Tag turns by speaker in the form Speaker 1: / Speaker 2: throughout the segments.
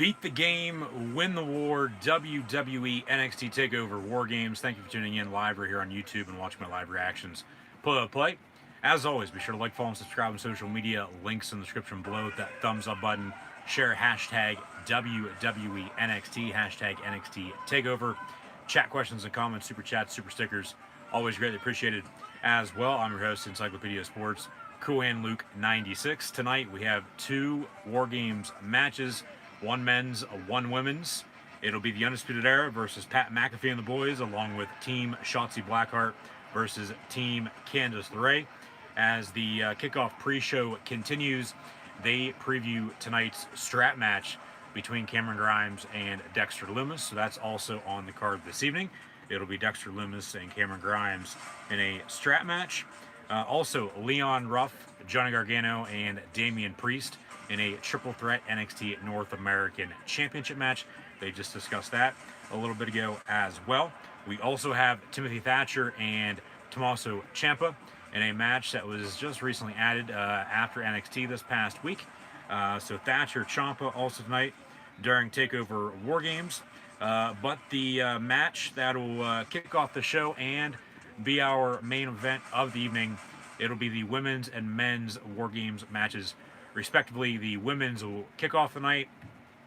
Speaker 1: Beat the game, win the war, WWE NXT TakeOver WarGames. Thank you for tuning in live right here on YouTube and watching my live reactions. Play. As always, be sure to like, follow, and subscribe on social media. Links in the description below with that thumbs up button. Share hashtag WWE NXT, hashtag NXT TakeOver. Chat questions and comments, super chats, super stickers. Always greatly appreciated. As well, I'm your host, Encyclopedia Sports, Cool and Luke 96. Tonight we have two WarGames matches. One men's, one women's. It'll be the Undisputed Era versus Pat McAfee and the boys, along with Team Shotzi Blackheart versus Team Candice LeRae. As the kickoff pre-show continues, they preview tonight's strap match between Cameron Grimes and Dexter Lumis. So that's also on the card this evening. It'll be Dexter Lumis and Cameron Grimes in a strap match. Also, Leon Ruff, Johnny Gargano, and Damian Priest in a triple threat NXT North American Championship match. They just discussed that a little bit ago as well. We also have Timothy Thatcher and Tommaso Ciampa in a match that was just recently added after NXT this past week. So Thatcher, Ciampa also tonight during TakeOver WarGames. But the match that'll kick off the show and be our main event of the evening, it'll be the women's and men's WarGames matches respectively. The women's will kick off the night.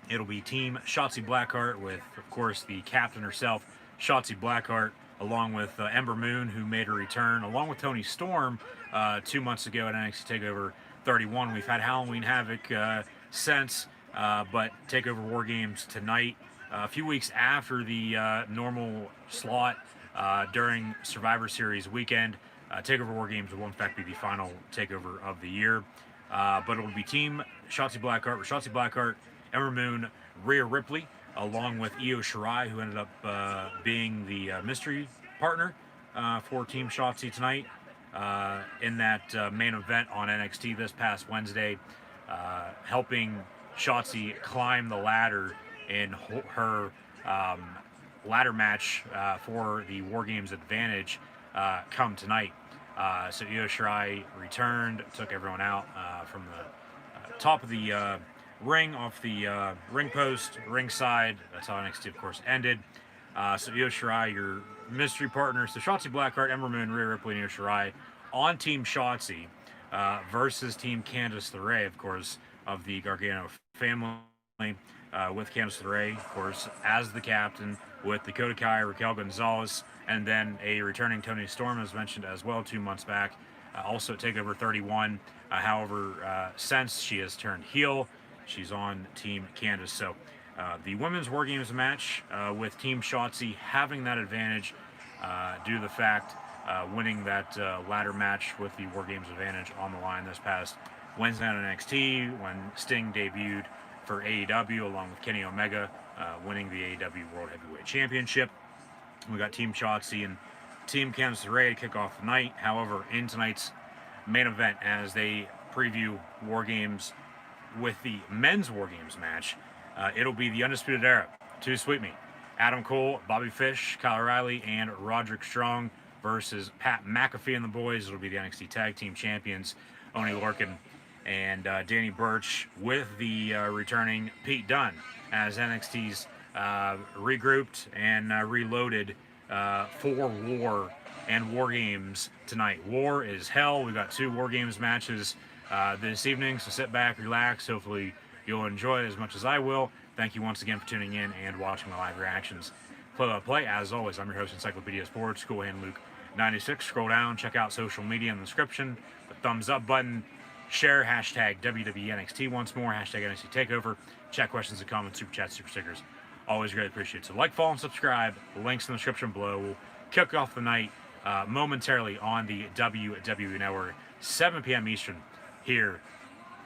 Speaker 1: It'll be Team Shotzi Blackheart with, of course, the captain herself, Shotzi Blackheart, along with Ember Moon, who made her return, along with Toni Storm 2 months ago at NXT TakeOver 31. We've had Halloween Havoc since, but TakeOver WarGames tonight, a few weeks after the normal slot during Survivor Series weekend. TakeOver WarGames will in fact be the final TakeOver of the year. But it will be Team Shotzi Blackheart with Shotzi Blackheart, Ember Moon, Rhea Ripley, along with Io Shirai, who ended up being the mystery partner for Team Shotzi tonight in that main event on NXT this past Wednesday, helping Shotzi climb the ladder in her ladder match for the WarGames advantage come tonight. So Io Shirai returned, took everyone out from the top of the ring, off the ring post, ringside. That's how NXT, of course, ended. So Io Shirai, your mystery partner. So Shotzi Blackheart, Ember Moon, Rhea Ripley, and Io Shirai on Team Shotzi versus Team Candice LeRae, of course, of the Gargano family. With Candice LeRae, of course, as the captain, with Dakota Kai, Raquel Gonzalez, and then a returning Toni Storm, as mentioned as well 2 months back, also at TakeOver 31. However, since she has turned heel, she's on Team Candice. So the women's WarGames match with Team Shotzi having that advantage due to the fact winning that ladder match with the WarGames advantage on the line this past Wednesday on NXT when Sting debuted for AEW, along with Kenny Omega, winning the AEW World Heavyweight Championship. We got Team Shotzi and Team Candice LeRae to kick off the night. However, in tonight's main event, as they preview WarGames with the men's WarGames match, it'll be the Undisputed Era, Too Sweet Me, Adam Cole, Bobby Fish, Kyle O'Reilly, and Roderick Strong versus Pat McAfee and the boys. It'll be the NXT Tag Team Champions, Oney Lorcan and Danny Burch, with the returning Pete Dunne, as NXT's regrouped and reloaded for War and WarGames tonight. War is hell. We've got two WarGames matches this evening, so sit back, relax. Hopefully you'll enjoy it as much as I will. Thank you once again for tuning in and watching my live reactions. Play. As always, I'm your host, Encyclopedia Sports, Cool Hand Luke 96. Scroll down, check out social media in the description, the thumbs up button. Share hashtag WWE NXT once more, hashtag NXT TakeOver. Chat questions and comments, super chats, super stickers. Always greatly appreciate it. So like, follow, and subscribe. Links in the description below. We'll kick off the night momentarily on the WWE Network, 7 p.m. Eastern, here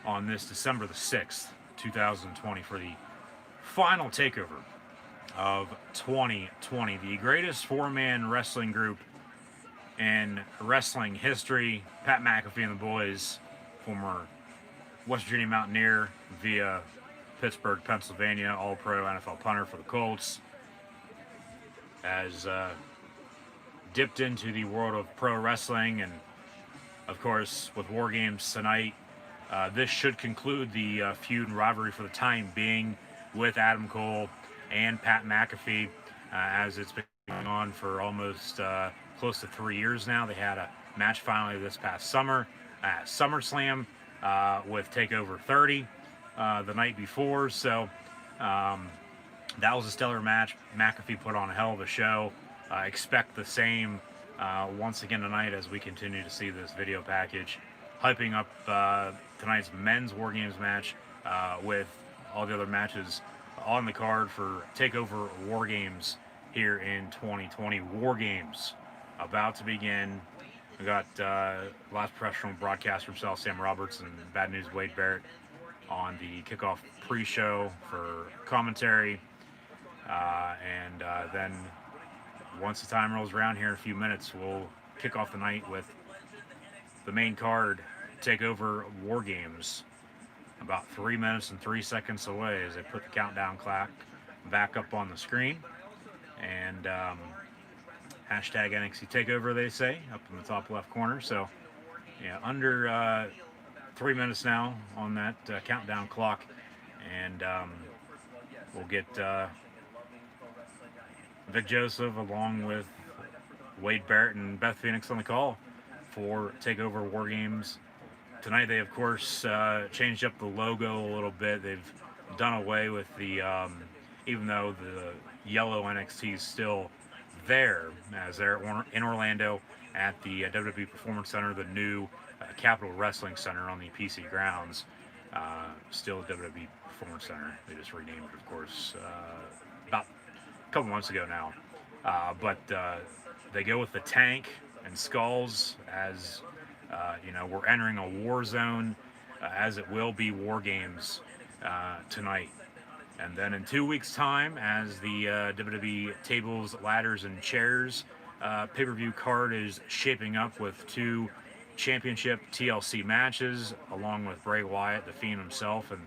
Speaker 1: on this December the 6th, 2020, for the final TakeOver of 2020. The greatest four-man wrestling group in wrestling history. Pat McAfee and the boys, former West Virginia Mountaineer via Pittsburgh, Pennsylvania, All-Pro NFL punter for the Colts, has dipped into the world of pro wrestling, and of course, with WarGames tonight, this should conclude the feud and rivalry for the time being with Adam Cole and Pat McAfee, as it's been going on for almost close to 3 years now. They had a match finally this past summer at SummerSlam with TakeOver 30 the night before. So that was a stellar match. McAfee put on a hell of a show. Expect the same once again tonight as we continue to see this video package hyping up tonight's men's War Games match with all the other matches on the card for TakeOver War Games here in 2020. War Games about to begin. We got last professional broadcaster himself, Sam Roberts, and Bad News Wade Barrett on the kickoff pre-show for commentary. And then once the time rolls around here in a few minutes, we'll kick off the night with the main card, TakeOver War Games. About 3 minutes and 3 seconds away as they put the countdown clock back up on the screen. And hashtag NXT TakeOver, they say, up in the top left corner. So, yeah, under 3 minutes now on that countdown clock. And we'll get Vic Joseph along with Wade Barrett and Beth Phoenix on the call for TakeOver War Games. Tonight they, of course, changed up the logo a little bit. They've done away with the, even though the yellow NXT is still there, as they're in Orlando at the WWE Performance Center, the new Capitol Wrestling Center on the PC grounds. Still WWE Performance Center. They just renamed it, of course, about a couple months ago now. But they go with the tank and skulls as we're entering a war zone, as it will be War Games tonight. And then in 2 weeks' time, as the WWE Tables, Ladders, and Chairs pay-per-view card is shaping up with 2 championship TLC matches, along with Bray Wyatt, The Fiend himself, and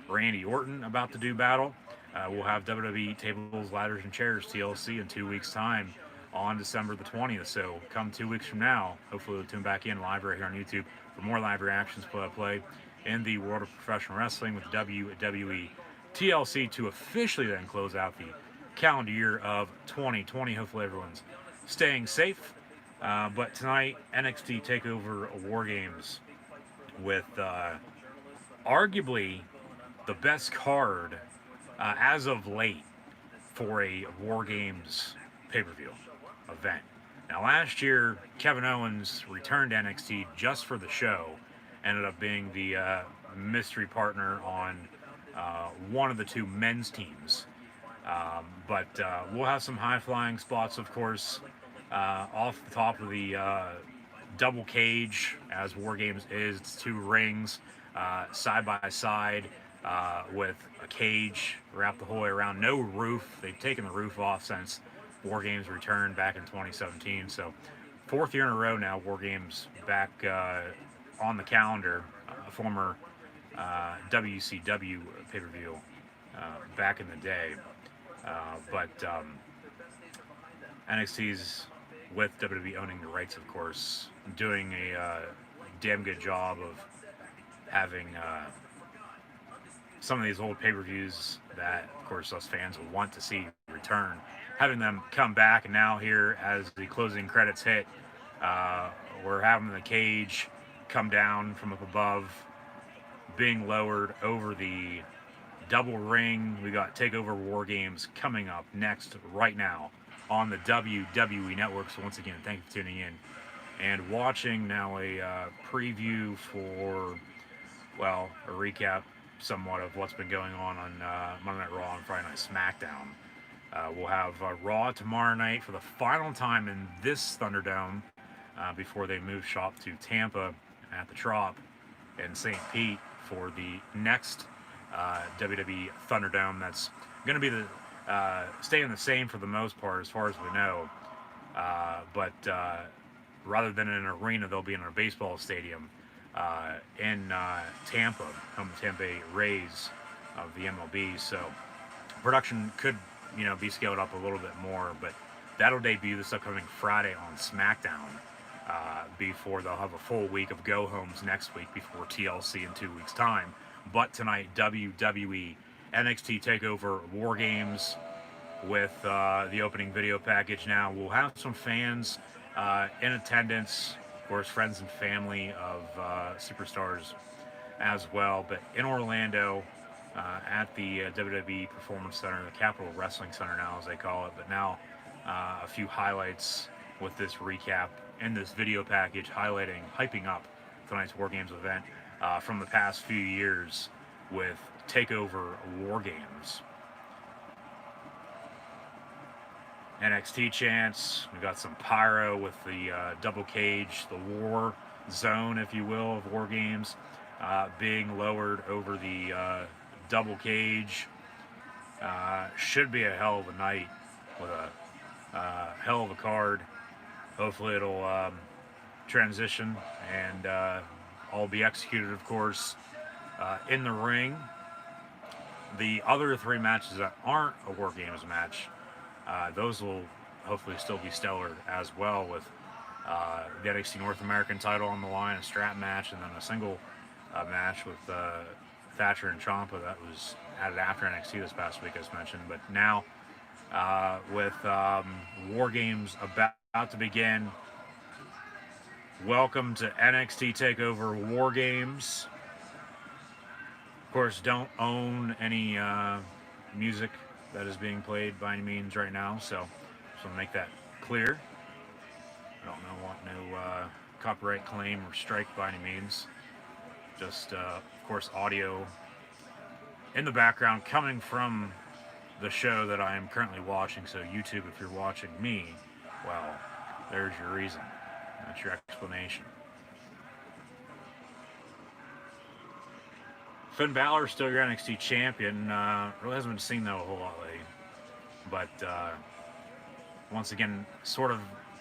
Speaker 1: Randy Orton about to do battle. We'll have WWE Tables, Ladders, and Chairs TLC in 2 weeks' time on December the 20th. So come 2 weeks from now, hopefully we'll tune back in live right here on YouTube for more live reactions, play in the world of professional wrestling with WWE TLC to officially then close out the calendar year of 2020. Hopefully everyone's staying safe. But tonight, NXT TakeOver War Games with arguably the best card as of late for a War Games pay-per-view event. Now, last year, Kevin Owens returned to NXT just for the show, ended up being the mystery partner on one of the 2 men's teams. But we'll have some high-flying spots, of course, off the top of the double cage, as War Games is. It's 2 rings side by side with a cage wrapped the whole way around. No roof. They've taken the roof off since War Games returned back in 2017. So 4th year in a row now, War Games back on the calendar. Former WCW pay-per-view back in the day. But NXT's, with WWE owning the rights, of course, doing a damn good job of having some of these old pay-per-views that, of course, us fans will want to see return, having them come back. And now here, as the closing credits hit, we're having the cage come down from up above, being lowered over the double ring. We got TakeOver War Games coming up next right now on the WWE Network. So once again, thank you for tuning in and watching. Now a preview for, well, a recap somewhat of what's been going on Monday Night Raw and Friday Night SmackDown. We'll have Raw tomorrow night for the final time in this Thunderdome before they move shop to Tampa at the Trop in St. Pete for the next WWE Thunderdome. That's going to be the staying the same for the most part as far as we know. But rather than in an arena, they'll be in a baseball stadium in Tampa, home of Tampa Bay Rays of the MLB. So production could, be scaled up a little bit more, but that'll debut this upcoming Friday on SmackDown before they'll have a full week of go-homes next week before TLC in 2 weeks' time. But tonight, WWE NXT TakeOver WarGames with the opening video package. Now we'll have some fans in attendance, of course, friends and family of superstars as well. But in Orlando, at the WWE Performance Center, the Capitol Wrestling Center now, as they call it. But now a few highlights with this recap in this video package, hyping up tonight's WarGames event from the past few years with TakeOver WarGames. NXT chants. We got some pyro with the double cage, the war zone, if you will, of WarGames being lowered over the double cage. Should be a hell of a night with a hell of a card. Hopefully it'll transition and all be executed, of course, in the ring. The other three matches that aren't a WarGames match, those will hopefully still be stellar as well, with the NXT North American title on the line, a strap match, and then a single match with Thatcher and Ciampa that was added after NXT this past week, as mentioned. But now with WarGames about to begin, welcome to NXT TakeOver WarGames. Of course, don't own any music that is being played by any means right now, so make that clear. I don't want no copyright claim or strike by any means. Just, of course, audio in the background coming from the show that I am currently watching. So YouTube, if you're watching me, well, there's your reason. That's your explanation. Finn Balor still your NXT champion. Really hasn't been seen though a whole lot lately, but once again, sort of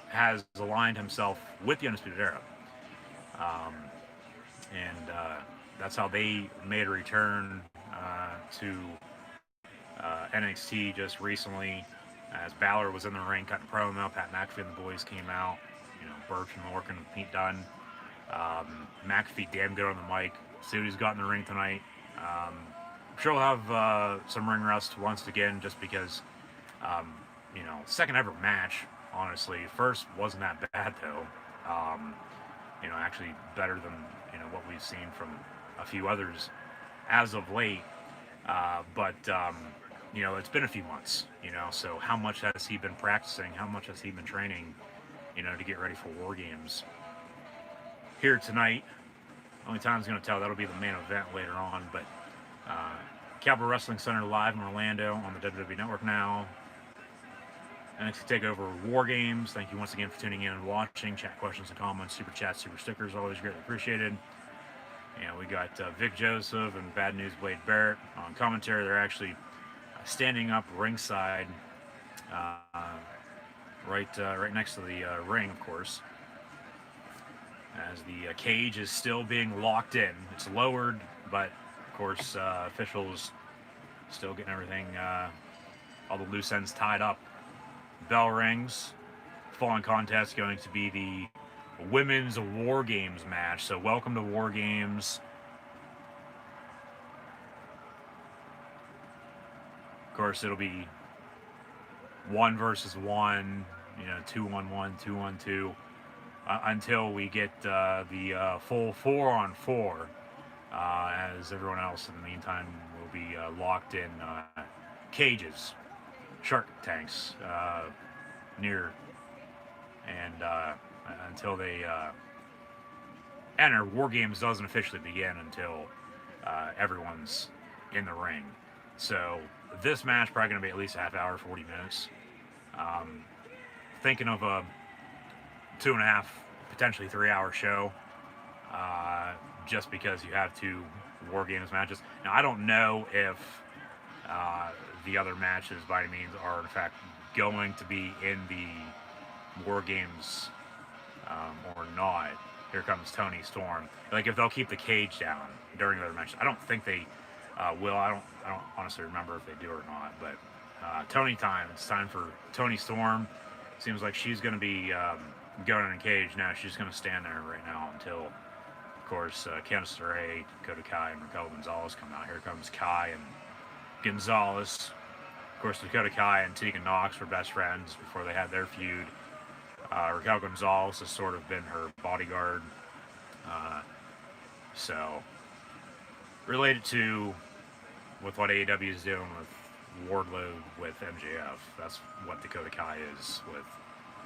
Speaker 1: has aligned himself with the Undisputed Era, and that's how they made a return to NXT just recently. As Balor was in the ring cutting promo, Pat McAfee and the boys came out. You know, Birch and Lorcan and Pete Dunne. McAfee damn good on the mic. See what he's got in the ring tonight. I'm sure we'll have some ring rust once again, just because, you know, second ever match, honestly. First wasn't that bad, though. You know, actually better than, you know, what we've seen from a few others as of late. But you know, it's been a few months, you know, so how much has he been practicing? How much has he been training, you know, to get ready for WarGames here tonight? Only time's going to tell. That'll be the main event later on. But Capitol Wrestling Center live in Orlando on the WWE Network now. NXT TakeOver WarGames. Thank you once again for tuning in and watching. Chat questions and comments, super chats, super stickers, always greatly appreciated. And we got Vic Joseph and Bad News Blade Barrett on commentary. They're actually standing up ringside, right next to the ring, of course, as the cage is still being locked in. It's lowered, but of course officials still getting everything, all the loose ends tied up. Bell rings. Following contest going to be the Women's WarGames match. So welcome to WarGames. Of course, it'll be 1 versus 1, you know, 2-on-1, 2-on-2, until we get the full 4-on-4, as everyone else in the meantime will be locked in cages, shark tanks, near, and until they enter. WarGames doesn't officially begin until everyone's in the ring. So this match probably going to be at least a half hour, 40 minutes. Thinking of a 2.5, potentially 3-hour show, just because you have 2 WarGames matches. Now, I don't know if the other matches by any means are in fact going to be in the WarGames or not. Here comes Tony Storm. Like, if they'll keep the cage down during the other matches. I don't think they will. I don't honestly remember if they do or not. But Tony time. It's time for Tony Storm. Seems like she's going to be going in a cage now. She's going to stand there right now until, of course, Candice LeRae, Dakota Kai, and Raquel Gonzalez come out. Here comes Kai and Gonzalez. Of course, Dakota Kai and Tegan Nox were best friends before they had their feud. Raquel Gonzalez has sort of been her bodyguard. Uh, so, related to with what AEW is doing with Wardlow with MJF, that's what Dakota Kai is with,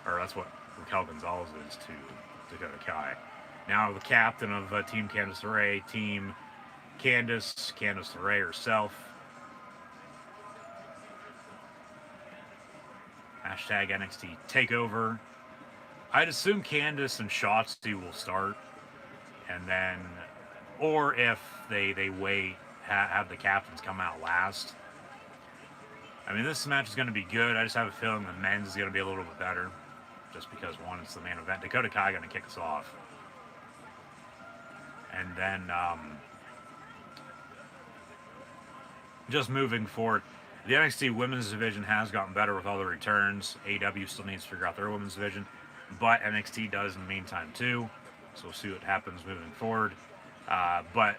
Speaker 1: or that's what Raquel Gonzalez is to Dakota Kai. Now the captain of Team Candice LeRae, Team Candice LeRae herself. Hashtag NXT TakeOver. I'd assume Candice and Shotzi will start, and then, or if they wait, have the captains come out last. I mean, this match is going to be good. I just have a feeling the men's is going to be a little bit better, just because one, it's the main event. Dakota Kai going to kick us off, and then just moving forward, the NXT Women's Division has gotten better with all the returns. AEW still needs to figure out their Women's Division, but NXT does in the meantime too. So we'll see what happens moving forward. But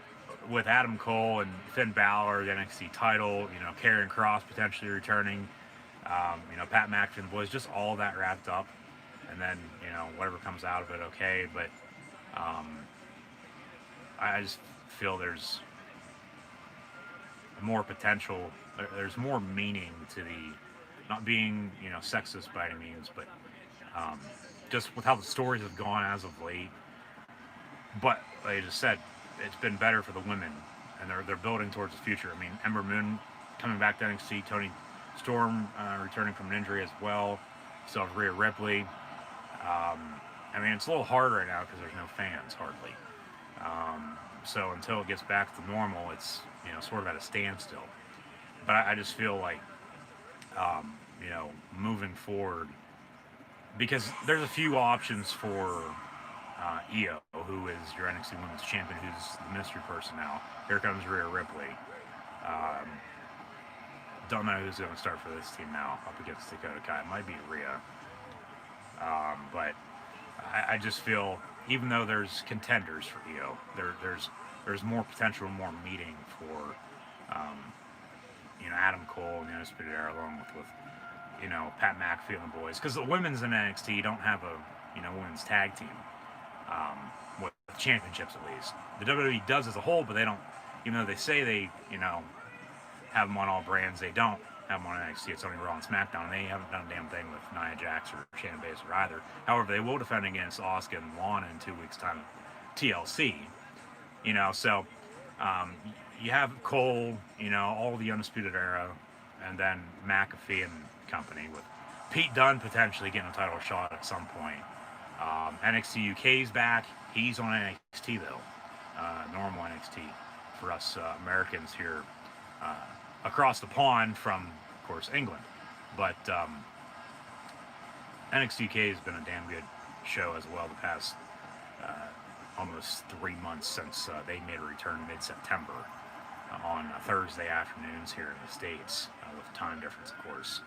Speaker 1: with Adam Cole and Finn Balor, the NXT title, Karrion Kross potentially returning, Pat McAfee and the boys, just all that wrapped up, and then whatever comes out of it, okay. But I just feel there's more potential. There's more meaning to the, not being sexist by any means, but just with how the stories have gone as of late. But like I just said, it's been better for the women, and they're building towards the future. I mean, Ember Moon coming back to NXT, Toni Storm returning from an injury as well. So Rhea Ripley. I mean, it's a little hard right now because there's no fans hardly. So until it gets back to normal, it's sort of at a standstill. But I just feel like moving forward, because there's a few options for Io, who is your NXT Women's Champion, who's the mystery person now. Here comes Rhea Ripley. Don't know who's going to start for this team now up against Dakota Kai. It might be Rhea. But I just feel, even though there's contenders for Io, there's more potential, more meeting for Adam Cole and the Undisputed Era, along with Pat McAfee and the boys, because the women's in NXT don't have a women's tag team with championships, at least. The WWE does as a whole, but they don't. Even though they say they have them on all brands, they don't have them on NXT. It's only Raw and SmackDown. They haven't done a damn thing with Nia Jax or Shayna Baszler either. However, they will defend against Asuka and Lana in 2 weeks' time at TLC. So you have Cole, all the Undisputed Era, and then McAfee and company, with Pete Dunne potentially getting a title shot at some point. NXT UK's back. He's on NXT though, normal NXT for us Americans here across the pond from, of course, England. But NXT UK has been a damn good show as well the past almost 3 months since they made a return mid-September on Thursday afternoons here in the States, with the time difference, of course.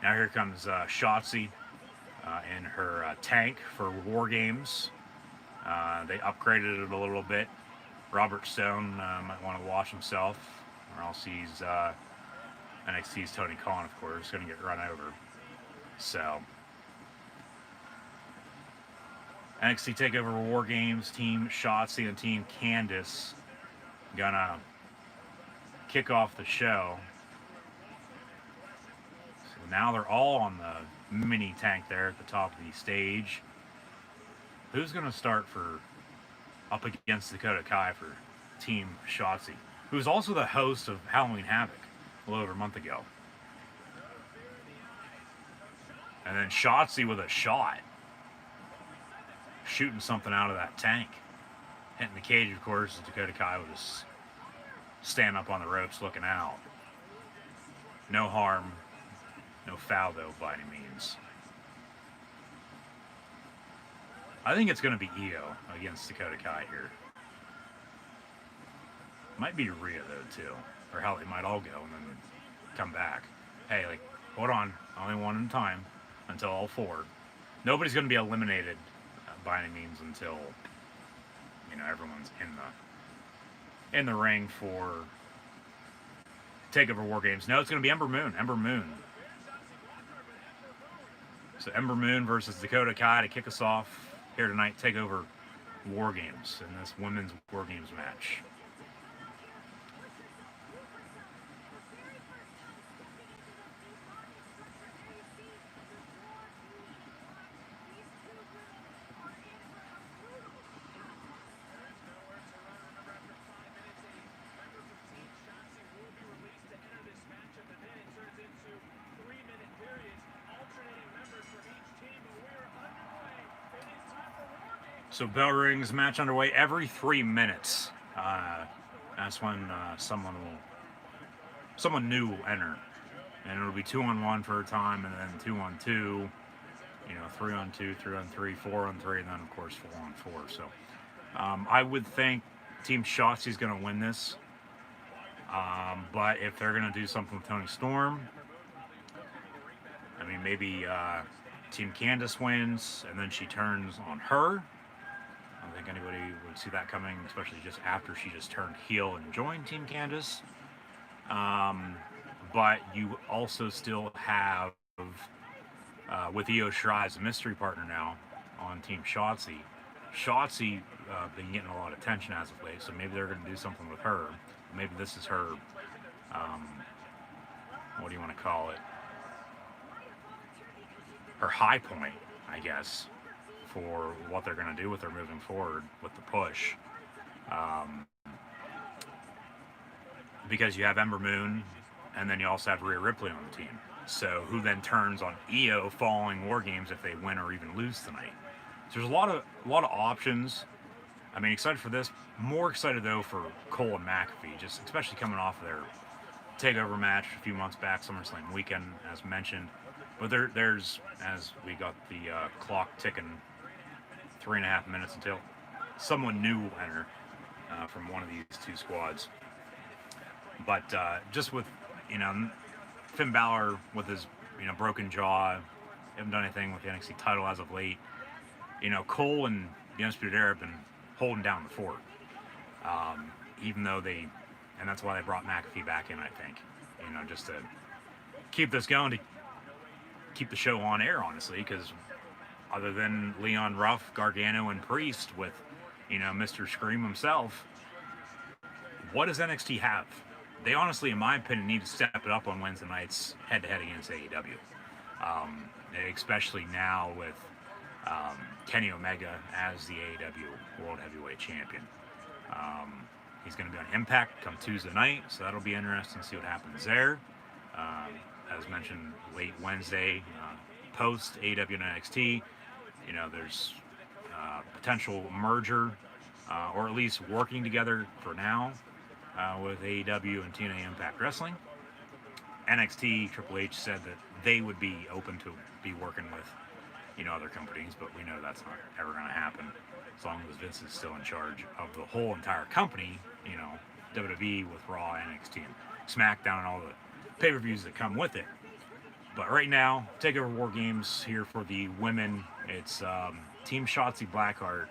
Speaker 1: Now here comes Shotzi in her tank for WarGames. They upgraded it a little bit. Robert Stone might want to wash himself, or else he's NXT's Tony Khan, of course, going to get run over. So NXT TakeOver WarGames, Team Shotzi and Team Candice gonna kick off the show. So now they're all on the mini tank there at the top of the stage. Who's gonna start for up against Dakota Kai for Team Shotzi, who's also the host of Halloween Havoc a little over a month ago? And then Shotzi with a shot, shooting something out of that tank, hitting the cage, of course. Dakota Kai was just standing up on the ropes looking out. No harm, no foul though by any means. I think it's going to be Io against Dakota Kai here. Might be Rhea though too, or hell, they might all go and then come back. Hey, like, hold on, only one at a time until all four. Nobody's going to be eliminated by any means until everyone's in the ring for TakeOver WarGames. No, it's going to be Ember Moon. Ember Moon. So Ember Moon versus Dakota Kai to kick us off here tonight. TakeOver WarGames in this women's WarGames match. So bell rings, match underway every 3 minutes. That's when someone new will enter, and it'll be 2-on-1 for a time, and then 2-on-2. 3-on-2, 3-on-3, 4-on-3, and then of course 4-on-4. So I would think Team Shotzi's going to win this, but if they're going to do something with Toni Storm, I mean maybe Team Candice wins, and then she turns on her. I don't think anybody would see that coming, especially just after she just turned heel and joined Team Candice. But you also still have, with Io Shirai as a mystery partner now on Team Shotzi. Shotzi been getting a lot of attention as of late, so maybe they're going to do something with her. Maybe this is her, what do you want to call it? Her high point, I guess, for what they're going to do with her moving forward with the push. Because you have Ember Moon, and then you also have Rhea Ripley on the team. So who then turns on Io following WarGames if they win or even lose tonight? So there's a lot of options. I mean, excited for this. More excited though for Cole and McAfee, just especially coming off of their TakeOver match a few months back, SummerSlam weekend, as mentioned. But there's, as we got the clock ticking, 3.5 minutes until someone new will enter from one of these two squads. But just with, Finn Balor with his, broken jaw, haven't done anything with the NXT title as of late. Cole and the Undisputed Era have been holding down the fort. Even though and that's why they brought McAfee back in, I think. Just to keep this going, to keep the show on air, honestly, because other than Leon Ruff, Gargano, and Priest with, Mr. Scream himself, what does NXT have? They honestly, in my opinion, need to step it up on Wednesday nights head-to-head against AEW. Especially now with Kenny Omega as the AEW World Heavyweight Champion. He's going to be on Impact come Tuesday night, so that'll be interesting to see what happens there. As mentioned, late Wednesday, post AEW and NXT, there's potential merger, or at least working together for now, with AEW and TNA Impact Wrestling. NXT, Triple H said that they would be open to be working with, other companies, but we know that's not ever going to happen as long as Vince is still in charge of the whole entire company, WWE with Raw, NXT, and SmackDown, and all the pay-per-views that come with it. But right now, TakeOver WarGames here for the women. It's Team Shotzi Blackheart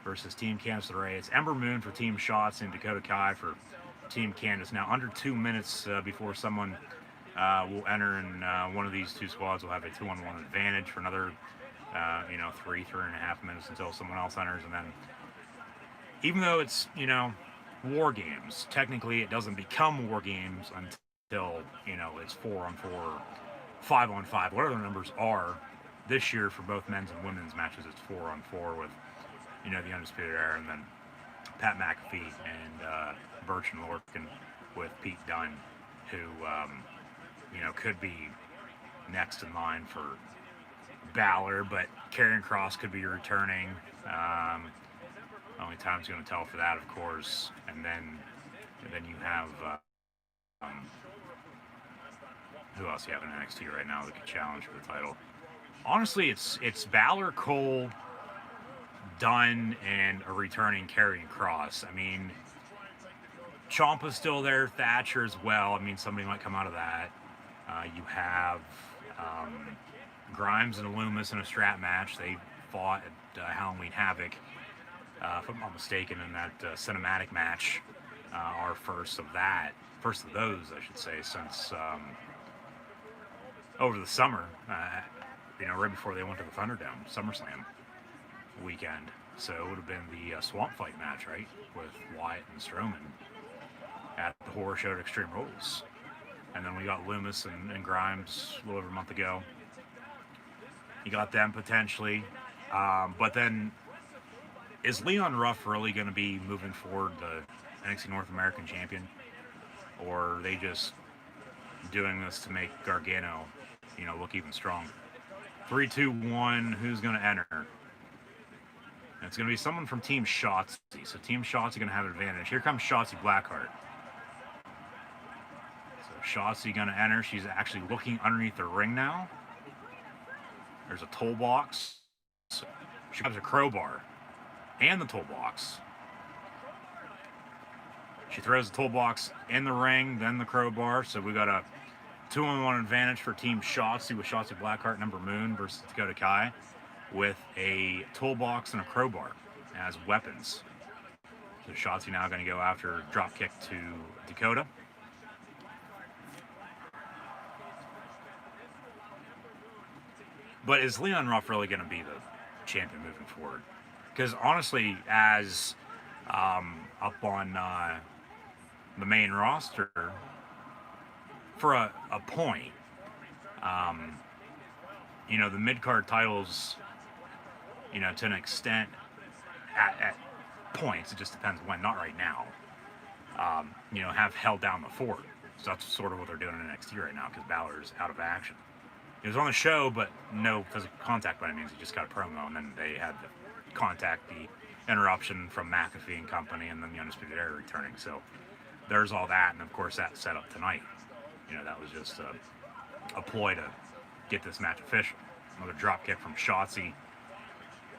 Speaker 1: versus Team Candice LeRae. It's Ember Moon for Team Shotzi and Dakota Kai for Team Candice. Now, under 2 minutes before someone will enter, and one of these two squads will have a 2-on-1 advantage for another, 3.5 minutes until someone else enters. And then, even though it's, WarGames, technically it doesn't become WarGames until, it's 4-on-4, 5-on-5, whatever the numbers are. This year for both men's and women's matches, it's 4-on-4 with, the Undisputed Era, and then Pat McAfee and Birch and Lorcan with Pete Dunne, who, could be next in line for Balor, but Karrion Kross could be returning. Only time's going to tell for that, of course. And then you have who else you have in NXT right now that could challenge for the title? Honestly, it's Balor, Cole, Dunne, and a returning Karrion Kross. I mean, Ciampa's still there, Thatcher as well. I mean, somebody might come out of that. You have Grimes and Loomis in a strap match. They fought at Halloween Havoc, if I'm not mistaken, in that cinematic match, our first first of those, I should say, since over the summer, right before they went to the Thunderdome, SummerSlam weekend. So it would have been the Swamp Fight match, right, with Wyatt and Strowman at the horror show at Extreme Rules. And then we got Loomis and Grimes a little over a month ago. You got them potentially. But then, is Leon Ruff really going to be moving forward the NXT North American champion? Or are they just doing this to make Gargano, look even stronger? 3, 2, 1, who's going to enter? And it's going to be someone from Team Shotzi. So Team Shotzi going to have an advantage. Here comes Shotzi Blackheart. So Shotzi going to enter. She's actually looking underneath the ring now. There's a toolbox. So she grabs a crowbar and the toolbox. She throws the toolbox in the ring, then the crowbar. So we got a 2-on-1 advantage for Team Shotzi with Shotzi Blackheart and Ember Moon versus Dakota Kai, with a toolbox and a crowbar as weapons. So Shotzi now going to go after a dropkick to Dakota. But is Leon Ruff really going to be the champion moving forward? Because honestly, as up on the main roster, for a point, the mid-card titles, to an extent, at points, it just depends when, not right now, have held down the fort. So that's sort of what they're doing in NXT right now, because Balor's out of action. He was on the show, but no physical contact by any means. He just got a promo, and then they had to contact the interruption from McAfee and company, and then the Undisputed Era returning. So there's all that, and of course that's set up tonight. That was just a ploy to get this match official. Another drop kick from Shotzi.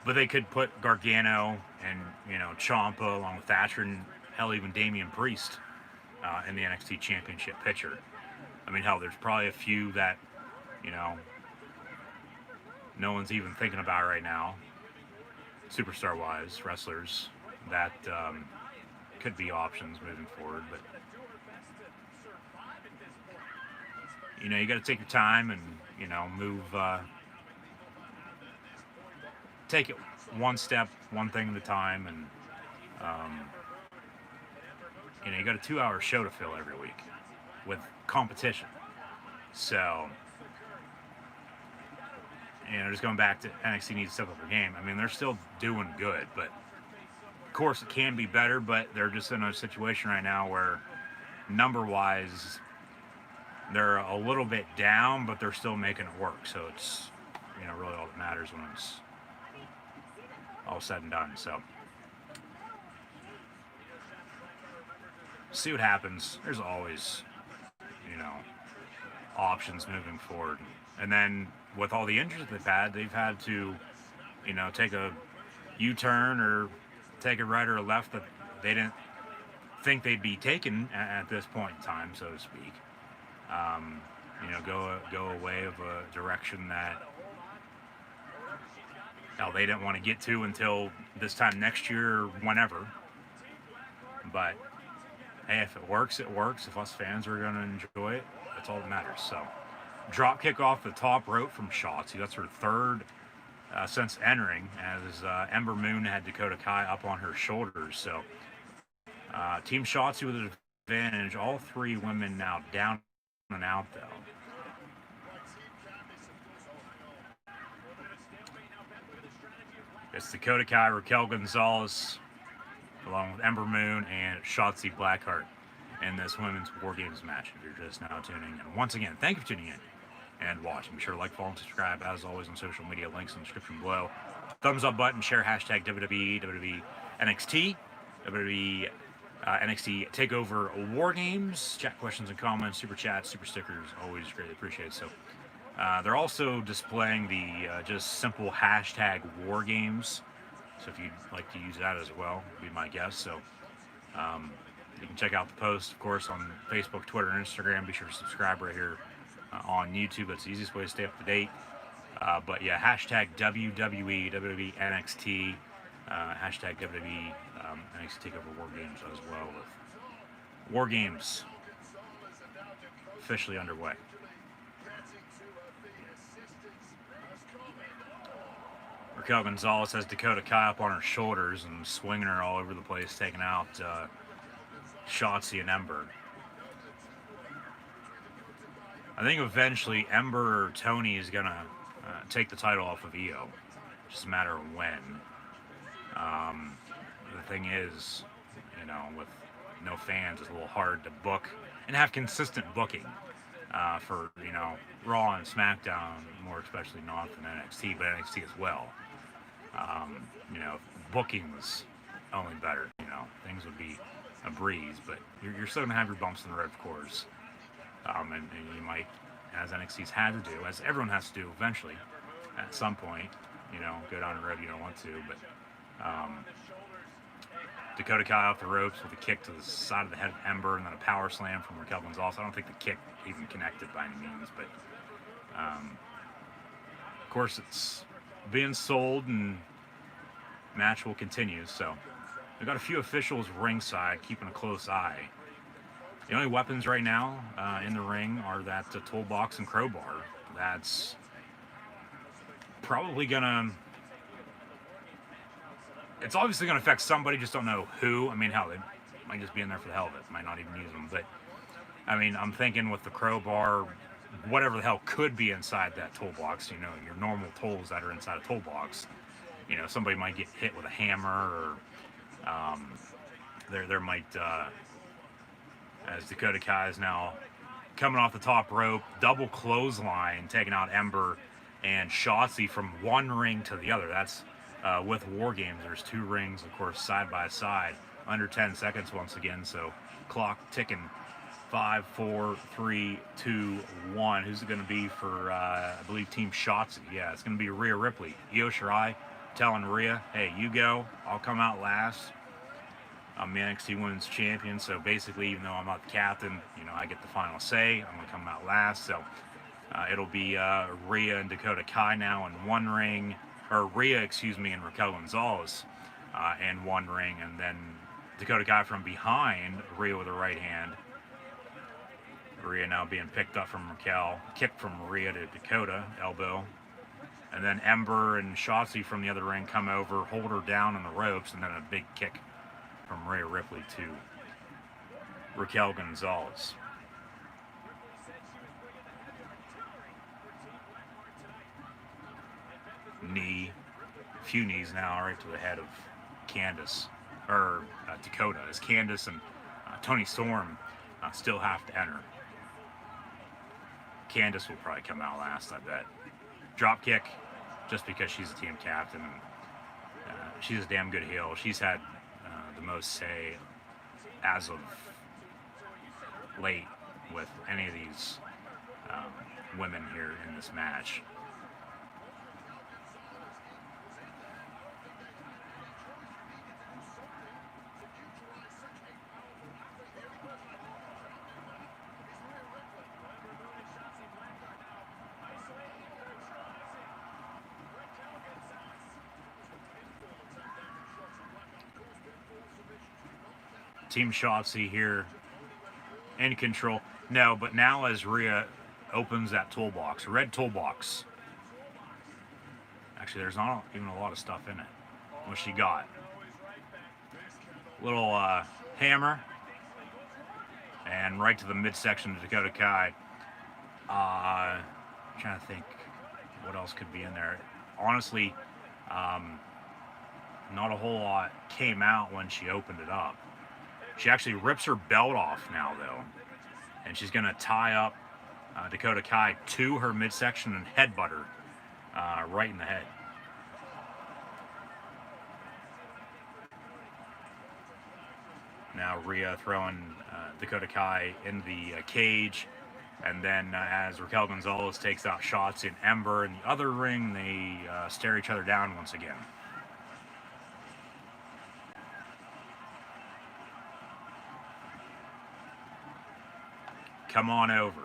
Speaker 1: But they could put Gargano and, Ciampa along with Thatcher and hell, even Damian Priest in the NXT Championship picture. I mean, hell, there's probably a few that, no one's even thinking about right now, superstar-wise, wrestlers, that could be options moving forward. But you got to take your time and, move, take it one step, one thing at a time. And, you got a 2-hour show to fill every week with competition. So, just going back to NXT needs to step up their game. I mean, they're still doing good, but of course it can be better, but they're just in a situation right now where number-wise, they're a little bit down, but they're still making it work. So it's, really all that matters when it's all said and done. So see what happens. There's always, options moving forward. And then with all the injuries they've had to, take a U-turn or take a right or a left that they didn't think they'd be taken at this point in time, so to speak. Go away of a direction that they didn't want to get to until this time next year or whenever. But hey, if it works, it works. If us fans are going to enjoy it, that's all that matters. So, drop kick off the top rope from Shotzi. That's her third since entering, as Ember Moon had Dakota Kai up on her shoulders. So, Team Shotzi with an advantage. All three women now down and out, though. It's Dakota Kai, Raquel Gonzalez, along with Ember Moon and Shotzi Blackheart in this women's WarGames match, if you're just now tuning in. Once again, thank you for tuning in and watching. Be sure to like, follow, and subscribe, as always, on social media. Links in the description below. Thumbs up button, share hashtag WWE NXT, WWE NXT TakeOver WarGames. Chat questions and comments, super chats, super stickers, always greatly appreciated. So they're also displaying the just simple hashtag WarGames. So if you'd like to use that as well, be my guest. So you can check out the post, of course, on Facebook, Twitter, and Instagram. Be sure to subscribe right here on YouTube. That's the easiest way to stay up to date. But yeah, hashtag WWE NXT, hashtag WWE NXT TakeOver WarGames as well, with WarGames officially underway. Raquel Gonzalez has Dakota Kai up on her shoulders and swinging her all over the place, taking out Shotzi and Ember. I think eventually Ember or Tony is going to take the title off of Io. It's just a matter of when. The thing is, you know, with no fans, it's a little hard to book and have consistent booking for, you know, Raw and SmackDown, more especially not than NXT, but NXT as well. You know, if booking was only better, you know, things would be a breeze, but you're still going to have your bumps in the road, of course. And you might, as NXT's had to do, as everyone has to do eventually, at some point, you know, go down the road you don't want to, but Dakota Kai off the ropes with a kick to the side of the head of Ember and then a power slam from Raquel Gonzalez. I don't think the kick even connected by any means, but of course it's being sold and match will continue, so we've got a few officials ringside keeping a close eye. The only weapons right now in the ring are that toolbox and crowbar. That's probably gonna... It's obviously gonna affect somebody, just don't know who. I mean, hell, they might just be in there for the hell of it. Might not even use them, but I mean, I'm thinking with the crowbar, whatever the hell could be inside that toolbox, you know, your normal tools that are inside a toolbox, you know, somebody might get hit with a hammer, or there might... as Dakota Kai is now coming off the top rope, double clothesline, taking out Ember and Shotzi from one ring to the other. That's with WarGames. There's two rings, of course, side by side. Under 10 seconds once again, so clock ticking. 5, 4, 3, 2, 1. Who's it going to be for, I believe, Team Shotzi? Yeah, it's going to be Rhea Ripley. Io Shirai telling Rhea, hey, you go. I'll come out last. I'm the NXT Women's Champion, so basically, even though I'm not the captain, you know, I get the final say. I'm going to come out last, so it'll be Rhea and Dakota Kai now in one ring, or Rhea, excuse me, and Raquel Gonzalez in one ring, and then Dakota Kai from behind, Rhea with her right hand. Rhea now being picked up from Raquel, kick from Rhea to Dakota, elbow. And then Ember and Shotzi from the other ring come over, hold her down on the ropes, and then a big kick from Rhea Ripley to Raquel Gonzalez. Knee, a few knees now, right to the head of Candice, or Dakota, as Candice and Toni Storm still have to enter. Candice will probably come out last, I bet. Drop kick, just because she's a team captain, and she's a damn good heel. She's had the most say as of late with any of these women here in this match. Team Shotzi here in control. No, but now as Rhea opens that toolbox, red toolbox. Actually, there's not even a lot of stuff in it. What she got? Little hammer. And right to the midsection of Dakota Kai. I'm trying to think what else could be in there. Honestly, not a whole lot came out when she opened it up. She actually rips her belt off now, though. And she's going to tie up Dakota Kai to her midsection and headbutt her right in the head. Now Rhea throwing Dakota Kai in the cage. And then as Raquel Gonzalez takes out Shotzi and Ember in the other ring, they stare each other down once again. Come on over.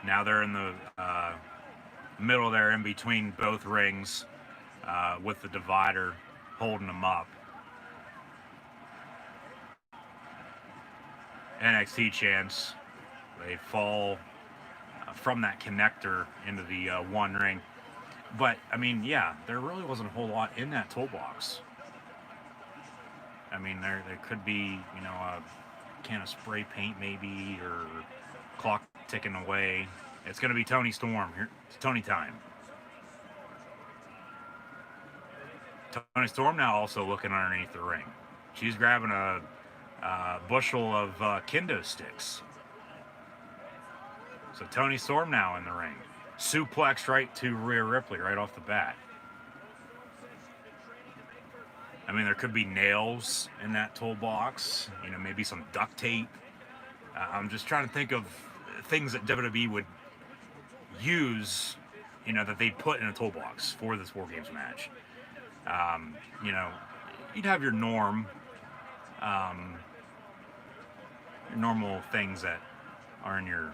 Speaker 1: Now they're in the middle there, in between both rings, with the divider holding them up. NXT chants. They fall from that connector into the one ring. But, I mean, yeah, there really wasn't a whole lot in that toolbox. I mean, there could be, you know, a can of spray paint maybe, or clock ticking away. It's going to be Toni Storm. Here, it's Toni time. Toni Storm now also looking underneath the ring. She's grabbing a bushel of kendo sticks. So Toni Storm now in the ring. Suplex right to Rhea Ripley right off the bat. I mean, there could be nails in that toolbox. You know, maybe some duct tape. I'm just trying to think of things that WWE would use, you know, that they'd put in a toolbox for this WarGames match. You know, you'd have your normal things that are in your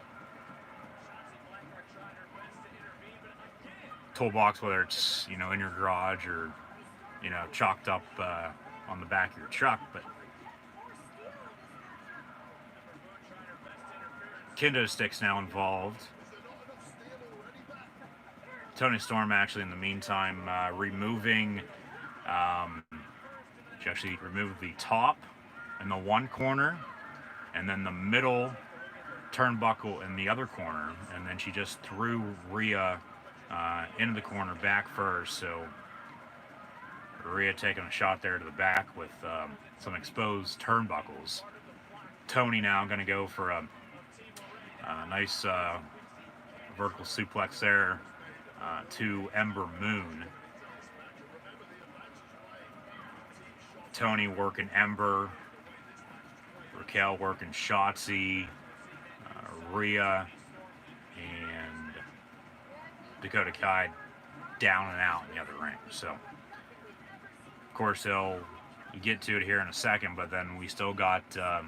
Speaker 1: toolbox, whether it's, you know, in your garage or, you know, chalked up on the back of your truck. But kendo sticks now involved. Toni Storm actually in the meantime removing, she actually removed the top in the one corner, and then the middle turnbuckle in the other corner, and then she just threw Rhea into the corner back first. So Rhea taking a shot there to the back with some exposed turnbuckles. Toni now going to go for a nice vertical suplex there to Ember Moon. Toni working Ember, Raquel working Shotzi, Rhea, and Dakota Kai down and out in the other ring. So, of course, they'll get to it here in a second, but then we still got Io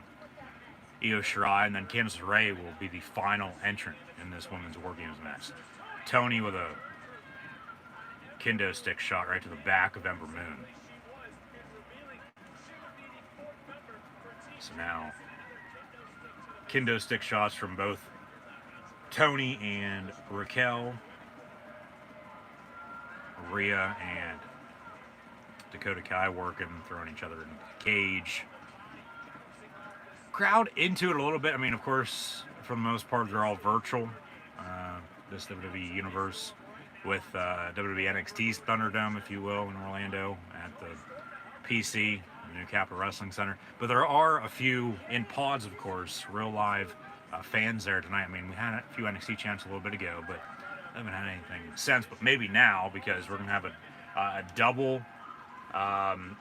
Speaker 1: Shirai, and then Candice LeRae will be the final entrant in this women's WarGames match. Toni with a kendo stick shot right to the back of Ember Moon. So now, kendo stick shots from both Toni and Raquel, Rhea and Dakota Kai working, throwing each other in the cage. Crowd into it a little bit. I mean, of course, for the most part, they're all virtual. This WWE universe with WWE NXT's Thunderdome, if you will, in Orlando at the PC, the new Capitol Wrestling Center. But there are a few in pods, of course, real live fans there tonight. I mean, we had a few NXT chants a little bit ago, but I haven't had anything since. But maybe now, because we're going to have a double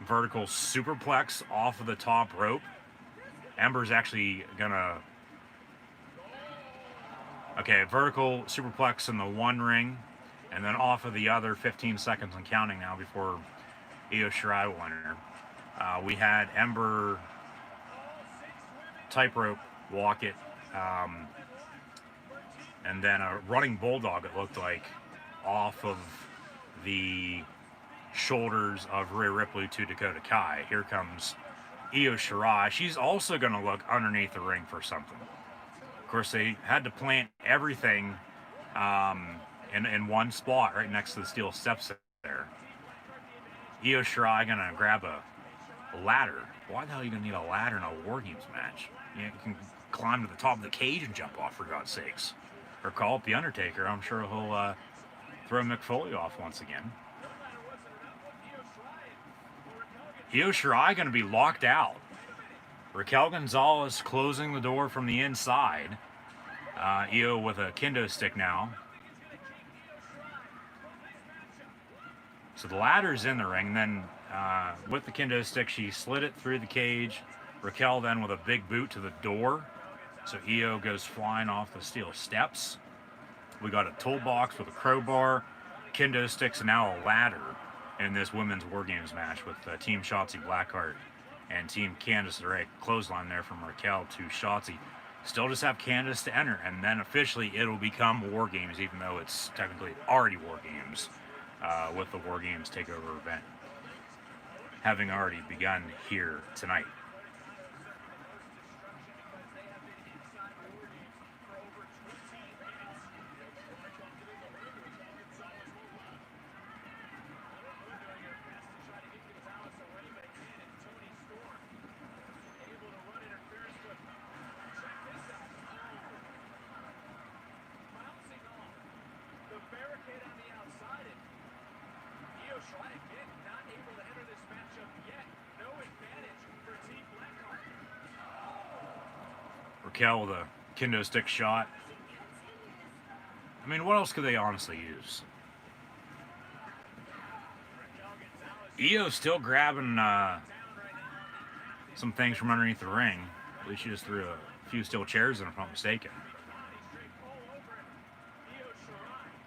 Speaker 1: vertical superplex off of the top rope. Ember's actually gonna, okay, vertical superplex in the one ring, and then off of the other, 15 seconds and counting now before Io Shirai will enter. We had Ember tightrope walk it, and then a running bulldog, it looked like, off of the shoulders of Rhea Ripley to Dakota Kai. Here comes Io Shirai. She's also going to look underneath the ring for something. Of course, they had to plant everything in one spot right next to the steel steps there. Io Shirai going to grab a ladder. Why the hell are you going to need a ladder in a WarGames match? You can climb to the top of the cage and jump off, for God's sakes. Or call up The Undertaker. I'm sure he'll throw Mick Foley off once again. Io Shirai going to be locked out. Raquel Gonzalez closing the door from the inside. Io with a kendo stick now. So the ladder's in the ring. And then with the kendo stick, she slid it through the cage. Raquel then with a big boot to the door. So Io goes flying off the steel steps. We got a toolbox with a crowbar, kendo sticks, and now a ladder in this women's WarGames match with Team Shotzi Blackheart and Team Candice LeRae. Clothesline there from Raquel to Shotzi. Still just have Candice to enter, and then officially it'll become WarGames, even though it's technically already WarGames with the WarGames TakeOver event having already begun here tonight. Raquel with a kendo stick shot. I mean, what else could they honestly use? Io's still grabbing some things from underneath the ring. At least she just threw a few steel chairs in, if I'm not mistaken.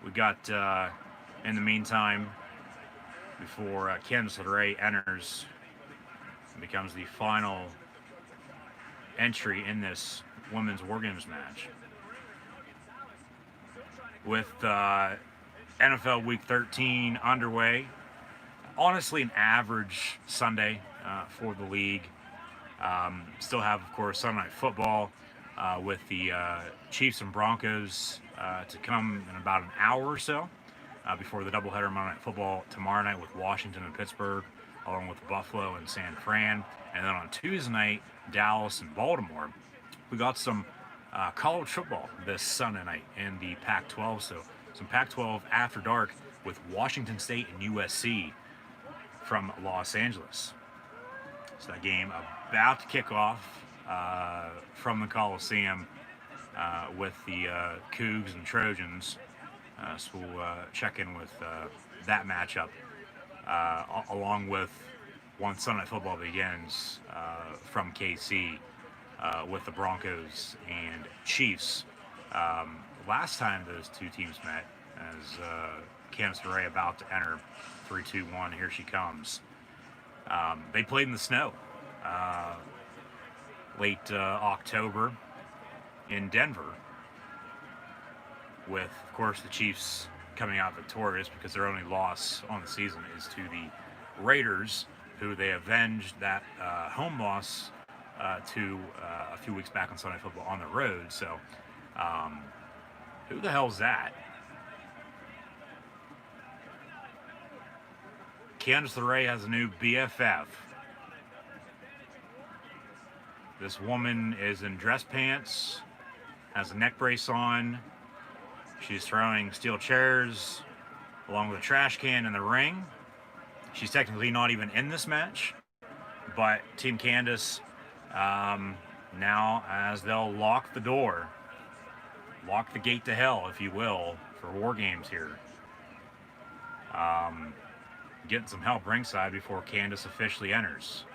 Speaker 1: We got, in the meantime, before Candice LeRae enters and becomes the final entry in this women's WarGames match, with NFL Week 13 underway. Honestly, an average Sunday for the league. Still have, of course, Sunday Night Football with the Chiefs and Broncos to come in about an hour or so before the doubleheader Monday Night Football tomorrow night with Washington and Pittsburgh, along with Buffalo and San Fran. And then on Tuesday night, Dallas and Baltimore. We got some college football this Sunday night in the Pac-12. So some Pac-12 after dark with Washington State and USC from Los Angeles. So that game about to kick off from the Coliseum with the Cougs and Trojans. So we'll check in with that matchup along with once Sunday Night Football begins from KC with the Broncos and Chiefs. Last time those two teams met, as Candice LeRae about to enter, 3, 2, 1, here she comes. They played in the snow late October in Denver, with, of course, the Chiefs coming out victorious because their only loss on the season is to the Raiders, who they avenged that home loss to a few weeks back on Sunday Football on the road. So, who the hell's that? Candice LeRae has a new BFF. This woman is in dress pants, has a neck brace on. She's throwing steel chairs along with a trash can in the ring. She's technically not even in this match, but Team Candice, now as they'll lock the door, lock the gate to hell, if you will, for WarGames here. Getting some help ringside before Candice officially enters.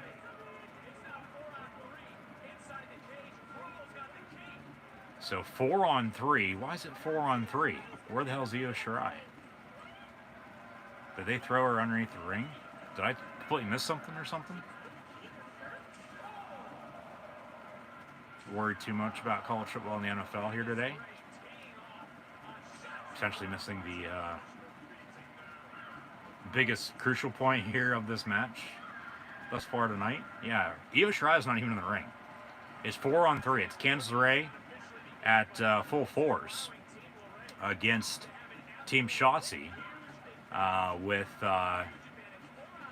Speaker 1: So 4-on-3. Why is it 4-on-3? Where the hell's Io Shirai? Did they throw her underneath the ring? Did I completely miss something or something? Worried too much about college football in the NFL here today? Potentially missing the biggest crucial point here of this match thus far tonight. Yeah, Io Shirai is not even in the ring. It's 4-on-3. It's Candice LeRae at full force against Team Shotzi with, of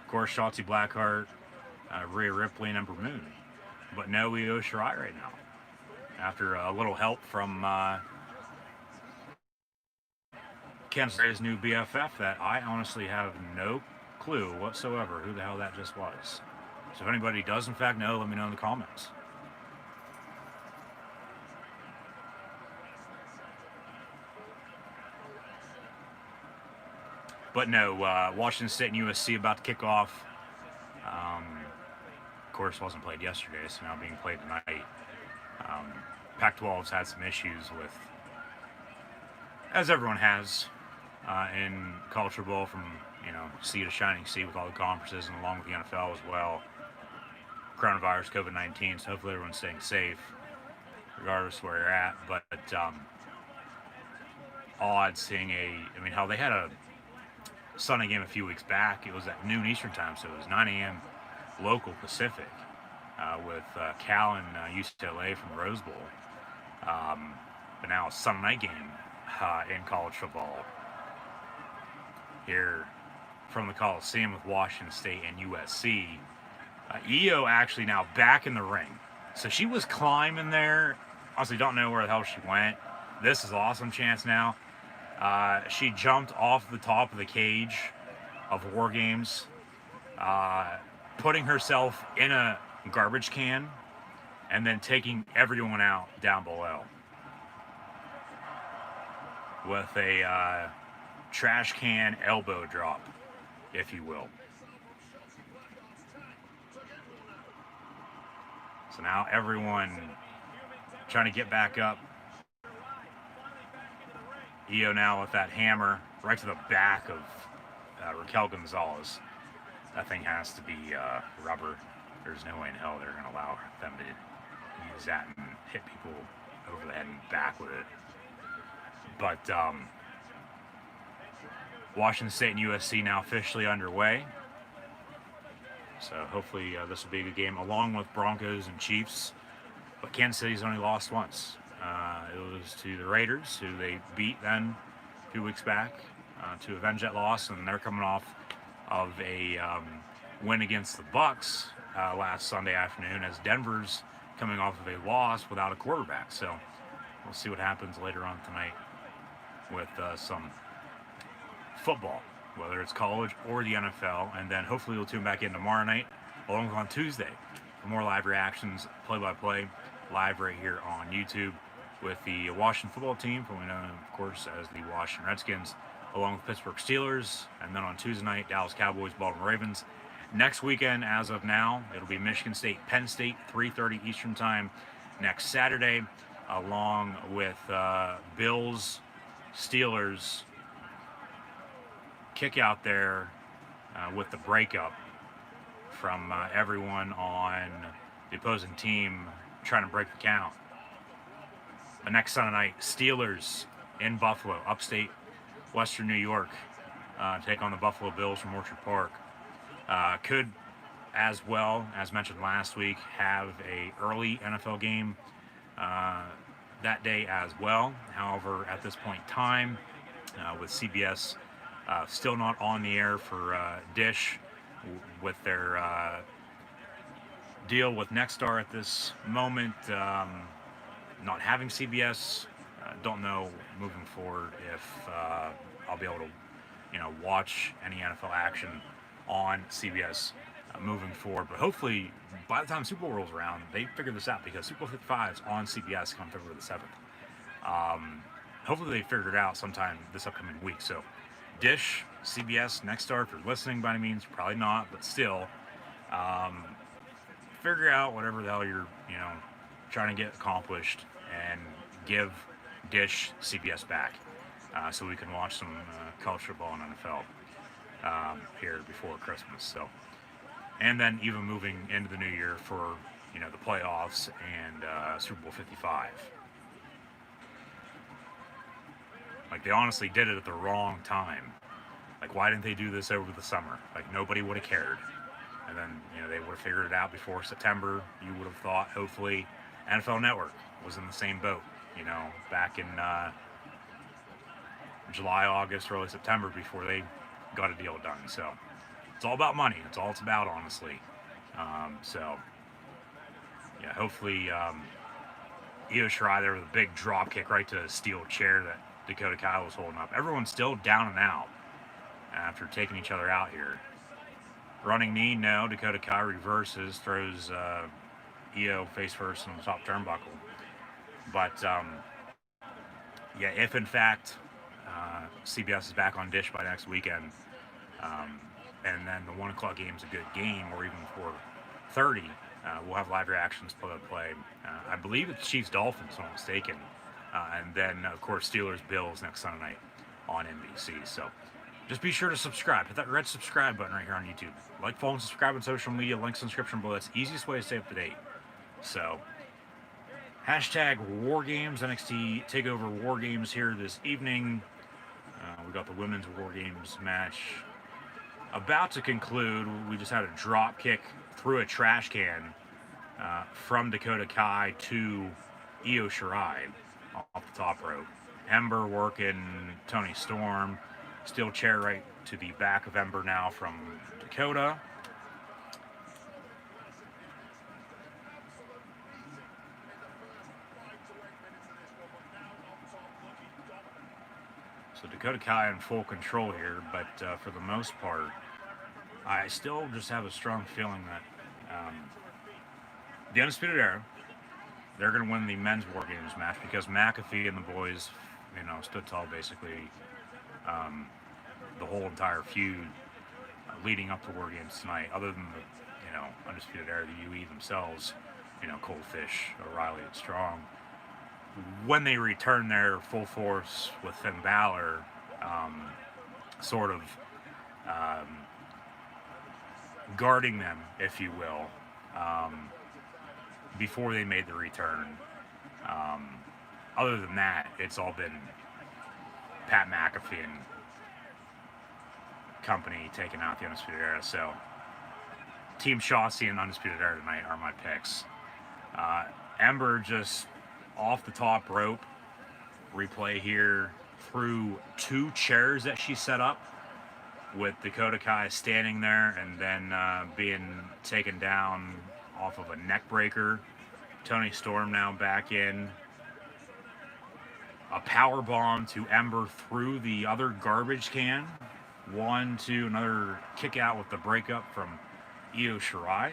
Speaker 1: course, Shotzi Blackheart, Rhea Ripley, and Ember Moon. But no Io Shirai right now, after a little help from Candice LeRae's new BFF that I honestly have no clue whatsoever who the hell that just was. So if anybody does in fact know, let me know in the comments. But no, Washington State and USC about to kick off. Of course, wasn't played yesterday, so now being played tonight. Pac-12's had some issues with, as everyone has, in college football, from sea to shining sea with all the conferences and along with the NFL as well. Coronavirus, COVID-19, so hopefully everyone's staying safe regardless of where you're at. But odd seeing how they had a Sunday game a few weeks back. It was at noon Eastern time, so it was 9 a.m. local Pacific with Cal and UCLA from the Rose Bowl. But now a Sunday night game in college football here from the Coliseum with Washington State and USC. Io actually now back in the ring. So she was climbing there. Honestly, don't know where the hell she went. This is an awesome chance now. She jumped off the top of the cage of WarGames, putting herself in a garbage can and then taking everyone out down below with a trash can elbow drop, if you will. So now everyone trying to get back up. Io now with that hammer right to the back of Raquel Gonzalez. That thing has to be rubber. There's no way in hell they're going to allow them to use that and hit people over the head and back with it. But Washington State and USC now officially underway. So hopefully this will be a good game, along with Broncos and Chiefs. But Kansas City's only lost once. It was to the Raiders, who they beat then a few weeks back to avenge that loss, and they're coming off of a win against the Bucks last Sunday afternoon, as Denver's coming off of a loss without a quarterback. So we'll see what happens later on tonight with some football, whether it's college or the NFL, and then hopefully we'll tune back in tomorrow night, along with on Tuesday, for more live reactions, play-by-play, live right here on YouTube with the Washington football team, formerly known, of course, as the Washington Redskins, along with Pittsburgh Steelers, and then on Tuesday night, Dallas Cowboys, Baltimore Ravens. Next weekend, as of now, it'll be Michigan State, Penn State, 3:30 Eastern Time next Saturday, along with Bills, Steelers, kick out there with the breakup from everyone on the opposing team trying to break the count. The next Sunday night, Steelers in Buffalo, upstate Western New York, take on the Buffalo Bills from Orchard Park. Could, as well, as mentioned last week, have a early NFL game that day as well. However, at this point in time, with CBS still not on the air for Dish with their deal with Nexstar at this moment, not having CBS, don't know moving forward if I'll be able to, watch any NFL action on CBS moving forward. But hopefully, by the time Super Bowl rolls around, they figure this out, because Super Bowl 55 is on CBS on February the 7th. Hopefully they figured it out sometime this upcoming week. So Dish, CBS, Nexstar, if you're listening by any means, probably not, but still, figure out whatever the hell you're, trying to get accomplished, and give Dish CBS back, so we can watch some college football and NFL here before Christmas. So, and then even moving into the new year for the playoffs and Super Bowl 55. Like, they honestly did it at the wrong time. Like, why didn't they do this over the summer? Like, nobody would have cared. And then, they would have figured it out before September. You would have thought, hopefully, NFL Network was in the same boat, back in July, August, early September, before they got a deal done. So, it's all about money. It's all it's about, honestly. Hopefully, Io Shirai there with a big drop kick right to a steel chair that Dakota Kai was holding up. Everyone's still down and out after taking each other out here. Running knee, no. Dakota Kai reverses, throws Io face first on the top turnbuckle. But, if in fact CBS is back on Dish by next weekend, and then the 1 o'clock game is a good game, or even 4:30, we'll have live reactions play. I believe it's Chiefs-Dolphins, if I'm not mistaken. And then, of course, Steelers-Bills next Sunday night on NBC. So just be sure to subscribe. Hit that red subscribe button right here on YouTube. Like, follow, and subscribe on social media. Links in the description below. That's the easiest way to stay up to date. So, hashtag WarGames, NXT TakeOver WarGames here this evening. We got the women's WarGames match about to conclude. We just had a drop kick through a trash can from Dakota Kai to Io Shirai off the top rope. Ember working Toni Storm. Steel chair right to the back of Ember now from Dakota. So Dakota Kai in full control here, but for the most part, I still just have a strong feeling that the Undisputed Era, they're going to win the men's War Games match because McAfee and the boys, stood tall basically um, the whole entire feud leading up to War Games tonight. Other than the Undisputed Era, the UE themselves, Coldfish, O'Reilly, and Strong. When they return their full force with Finn Balor, sort of guarding them, if you will, before they made the return. Other than that, it's all been Pat McAfee and company taking out the Undisputed Era. So, Team Shotzi and Undisputed Era tonight are my picks. Ember just off the top rope. Replay here through 2 chairs that she set up, with Dakota Kai standing there and then being taken down off of a neck breaker. Toni Storm now back in. A power bomb to Ember through the other garbage can. 1, 2, another kick out with the breakup from Io Shirai.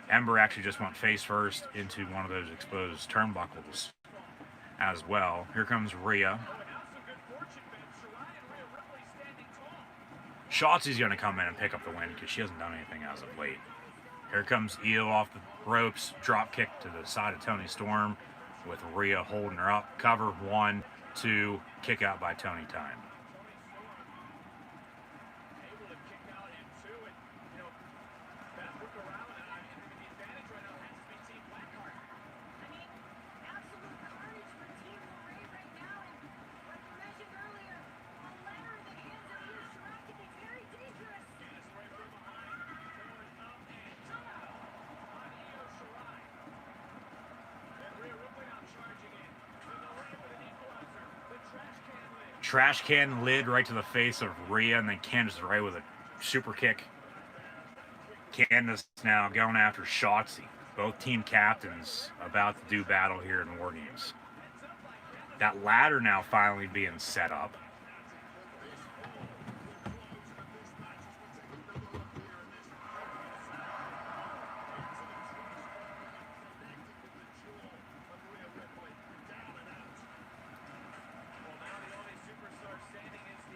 Speaker 1: Ember actually just went face first into one of those exposed turnbuckles as well. Here comes Rhea. Shotzi's going to come in and pick up the win because she hasn't done anything as of late. Here comes Io off the ropes. Drop kick to the side of Toni Storm with Rhea holding her up. Cover 1, 2, kick out by Toni time. Trash can lid right to the face of Rhea, and then Candice Ray with a super kick. Candice now going after Shotzi. Both team captains about to do battle here in War Games. That ladder now finally being set up.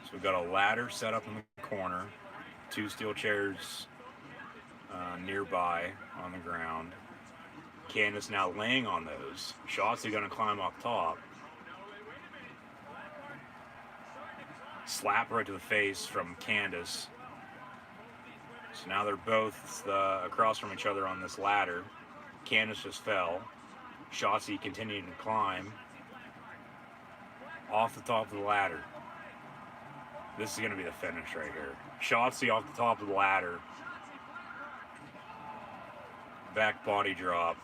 Speaker 1: So we've got a ladder set up in the corner, 2 steel chairs nearby on the ground. Candice now laying on those. Shotzi going to climb up top. Slap right to the face from Candice. So now they're both across from each other on this ladder. Candice just fell. Shotzi continuing to climb off the top of the ladder. This is going to be the finish right here. Shotzi off the top of the ladder. Back body drop.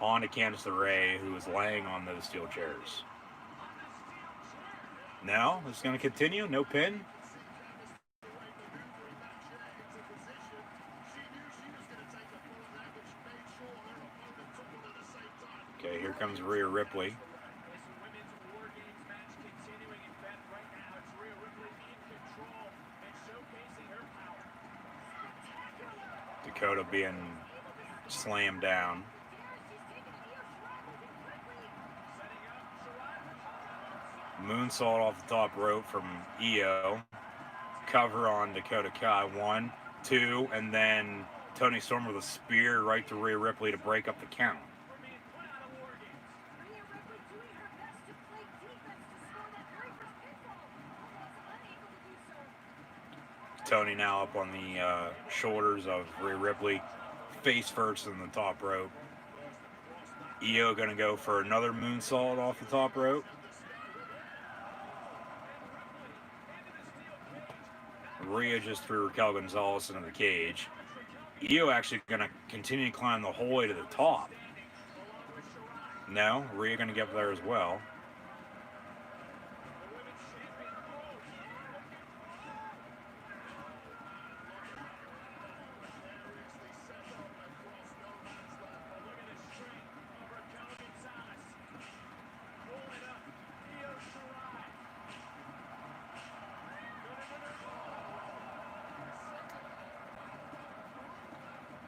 Speaker 1: On to Candice LeRae, who is laying on those steel chairs. Now, it's going to continue. No pin. Okay, here comes Rhea Ripley. Dakota being slammed down. Moonsault off the top rope from Io. Cover on Dakota Kai. 1, 2, and then Toni Storm with a spear right to Rhea Ripley to break up the count. Toni now up on the shoulders of Rhea Ripley, face first in the top rope. Io going to go for another moonsault off the top rope. Rhea just threw Raquel Gonzalez into the cage. Io actually going to continue to climb the whole way to the top. No, Rhea going to get there as well.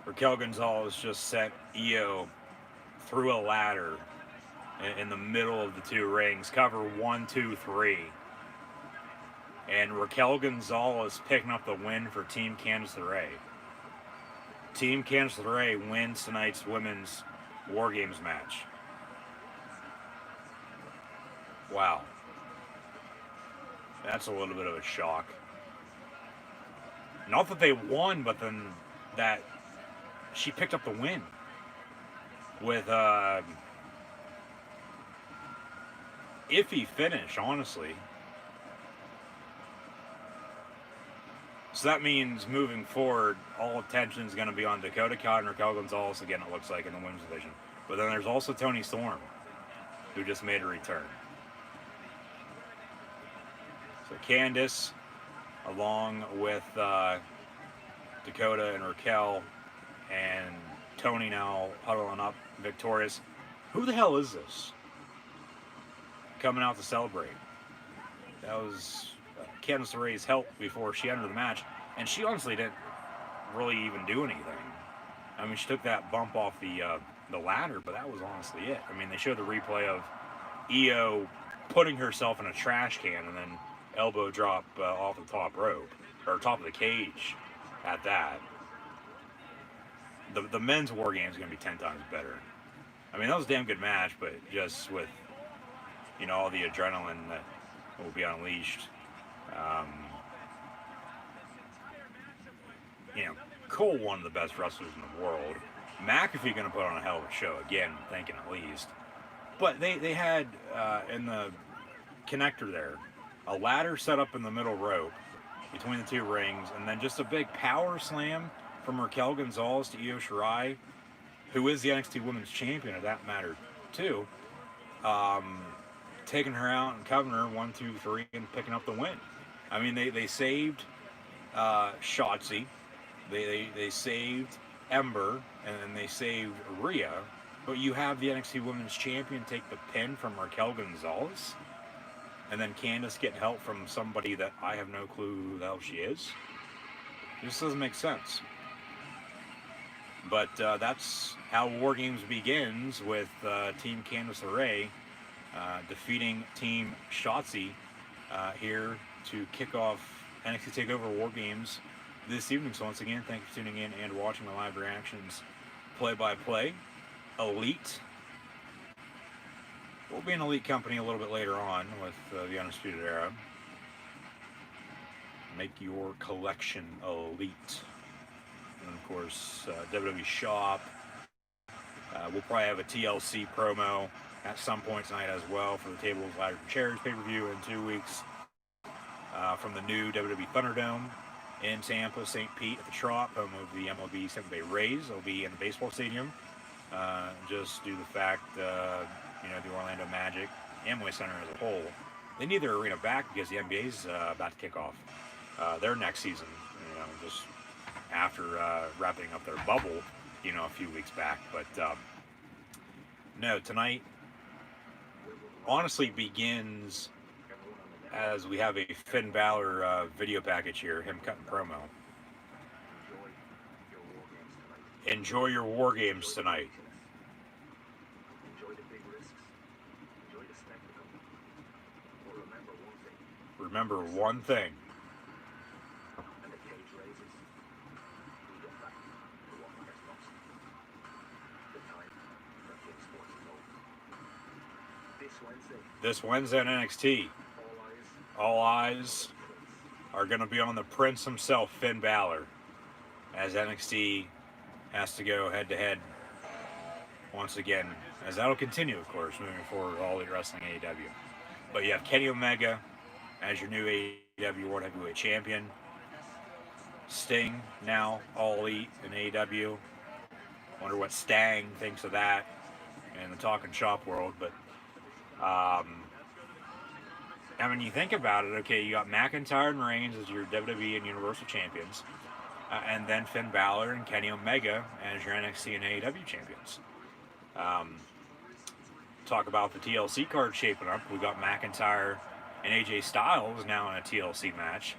Speaker 1: Raquel Gonzalez just sent Io through a ladder in the middle of the two rings. Cover 1, 2, 3. And Raquel Gonzalez picking up the win for Team Candice LeRae. Team Candice LeRae wins tonight's women's WarGames match. Wow. That's a little bit of a shock. Not that they won, but then that she picked up the win with iffy finish, honestly. So that means moving forward, all attention is going to be on Dakota Kai and Raquel Gonzalez again, it looks like, in the women's division. But then there's also Toni Storm, who just made a return. So Candice, along with Dakota and Raquel, and Toni now huddling up, victorious. Who the hell is this? Coming out to celebrate. That was Candice LeRae's help before she entered the match, and she honestly didn't really even do anything. I mean, she took that bump off the ladder, but that was honestly it. I mean, they showed the replay of Io putting herself in a trash can and then elbow drop off the top rope, or top of the cage at that. The men's war game is going to be 10 times better. I mean, that was a damn good match, but just with, you know, all the adrenaline that will be unleashed. You know, Cole, one of the best wrestlers in the world. McAfee going to put on a hell of a show again, thinking at least. But they had in the connector there a ladder set up in the middle rope between the two rings, and then just a big power slam from Raquel Gonzalez to Io Shirai, who is the NXT Women's Champion of that matter too. Taking her out and covering her 1, 2, 3 and picking up the win. I mean, they saved Shotzi, they saved Ember, and they saved Rhea, but you have the NXT Women's Champion take the pin from Raquel Gonzalez, and then Candice get help from somebody that I have no clue who the hell she is. It just doesn't make sense. But that's how WarGames begins, with Team Candice LeRae defeating Team Shotzi here to kick off NXT TakeOver WarGames this evening. So once again, thank you for tuning in and watching my live reactions play-by-play. Elite. We'll be an Elite company a little bit later on with the Undisputed Era. Make your collection elite. And of course, WWE Shop. We'll probably have a TLC promo at some point tonight as well for the Tables, Ladders, and Chairs pay-per-view in 2 weeks. From the new WWE Thunderdome in Tampa, St. Pete at the Trop, home of the MLB Tampa Bay Rays. They'll be in the baseball stadium. Just due to the fact, you know, the Orlando Magic, Amway Center as a whole, they need their arena back because the NBA's about to kick off their next season. You know, just after wrapping up their bubble, you know, a few weeks back. But no, tonight honestly begins as we have a Finn Balor video package here, him cutting promo. Enjoy your war games tonight. Remember one thing. This Wednesday on NXT, all eyes are going to be on the Prince himself, Finn Balor, as NXT has to go head-to-head once again, as that'll continue, of course, moving forward, All Elite Wrestling AEW. But you have Kenny Omega as your new AEW World Heavyweight Champion. Sting, now All Elite in AEW. Wonder what Stang thinks of that in the talking shop world, but I mean, you think about it, okay, you got McIntyre and Reigns as your WWE and Universal Champions, and then Finn Balor and Kenny Omega as your NXT and AEW Champions. Talk about the TLC card shaping up. We got McIntyre and AJ Styles now in a TLC match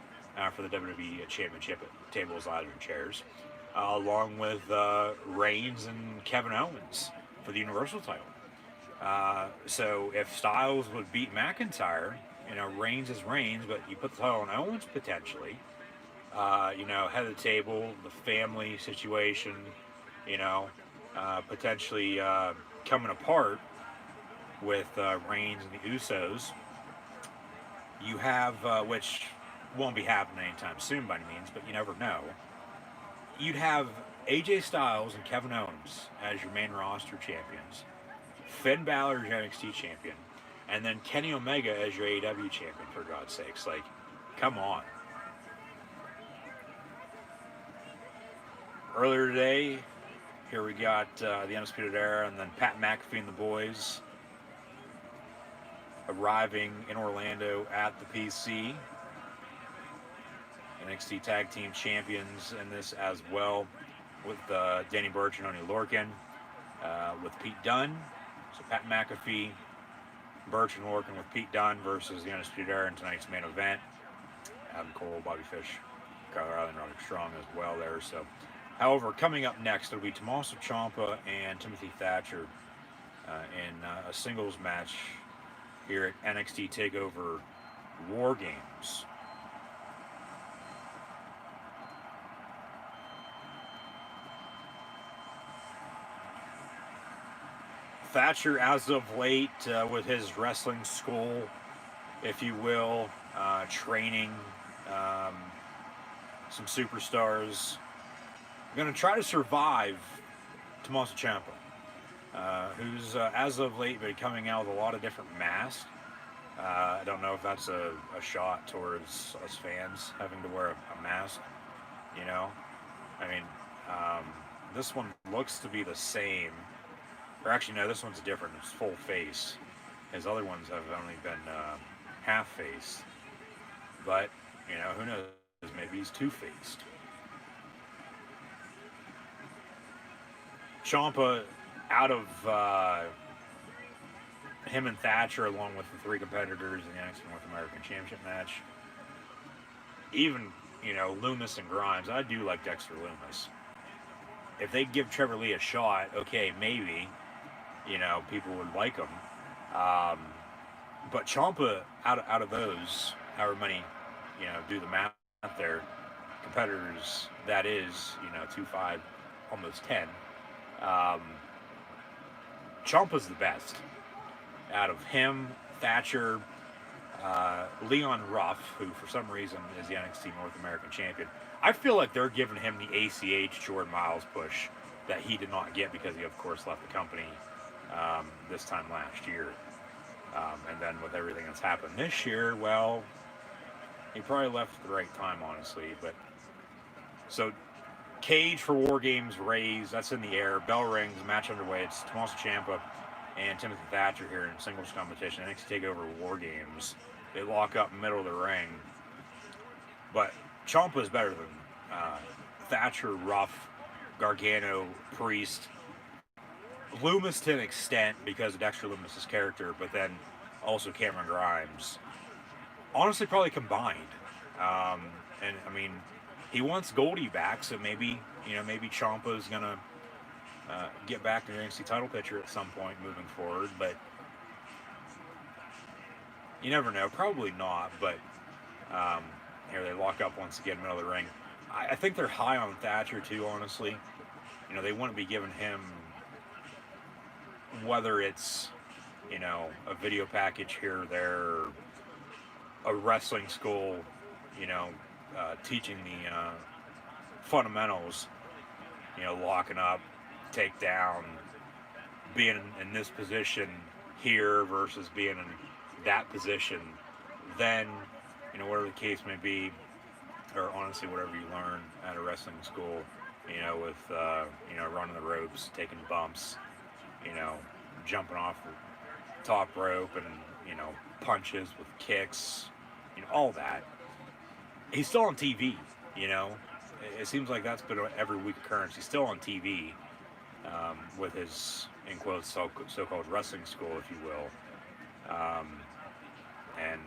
Speaker 1: for the WWE Championship at Tables, Ladders, and Chairs. along with Reigns and Kevin Owens for the Universal title. So if Styles would beat McIntyre, Reigns is Reigns, but you put the title on Owens potentially. Head of the table, the family situation, potentially coming apart with Reigns and the Usos. You have, which won't be happening anytime soon by any means, but you never know. You'd have AJ Styles and Kevin Owens as your main roster champions, Finn Balor as your NXT champion, and then Kenny Omega as your AEW champion, for God's sakes. Like, come on. Earlier today, here we got the Undisputed Era and then Pat McAfee and the boys arriving in Orlando at the PC. NXT Tag Team Champions in this as well, with Danny Burch and Oney Lorcan, with Pete Dunne. So Pat McAfee, Burch and Lorcan with Pete Dunne versus the Undisputed Era in tonight's main event. Adam Cole, Bobby Fish, Kyle O'Reilly, and Roderick Strong as well there. So, however, coming up next, it'll be Tommaso Ciampa and Timothy Thatcher in a singles match here at NXT TakeOver WarGames. Thatcher, as of late, with his wrestling school, if you will, training some superstars, going to try to survive Tommaso Ciampa, who's, as of late, been coming out with a lot of different masks. I don't know if that's a shot towards us fans having to wear a mask, I mean, this one looks to be the same. Or actually, no, this one's different. It's full face. His other ones have only been half face. But, who knows? Maybe he's two-faced. Ciampa, out of him and Thatcher, along with the three competitors in the NXT North American Championship match, even, Loomis and Grimes, I do like Dexter Loomis. If they give Trevor Lee a shot, okay, maybe, people would like him. But Ciampa, out of those, however many, do the math there, competitors, that is, 2-5, almost 10. Ciampa's the best. Out of him, Thatcher, Leon Ruff, who for some reason is the NXT North American champion. I feel like they're giving him the ACH Jordan Miles push that he did not get because he, of course, left the company this time last year. And then with everything that's happened this year, well, he probably left at the right time, honestly. But so, cage for WarGames raised, that's in the air. Bell rings, match underway. It's Tommaso Ciampa and Timothy Thatcher here in singles competition. NXT TakeOver WarGames. They lock up middle of the ring. But Ciampa is better than Thatcher, Ruff, Gargano, Priest. Loomis to an extent because of Dexter Loomis' character, but then also Cameron Grimes. Honestly, probably combined. And I mean, he wants Goldie back, so maybe Ciampa is gonna get back in the NXT title picture at some point moving forward. But you never know. Probably not. But here they lock up once again, middle of the ring. I think they're high on Thatcher too. Honestly, they wouldn't be giving him, whether it's a video package here or there, or a wrestling school, teaching the fundamentals, locking up, take down, being in this position here versus being in that position, then, whatever the case may be, or honestly whatever you learn at a wrestling school, with, running the ropes, taking bumps, jumping off the top rope and, punches with kicks, all that. He's still on TV, It seems like that's been an every week occurrence. He's still on TV with his, in quotes, so-called wrestling school, if you will. And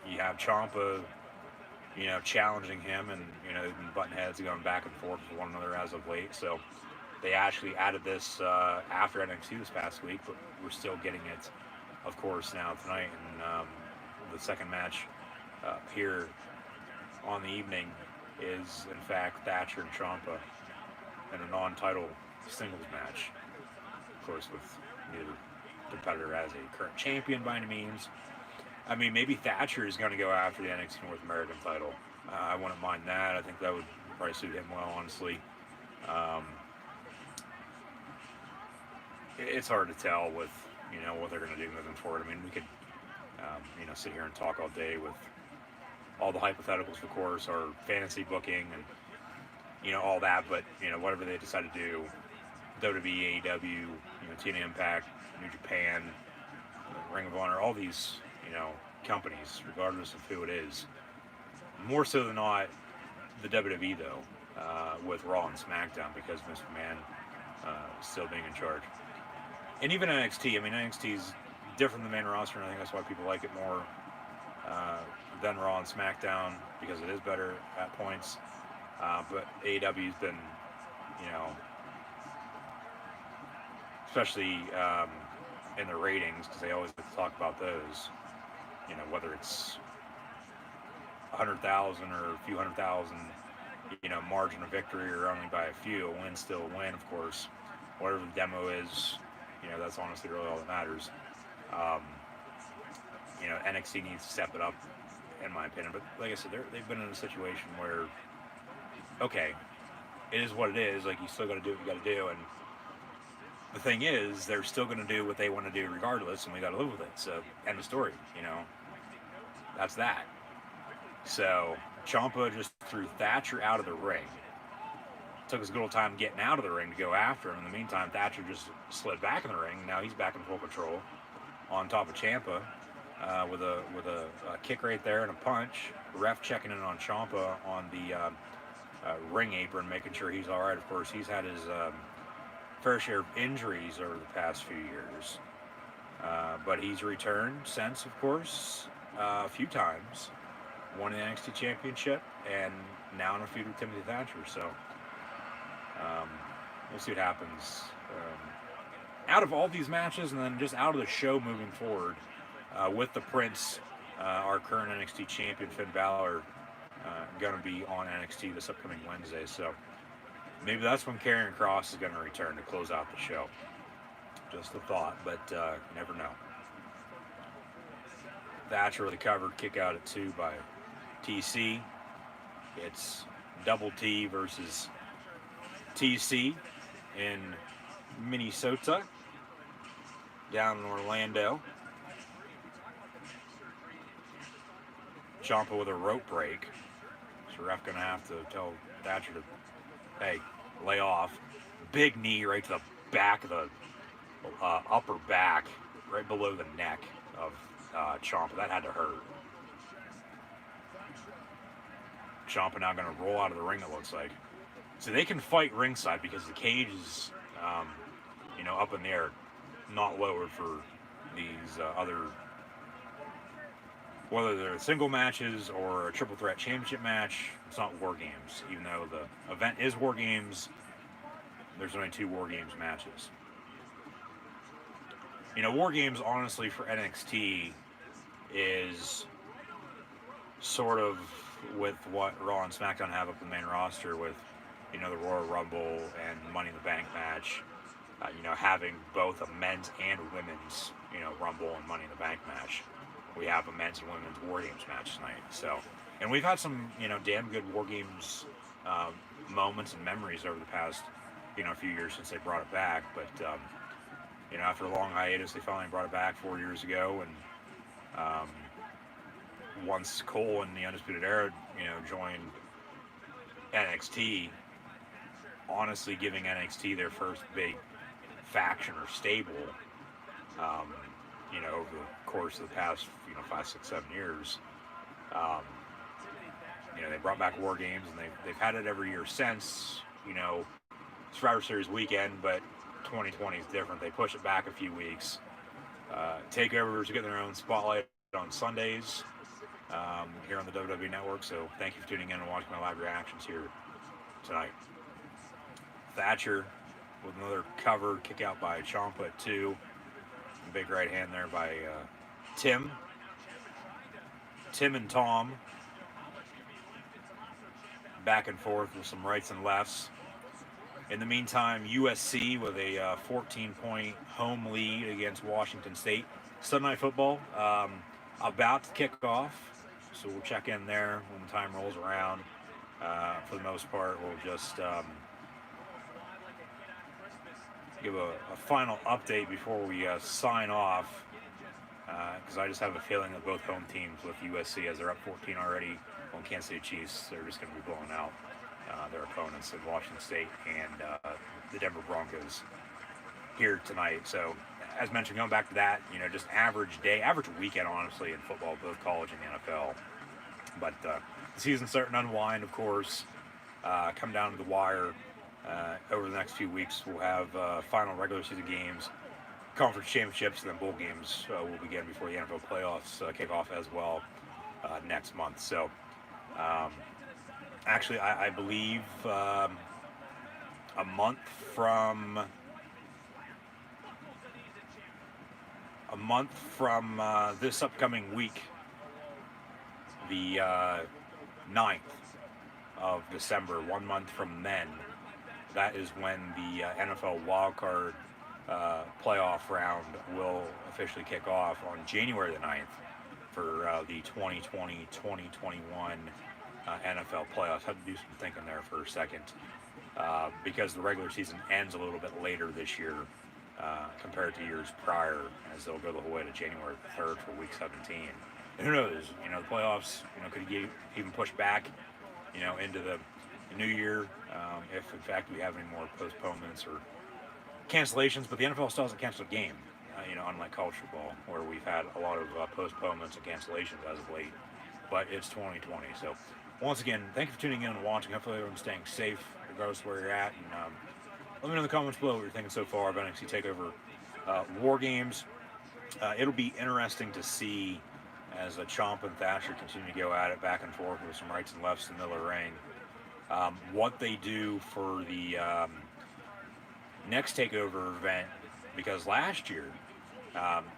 Speaker 1: you have Ciampa challenging him, and they've been butting heads, going back and forth with one another as of late. So they actually added this after NXT this past week, but we're still getting it, of course, now tonight. And the second match here on the evening is, in fact, Thatcher and Ciampa in a non-title singles match. Of course, with neither competitor as a current champion by any means. I mean, maybe Thatcher is going to go after the NXT North American title. I wouldn't mind that. I think that would probably suit him well, honestly. It's hard to tell with, what they're going to do moving forward. I mean, we could, sit here and talk all day with all the hypotheticals, of course, our fantasy booking and, all that. But, whatever they decide to do, WWE, AEW, TNA Impact, New Japan, Ring of Honor, all these, companies, regardless of who it is. More so than not, the WWE, though, with Raw and SmackDown, because Mr. Man still being in charge. And even NXT, I mean, NXT is different than the main roster, and I think that's why people like it more than Raw and SmackDown, because it is better at points. But AEW's been, especially in the ratings, because they always like to talk about those, whether it's 100,000 or a few 100,000, margin of victory, or only by a few, a win still a win, of course. Whatever the demo is, that's honestly really all that matters. NXT needs to step it up, in my opinion. But like I said, they've been in a situation where, okay, it is what it is. Like, you still got to do what you got to do, and the thing is, they're still going to do what they want to do regardless, and we got to live with it. So, end of story. That's that. So, Ciampa just threw Thatcher out of the ring. Took his good old time getting out of the ring to go after him. In the meantime, Thatcher just slid back in the ring. Now he's back in full control, on top of Ciampa, with a kick right there and a punch. Ref checking in on Ciampa on the ring apron, making sure he's all right. Of course, he's had his fair share of injuries over the past few years, but he's returned since, of course, a few times. Won the NXT Championship, and now in a feud with Timothy Thatcher. So we'll see what happens out of all these matches, and then just out of the show moving forward, with the Prince, our current NXT champion, Finn Balor, going to be on NXT this upcoming Wednesday. So maybe that's when Karrion Kross is going to return to close out the show. Just a thought, but you never know. Thatcher with a covered kick out at 2 by TC. It's Double T versus TC in Minnesota, down in Orlando. Ciampa with a rope break. So ref gonna have to tell Thatcher to, hey, lay off. Big knee right to the back of the upper back, right below the neck of Ciampa. That had to hurt. Ciampa now going to roll out of the ring, it looks like. So they can fight ringside because the cage is, up in the air, not lowered for these other, whether they're single matches or a triple threat championship match. It's not WarGames. Even though the event is WarGames, there's only 2 WarGames matches. WarGames, honestly, for NXT is sort of with what Raw and SmackDown have up the main roster with, the Royal Rumble and Money in the Bank match, having both a men's and women's, Rumble and Money in the Bank match. We have a men's and women's WarGames match tonight. So, and we've had some, damn good WarGames moments and memories over the past, few years since they brought it back. But, after a long hiatus, they finally brought it back 4 years ago, and once Cole and the Undisputed Era, joined NXT, honestly giving NXT their first big faction or stable, over the course of the past, 5, 6, 7 years. They brought back WarGames, and they've had it every year since, Survivor Series weekend, but 2020 is different. They push it back a few weeks. TakeOvers get their own spotlight on Sundays. here on the WWE Network. So thank you for tuning in and watching my live reactions here tonight. Thatcher with another cover kick out by Ciampa at 2. Big right hand there by Tim. Tim and Tom back and forth with some rights and lefts. In the meantime, USC with a 14-point home lead against Washington State. Sunday Night Football about to kick off, so we'll check in there when the time rolls around. For the most part, we'll just give a final update before we sign off, because I just have a feeling that both home teams with USC, as they're up 14 already on Kansas City Chiefs, they're just going to be blowing out their opponents in Washington State and the Denver Broncos here tonight. So, as mentioned, going back to that, just average weekend, honestly, in football, both college and the NFL. But the season's starting to unwind, of course, come down to the wire. Over the next few weeks, we'll have final regular season games, conference championships, and then bowl games will begin before the NFL playoffs kick off as well next month. So, actually, I believe a month from this upcoming week, the 9th of December, 1 month from then, that is when the NFL wildcard playoff round will officially kick off on January the 9th for the 2020-2021 NFL playoffs. Had to do some thinking there for a second because the regular season ends a little bit later this year compared to years prior, as they'll go the whole way to January 3rd for Week 17. And who knows? The playoffs, could even push back, into the new year if in fact we have any more postponements or cancellations. But the NFL still hasn't canceled a game, unlike college football, where we've had a lot of postponements and cancellations as of late. But it's 2020, so once again, thank you for tuning in and watching. Hopefully everyone's staying safe regardless of where you're at, and let me know in the comments below what you're thinking so far of NXT TakeOver WarGames. It'll be interesting to see as Ciampa and Thatcher continue to go at it back and forth with some rights and lefts in the middle of the ring. What they do for the next TakeOver event, because last year,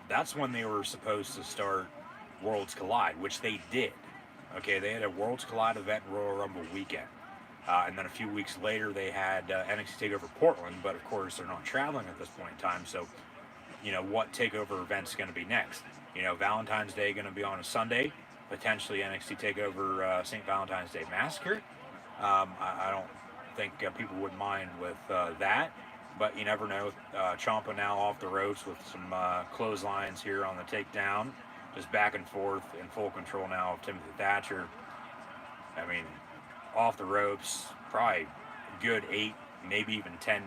Speaker 1: that's when they were supposed to start Worlds Collide, which they did. Okay, they had a Worlds Collide event Royal Rumble weekend. And then a few weeks later, they had NXT TakeOver Portland, but of course, they're not traveling at this point in time. So, what TakeOver event's going to be next? Valentine's Day going to be on a Sunday, potentially NXT TakeOver St. Valentine's Day Massacre. I don't think people would mind with that, but you never know. Ciampa now off the ropes with some clotheslines here on the takedown, just back and forth in full control now of Timothy Thatcher. I mean, off the ropes, probably a good 8, maybe even 10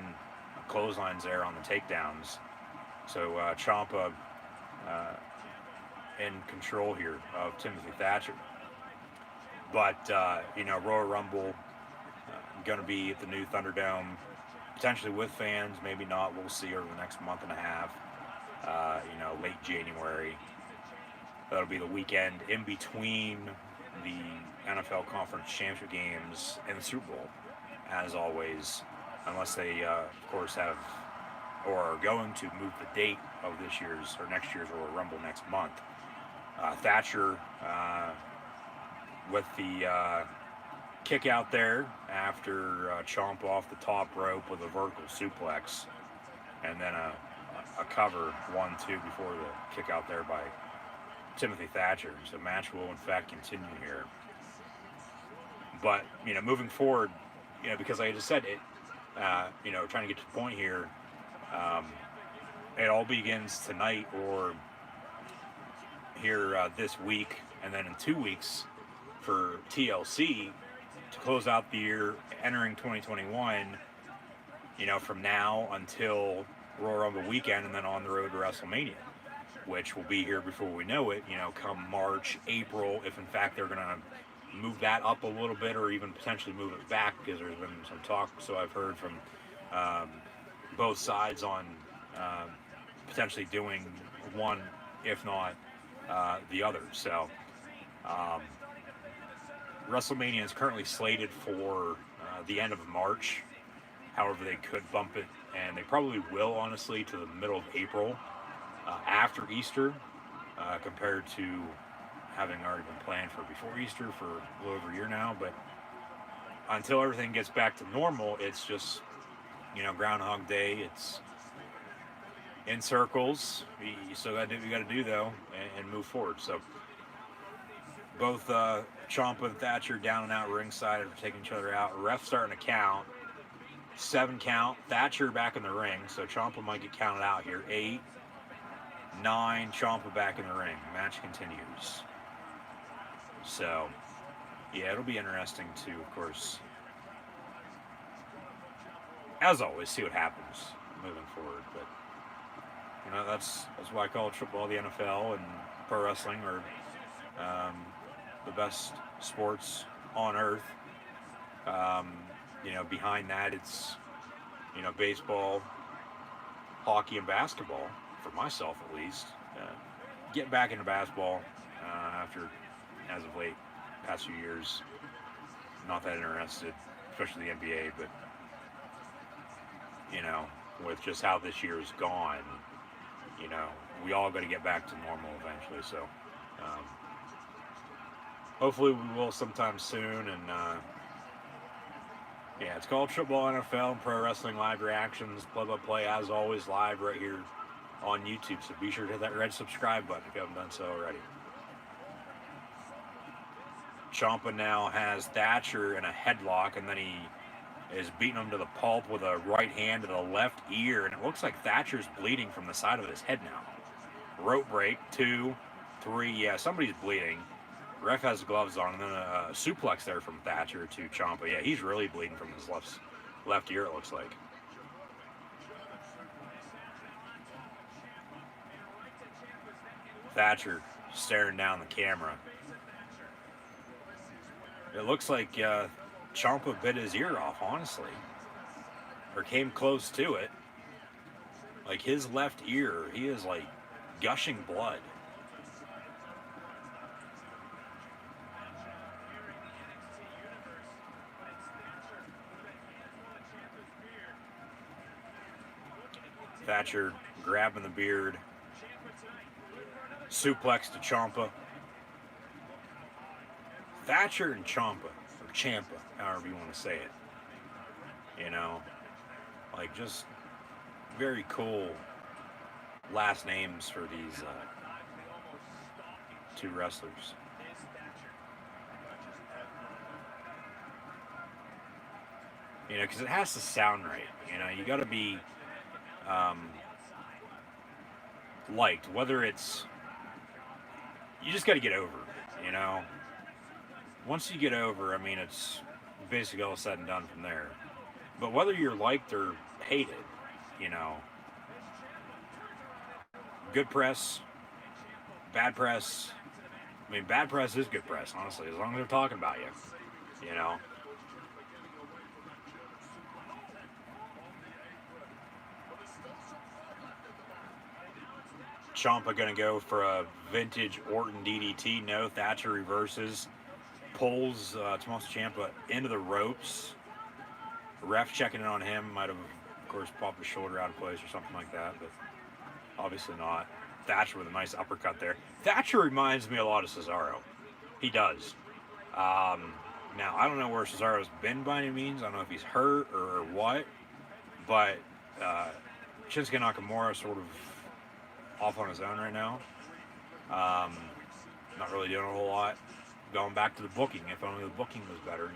Speaker 1: clotheslines there on the takedowns. So Ciampa in control here of Timothy Thatcher. But, Royal Rumble going to be at the new Thunderdome, potentially with fans, maybe not. We'll see over the next month and a half, late January. That'll be the weekend in between the NFL Conference Championship games and the Super Bowl, as always, unless they, of course, have or are going to move the date of this year's or next year's Royal Rumble next month. Thatcher with the kick out there after Ciampa off the top rope with a vertical suplex, and then a cover 1-2 before the kick out there by Timothy Thatcher. So match will in fact continue here. But moving forward, because like I just said it, trying to get to the point here, it all begins tonight or here this week, and then in 2 weeks for TLC to close out the year, entering 2021. From now until Royal Rumble weekend, and then on the road to WrestleMania, which will be here before we know it. Come March, April, if in fact they're going to move that up a little bit, or even potentially move it back, because there's been some talk, so I've heard from both sides on potentially doing one, if not the other. So Um, WrestleMania is currently slated for the end of March. However, they could bump it, and they probably will, honestly, to the middle of April after Easter, compared to having already been planned for before Easter for a little over a year now. But until everything gets back to normal, it's just, Groundhog Day. It's in circles. You still got to do what you got to do, though, and move forward. So both Ciampa and Thatcher down and out ringside after taking each other out. Ref starting to count. 7 count. Thatcher back in the ring, so Ciampa might get counted out here. 8, 9, Ciampa back in the ring. Match continues. So, yeah, it'll be interesting to, of course, as always, see what happens moving forward. But that's why college football, the NFL, and pro wrestling are the best sports on earth. Behind that, it's baseball, hockey, and basketball. For myself, at least, get back into basketball after, as of late, past few years, not that interested, especially the NBA. But with just how this year has gone, we all got to get back to normal eventually. So hopefully we will sometime soon. And yeah, it's called Football, NFL, and Pro Wrestling Live Reactions, play-by-play, as always, live right here on YouTube. So be sure to hit that red subscribe button if you haven't done so already. Ciampa now has Thatcher in a headlock, and then he is beating him to the pulp with a right hand to the left ear, and it looks like Thatcher's bleeding from the side of his head now. Rope break, 2, 3, yeah, somebody's bleeding. Ref has gloves on, and then a suplex there from Thatcher to Ciampa. Yeah, he's really bleeding from his left ear, it looks like. Thatcher staring down the camera. It looks like Ciampa bit his ear off, honestly. Or came close to it. Like, his left ear, he is, like, gushing blood. Thatcher grabbing the beard. Suplex to Ciampa. Thatcher and Ciampa, or Ciampa, however you want to say it. Like, just very cool last names for these two wrestlers. Because it has to sound right. You got to be liked, whether it's, you just got to get over it, Once you get over, it's basically all said and done from there. But whether you're liked or hated, good press, bad press, bad press is good press, honestly, as long as they're talking about you, Ciampa gonna go for a vintage Orton DDT. No, Thatcher reverses, pulls Tommaso Ciampa into the ropes. Ref checking in on him, might have, of course, popped his shoulder out of place or something like that, but obviously not. Thatcher with a nice uppercut there. Thatcher reminds me a lot of Cesaro. He does. Now, I don't know where Cesaro's been by any means. I don't know if he's hurt or what, but Shinsuke Nakamura sort of off on his own right now. Not really doing a whole lot. Going back to the booking. If only the booking was better,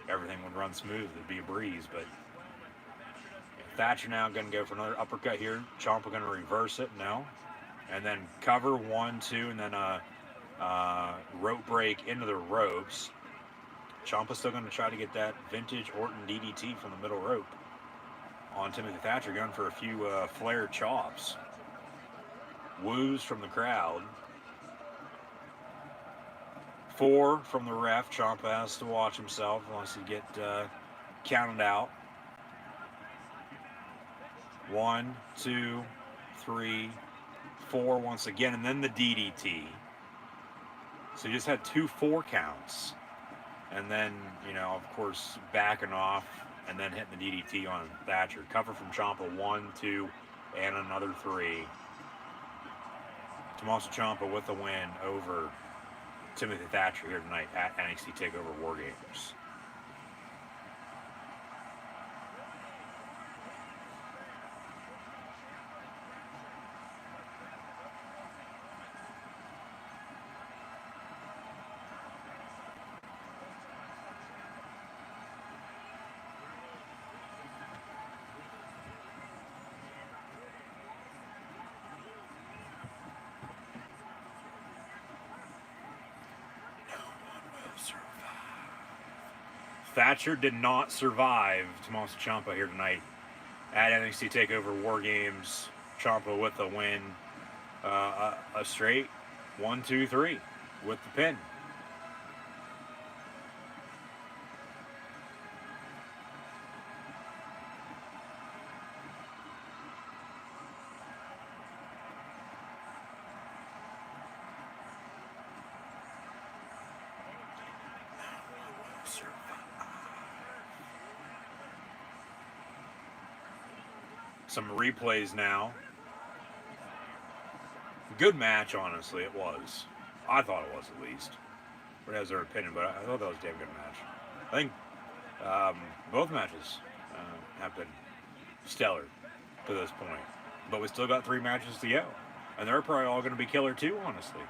Speaker 1: everything would run smooth. It'd be a breeze. But Thatcher now going to go for another uppercut here. Ciampa going to reverse it. No. And then cover 1, 2, and then a rope break into the ropes. Ciampa still going to try to get that vintage Orton DDT from the middle rope on Timothy Thatcher, going for a few flare chops. Woos from the crowd. 4 from the ref. Ciampa has to watch himself unless he get counted out. 1, 2, 3, 4 once again, and then the DDT. So he just had 2 4 counts. And then, you know, of course, backing off and then hitting the DDT on Thatcher. Cover from Ciampa, 1, 2, and another 3. Tommaso Ciampa with the win over Timothy Thatcher here tonight at NXT TakeOver WarGames. Thatcher did not survive Tommaso Ciampa here tonight at NXT TakeOver WarGames. Ciampa with the win. A straight 1, 2, 3 with the pin. Some replays now. Good match, honestly, it was. I thought it was, at least. Everybody has their opinion, but I thought that was a damn good match. I think both matches have been stellar to this point. But we still got 3 matches to go. And they're probably all going to be killer too, honestly.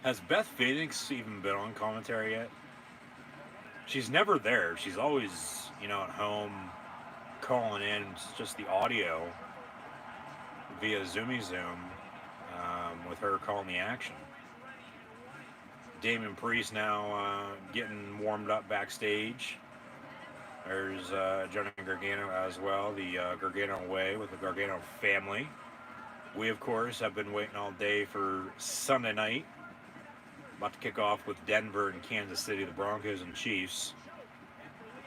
Speaker 1: Has Beth Phoenix even been on commentary yet? She's never there. She's always, you know, at home calling in. It's just the audio via Zoom with her calling the action. Damon Priest now getting warmed up backstage. There's Johnny Gargano as well, the Gargano way with the Gargano family. We, of course, have been waiting all day for Sunday night. About to kick off with Denver and Kansas City, the Broncos and Chiefs.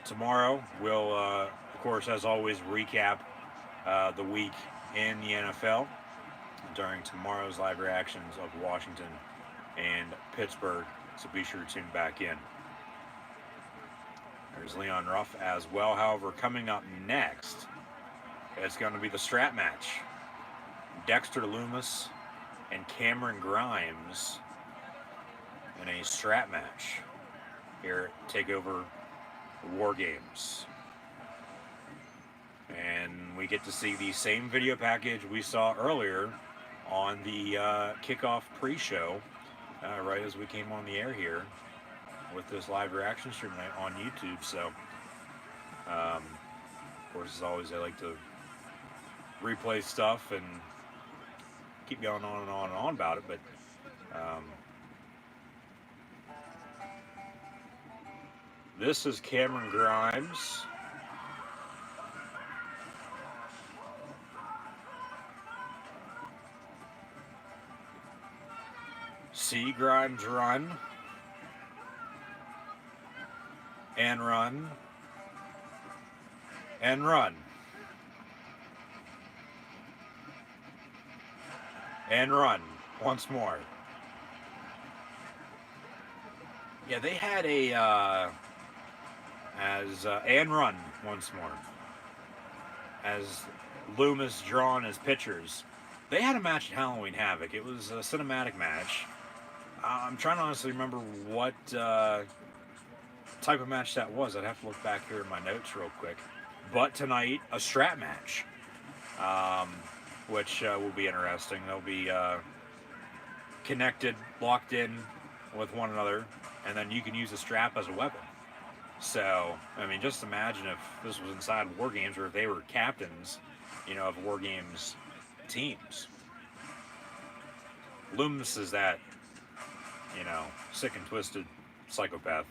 Speaker 1: Tomorrow, we'll, of course, as always, recap the week in the NFL during tomorrow's live reactions of Washington and Pittsburgh. So be sure to tune back in. There's Leon Ruff as well. However, coming up next, it's going to be the strap match. Dexter Lumis and Cameron Grimes in a strap match here at TakeOver WarGames. And we get to see the same video package we saw earlier on the kickoff pre-show, right as we came on the air here with this live reaction stream tonight on YouTube. So, of course, as always, I like to replay stuff and keep going on and on and on about it, but this is Cameron Grimes. See Grimes run. And run. And run. And run. Once more. Yeah, they had a and run once more. As Lumis drawn as pitchers. They had a match at Halloween Havoc. It was a cinematic match. I'm trying to honestly remember what type of match that was. I'd have to look back here in my notes real quick. But tonight, a strap match. which will be interesting. They'll be connected, locked in with one another, and then you can use the strap as a weapon. So, I mean, just imagine if this was inside War Games or if they were captains, of War Games teams. Loomis is that, sick and twisted psychopath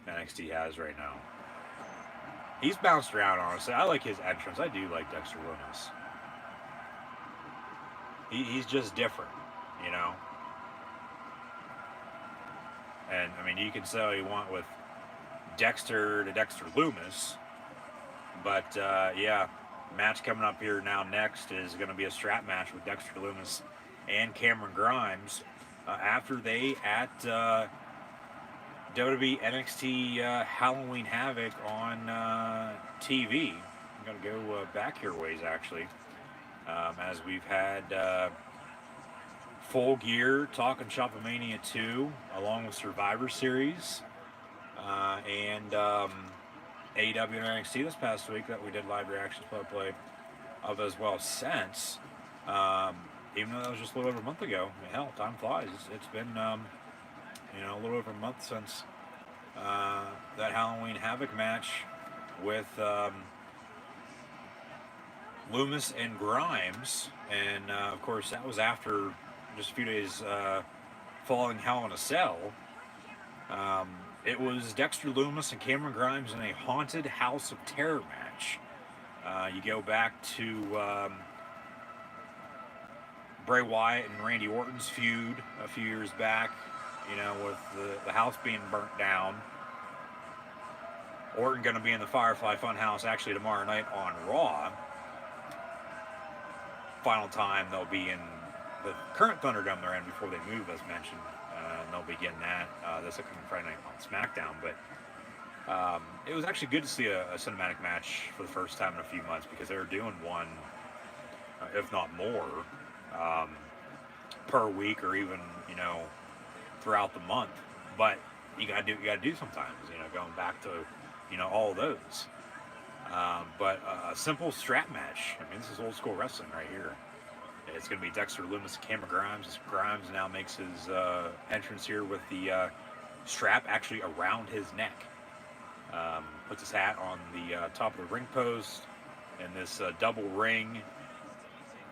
Speaker 1: NXT has right now. He's bounced around, honestly. I like his entrance. I do like Dexter Loomis. He's just different, you know? And, I mean, you can say all you want with Dexter to Dexter Loomis, but, yeah, match coming up here now next is going to be a strap match with Dexter Loomis and Cameron Grimes after they at WWE NXT Halloween Havoc on TV. I'm going to go back here ways, actually, as we've had Full Gear, Talking Shopomania 2, along with Survivor Series, and AEW and NXT this past week that we did live reactions play of as well since. Even though that was just a little over a month ago. I mean, hell, time flies. It's been, a little over a month since that Halloween Havoc match with Loomis and Grimes. And, of course, that was after just a few days following Hell in a Cell. It was Dexter Loomis and Cameron Grimes in a Haunted House of Terror match. You go back to Bray Wyatt and Randy Orton's feud a few years back, with the house being burnt down. Orton going to be in the Firefly Funhouse actually tomorrow night on Raw. Final time they'll be in the current Thunderdome they're in before they move, as mentioned. And they'll be getting that this upcoming Friday night on SmackDown. But it was actually good to see a cinematic match for the first time in a few months, because they were doing one, if not more, per week, or even throughout the month. But you gotta do sometimes, going back to all those. But a simple strap match. I mean, this is old school wrestling right here. It's going to be Dexter Loomis and Cameron Grimes. Grimes now makes his entrance here with the strap actually around his neck. Puts his hat on the top of the ring post in this double ring.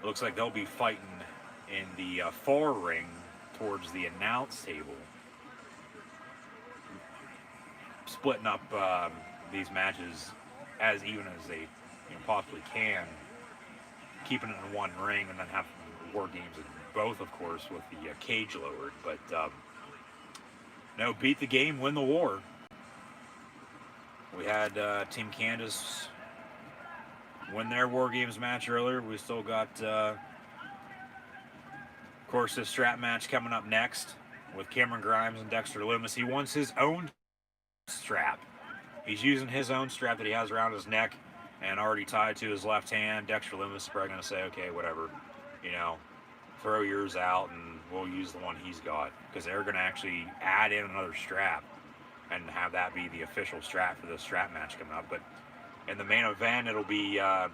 Speaker 1: It looks like they'll be fighting in the far ring towards the announce table. Splitting up these matches as even as they possibly can, keeping it in one ring, and then having War Games in both, of course, with the cage lowered. But no, beat the game, win the war. We had Team Candace win their War Games match earlier. We still got, of course, this strap match coming up next with Cameron Grimes and Dexter Loomis. He wants his own strap. He's using his own strap that he has around his neck and already tied to his left hand. Dexter Loomis is probably going to say, okay, whatever, throw yours out and we'll use the one he's got, because they're going to actually add in another strap and have that be the official strap for this strap match coming up. But in the main event, it'll be the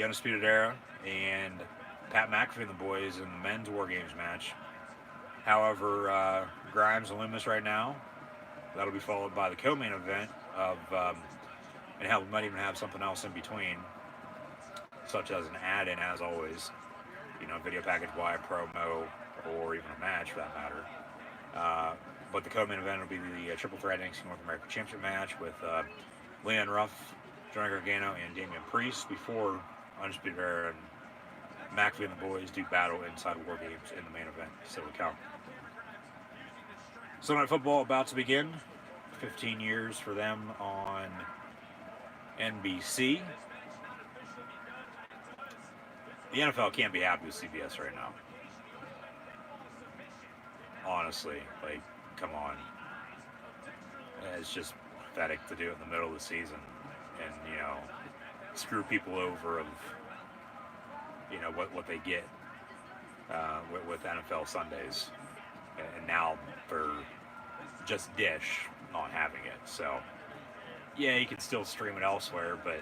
Speaker 1: Undisputed Era and Pat McAfee and the boys in the men's War Games match. However, Grimes and Loomis right now, that'll be followed by the co-main event of, and hell, we might even have something else in between, such as an add-in, as always, video package, wire promo, or even a match for that matter. But the co-main event will be the Triple Threat NXT North American Championship match with Leon Ruff, Johnny Gargano, and Damian Priest, before Undisputed Era and McAfee and the boys do battle inside War Games in the main event. So we count. Sunday Night Football about to begin. 15 years for them on NBC. The NFL can't be happy with CBS right now. Honestly, come on. It's just pathetic to do it in the middle of the season and, screw people over of, what they get with NFL Sundays. And now for just Dish not having it. So, yeah, you can still stream it elsewhere, but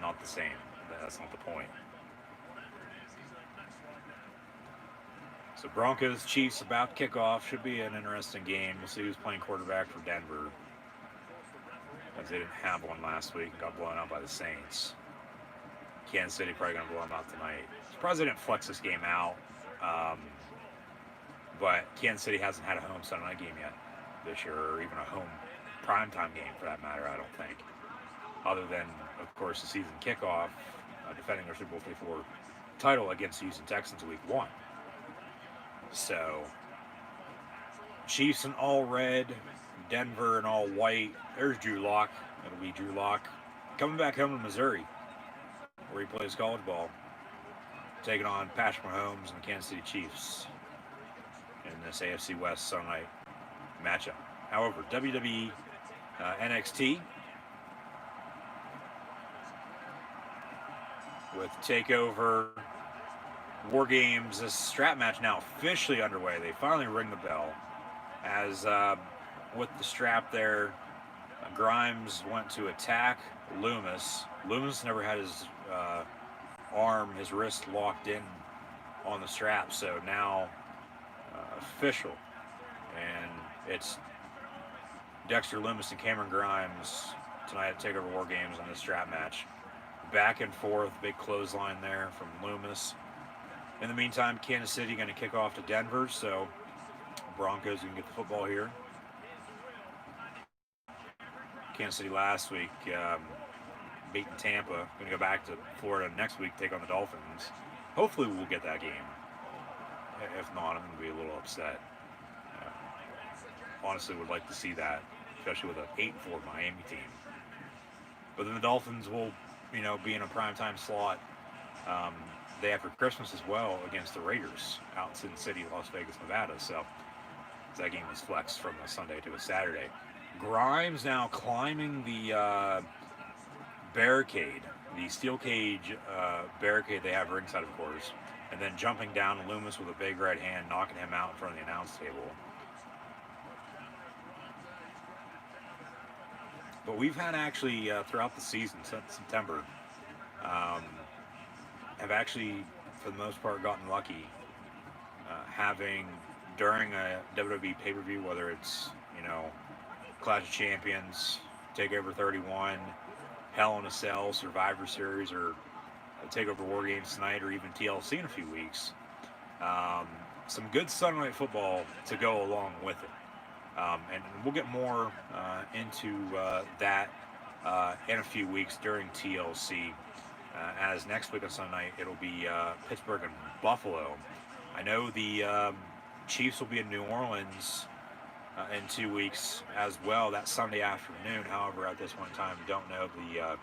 Speaker 1: not the same. That's not the point. So Broncos Chiefs about kickoff. Should be an interesting game. We'll see who's playing quarterback for Denver, as they didn't have one last week and got blown out by the Saints. Kansas City probably going to blow them out tonight. Surprised they didn't flex this game out. But Kansas City hasn't had a home Sunday night game yet this year, or even a home primetime game for that matter, I don't think. Other than, of course, the season kickoff, defending their Super Bowl 54 title against the Houston Texans week 1. So, Chiefs in all red, Denver in all white. There's Drew Lock. It'll be Drew Lock coming back home to Missouri, where he plays college ball, taking on Patrick Mahomes and the Kansas City Chiefs in this AFC West Sunday night matchup. However, WWE NXT with TakeOver WarGames, this strap match now officially underway. They finally ring the bell, as with the strap there, Grimes went to attack Loomis. Loomis never had his his wrist locked in on the strap, so now official, and it's Dexter Loomis and Cameron Grimes tonight at TakeOver WarGames in this strap match. Back and forth, big clothesline there from Loomis. In the meantime, Kansas City going to kick off to Denver, so Broncos can get the football here. Kansas City last week beating Tampa. Going to go back to Florida next week, take on the Dolphins. Hopefully we'll get that game. If not, I'm going to be a little upset. Honestly, would like to see that, especially with an 8-4 Miami team. But then the Dolphins will, be in a primetime slot day after Christmas as well against the Raiders out in Sin City, Las Vegas, Nevada. So that game was flexed from a Sunday to a Saturday. Grimes now climbing the barricade, the steel cage barricade they have ringside, of course, and then jumping down Loomis with a big right hand, knocking him out in front of the announce table. But we've had actually, throughout the season, since September, have actually, for the most part, gotten lucky having, during a WWE pay-per-view, whether it's, Clash of Champions, TakeOver 31, Hell in a Cell, Survivor Series, or TakeOver WarGames tonight, or even TLC in a few weeks, some good Sunday Night Football to go along with it. And we'll get more into that in a few weeks during TLC, as next week on Sunday night it'll be Pittsburgh and Buffalo. I know the Chiefs will be in New Orleans in 2 weeks as well, that Sunday afternoon. However, at this point in time, don't know the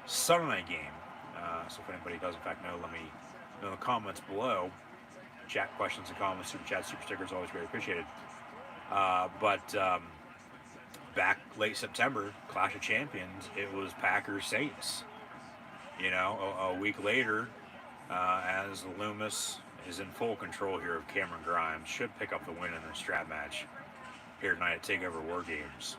Speaker 1: Sunday night game. So if anybody does in fact know, let me know in the comments below. Chat questions and comments, super chat, super stickers, always greatly appreciated. But back late September, Clash of Champions, it was Packers Saints. A week later, as Loomis is in full control here of Cameron Grimes, should pick up the win in the strap match here tonight at TakeOver WarGames.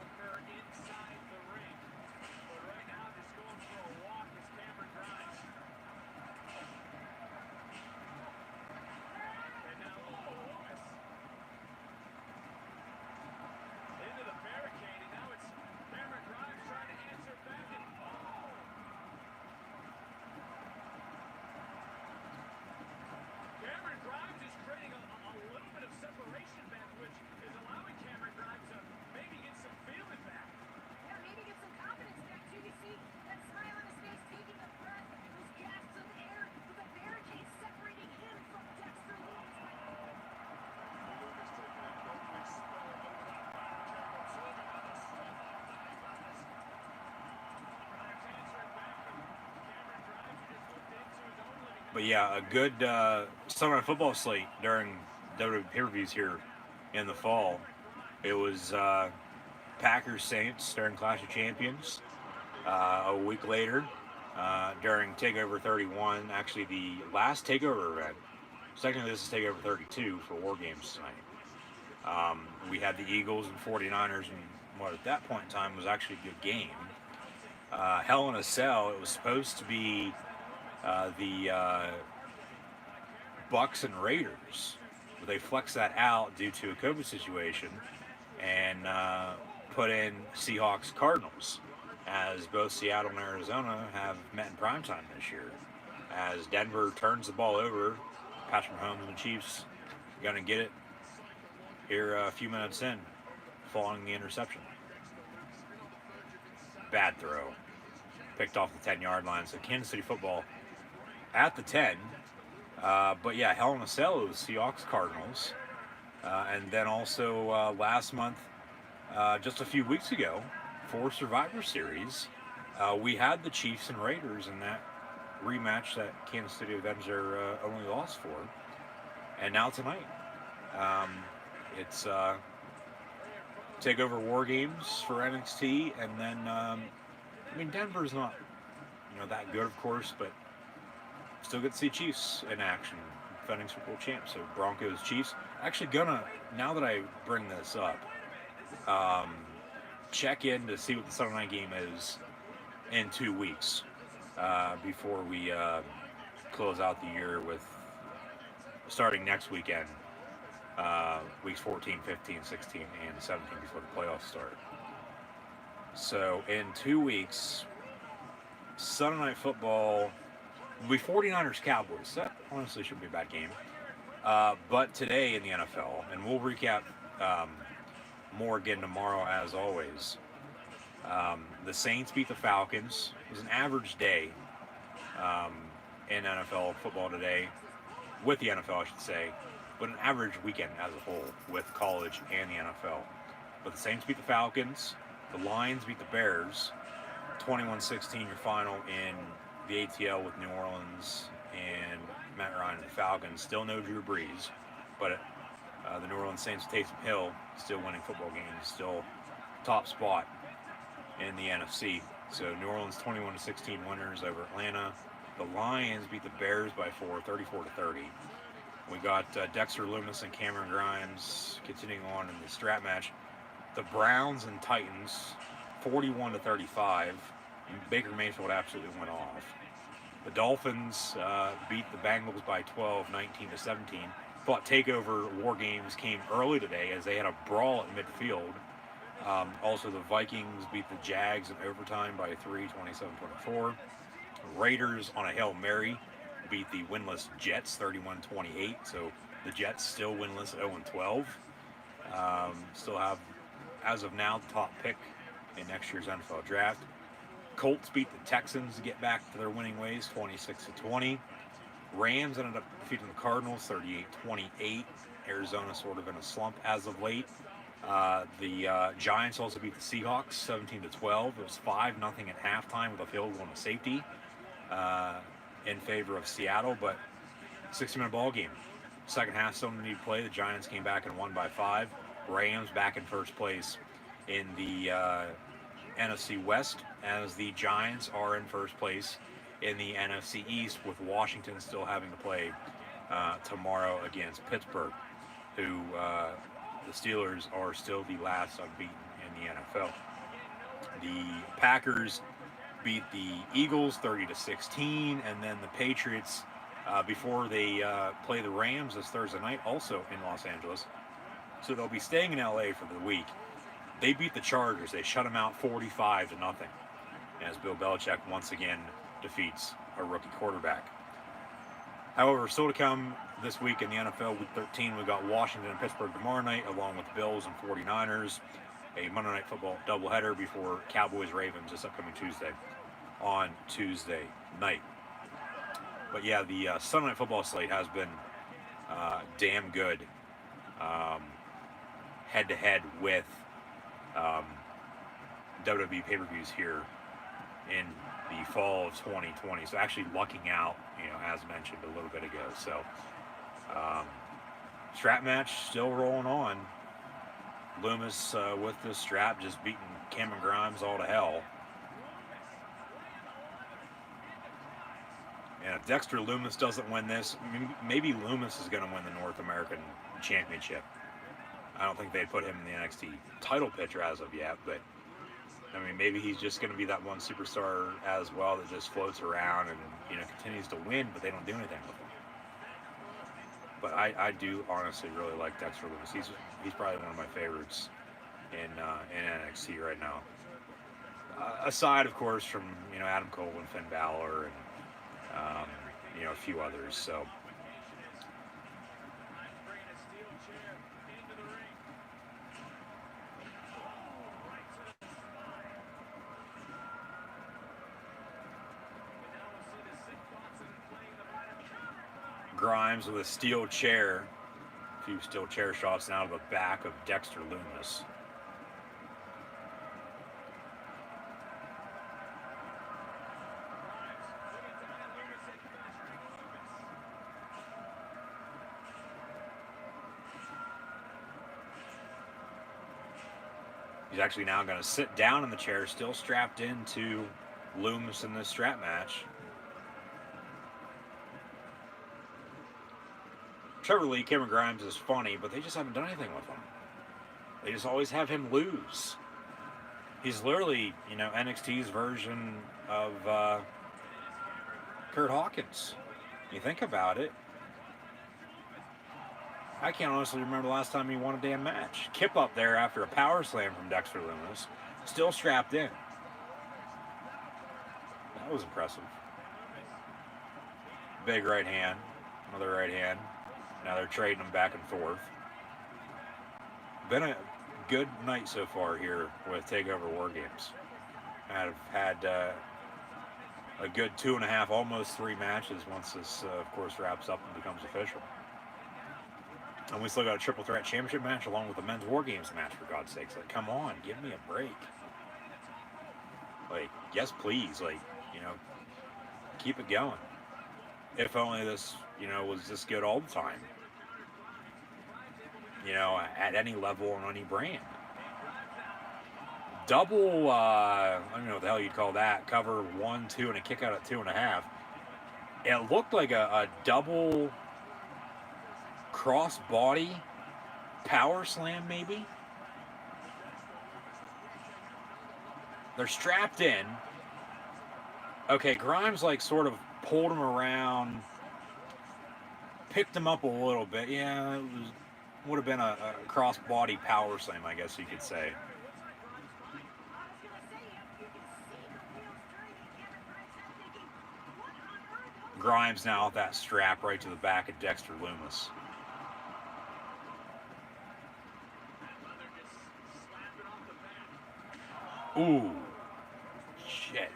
Speaker 1: But yeah, a good Sunday Night Football slate during WWE pay-per-views here in the fall. It was Packers Saints during Clash of Champions. A week later, during TakeOver 31, actually the last TakeOver event. Technically, this is TakeOver 32 for WarGames tonight. We had the Eagles and 49ers, and what at that point in time was actually a good game. Hell in a Cell. It was supposed to be the Bucks and Raiders, but they flexed that out due to a COVID situation and put in Seahawks Cardinals, as both Seattle and Arizona have met in primetime this year. As Denver turns the ball over, Patrick Mahomes and the Chiefs going to get it here a few minutes in, following the interception. Bad throw. Picked off the 10-yard line. So Kansas City football at the 10. But yeah, Hell in a Cell, it was Seahawks Cardinals. And then also last month, just a few weeks ago, for Survivor Series, we had the Chiefs and Raiders in that rematch that Kansas City avenged their only loss for. And now tonight, it's TakeOver WarGames for NXT, and then Denver's not that good, of course, but still get to see Chiefs in action, defending Super Bowl champs. So Broncos, Chiefs. Actually, gonna, now that I bring this up, check in to see what the Sunday night game is in 2 weeks before we close out the year with starting next weekend, weeks 14, 15, 16, and 17 before the playoffs start. So in 2 weeks, Sunday Night Football will be 49ers Cowboys. That honestly shouldn't be a bad game. But today in the NFL, and we'll recap more again tomorrow as always, the Saints beat the Falcons. It was an average day in NFL football today, with the NFL I should say, but an average weekend as a whole with college and the NFL. But the Saints beat the Falcons, the Lions beat the Bears, 21-16 your final in the ATL with New Orleans and Matt Ryan and the Falcons. Still no Drew Brees, but the New Orleans Saints with Taysom Hill still winning football games, still top spot in the NFC. So New Orleans 21-16 winners over Atlanta. The Lions beat the Bears by 4, 34-30. We got Dexter Loomis and Cameron Grimes continuing on in the strap match. The Browns and Titans 41-35. Baker Mayfield absolutely went off. The Dolphins beat the Bengals by 12, 19-17. Thought TakeOver WarGames came early today as they had a brawl at midfield. Also, the Vikings beat the Jags in overtime by 3, 27-24. Raiders on a Hail Mary beat the winless Jets 31-28. So the Jets still winless at 0-12. Still have, as of now, the top pick in next year's NFL draft. Colts beat the Texans to get back to their winning ways, 26-20. Rams ended up defeating the Cardinals, 38-28. Arizona sort of in a slump as of late. The Giants also beat the Seahawks, 17-12. It was 5-0 at halftime with a field goal and a safety in favor of Seattle, but 60-minute ball game. Second half, still need to play. The Giants came back and won by 5. Rams back in first place in the NFC West, as the Giants are in first place in the NFC East, with Washington still having to play tomorrow against Pittsburgh, who the Steelers are still the last unbeaten in the NFL. The Packers beat the Eagles 30-16, and then the Patriots, before they play the Rams this Thursday night, also in Los Angeles, so they'll be staying in LA for the week. They beat the Chargers. They shut them out 45-0, as Bill Belichick once again defeats a rookie quarterback. However, still to come this week in the NFL, Week 13, we got Washington and Pittsburgh tomorrow night, along with the Bills and 49ers. A Monday Night Football doubleheader before Cowboys-Ravens this upcoming Tuesday on Tuesday night. But yeah, the Sunday Night Football slate has been damn good, head-to-head with WWE pay-per-views here in the fall of 2020. So actually lucking out, as mentioned a little bit ago. So strap match still rolling on. Loomis with the strap just beating Cameron Grimes all to hell. And if Dexter Loomis doesn't win this, maybe Loomis is going to win the North American Championship. I don't think they'd put him in the NXT title picture as of yet, but I mean, maybe he's just going to be that one superstar as well that just floats around and, continues to win, but they don't do anything with him. But I do honestly really like Dexter Lewis. He's probably one of my favorites in NXT right now. Aside, of course, from Adam Cole and Finn Balor and a few others. So. Grimes with a steel chair. A few steel chair shots now to the back of Dexter Loomis. He's actually now going to sit down in the chair, still strapped into Loomis in this strap match. Trevor Lee, Cameron Grimes is funny, but they just haven't done anything with him. They just always have him lose. He's literally, NXT's version of Kurt Hawkins. You think about it. I can't honestly remember the last time he won a damn match. Kip up there after a power slam from Dexter Loomis, still strapped in. That was impressive. Big right hand, another right hand. Now they're trading them back and forth. Been a good night so far here with TakeOver WarGames. I've had a good 2.5, almost 3 matches once this, of course, wraps up and becomes official. And we still got a triple threat championship match along with the men's WarGames match, for God's sakes. Like, come on, give me a break. Like, yes, please. Like, keep it going. If only this, was this good all the time. At any level on any brand. Double, I don't know what the hell you'd call that. Cover 1, 2, and a kick out at 2.5. It looked like a double cross-body power slam, maybe? They're strapped in. Okay, Grimes, sort of pulled him around, picked him up a little bit. Yeah, it would have been a cross-body power slam, I guess you could say. Grimes now with that strap right to the back of Dexter Loomis. Ooh. Shit.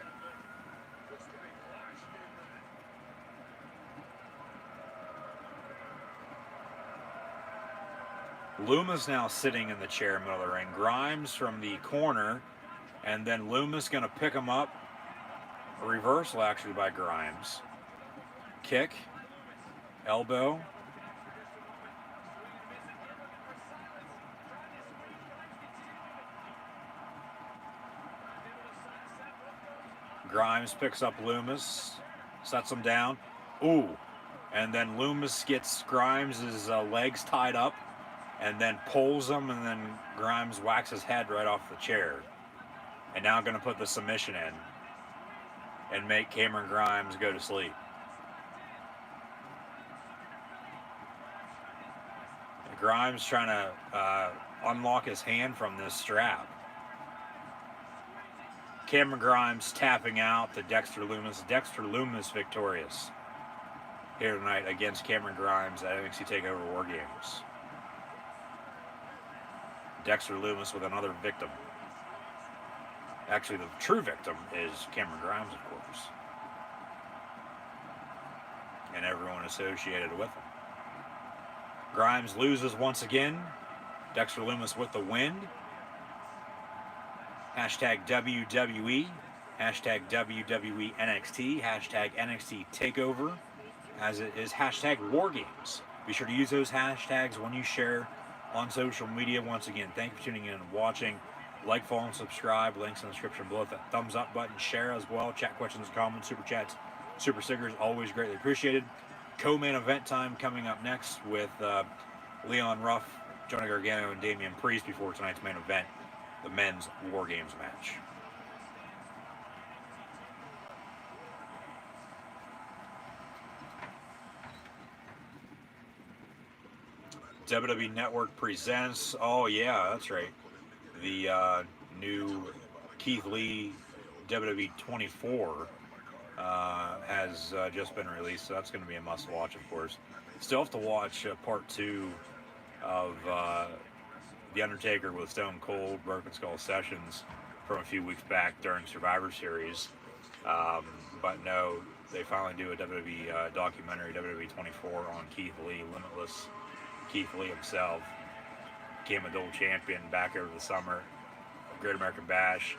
Speaker 1: Loomis now sitting in the chair in the middle of the ring. Grimes from the corner, and then Loomis going to pick him up. A reversal, actually, by Grimes. Kick. Elbow. Grimes picks up Loomis, sets him down. Ooh. And then Loomis gets Grimes' legs tied up and then pulls him, and then Grimes whacks his head right off the chair. And now going to put the submission in and make Cameron Grimes go to sleep. Grimes trying to unlock his hand from this strap. Cameron Grimes tapping out to Dexter Loomis. Dexter Loomis victorious here tonight against Cameron Grimes at NXT TakeOver WarGames. Dexter Loomis with another victim. Actually, the true victim is Cameron Grimes, of course. And everyone associated with him. Grimes loses once again. Dexter Loomis with the win. Hashtag WWE. Hashtag WWE NXT. Hashtag NXT TakeOver. As it is hashtag WarGames. Be sure to use those hashtags when you share on social media. Once again, thank you for tuning in and watching. Like, follow, and subscribe. Links in the description below. That thumbs up button. Share as well. Chat questions, comments, super chats, super stickers. Always greatly appreciated. Co-main event time coming up next with Leon Ruff, Johnny Gargano, and Damian Priest before tonight's main event, the men's WarGames match. WWE Network presents. Oh yeah, that's right. The new Keith Lee WWE 24 has just been released, so that's going to be a must-watch, of course. Still have to watch part 2 of The Undertaker with Stone Cold Broken Skull Sessions from a few weeks back during Survivor Series. Um, but no, they finally do a WWE documentary, WWE 24, on Keith Lee, Limitless Keith Lee himself. Became a double champion back over the summer, Great American Bash.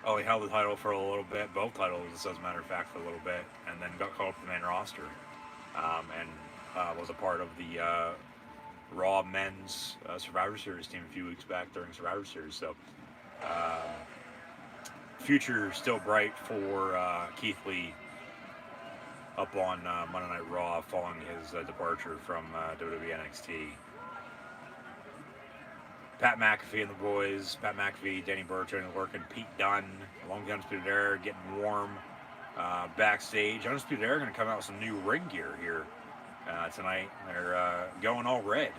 Speaker 1: Oh, he held the title for a little bit, both titles, as a matter of fact, for a little bit, and then got called up to the main roster, and was a part of the Raw Men's Survivor Series team a few weeks back during Survivor Series. So, future still bright for Keith Lee up on Monday Night Raw following his departure from WWE NXT. Pat McAfee and the boys, Pat McAfee, Danny Burch working, Pete Dunne, along with the Undisputed Era, getting warm backstage. Undisputed Era going to come out with some new ring gear here tonight. They're going all red.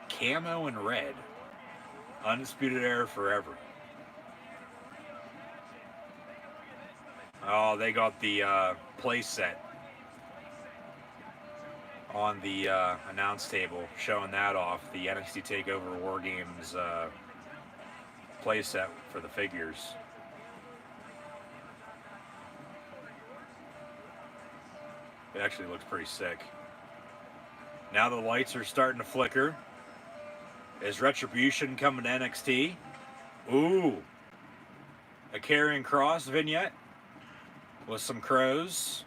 Speaker 1: Camo and red. Undisputed Era forever. Oh, they got the play set on the announce table, showing that off. The NXT TakeOver WarGames play set for the figures. It actually looks pretty sick. Now the lights are starting to flicker. Is Retribution coming to NXT? Ooh. A Karrion Kross vignette with some crows.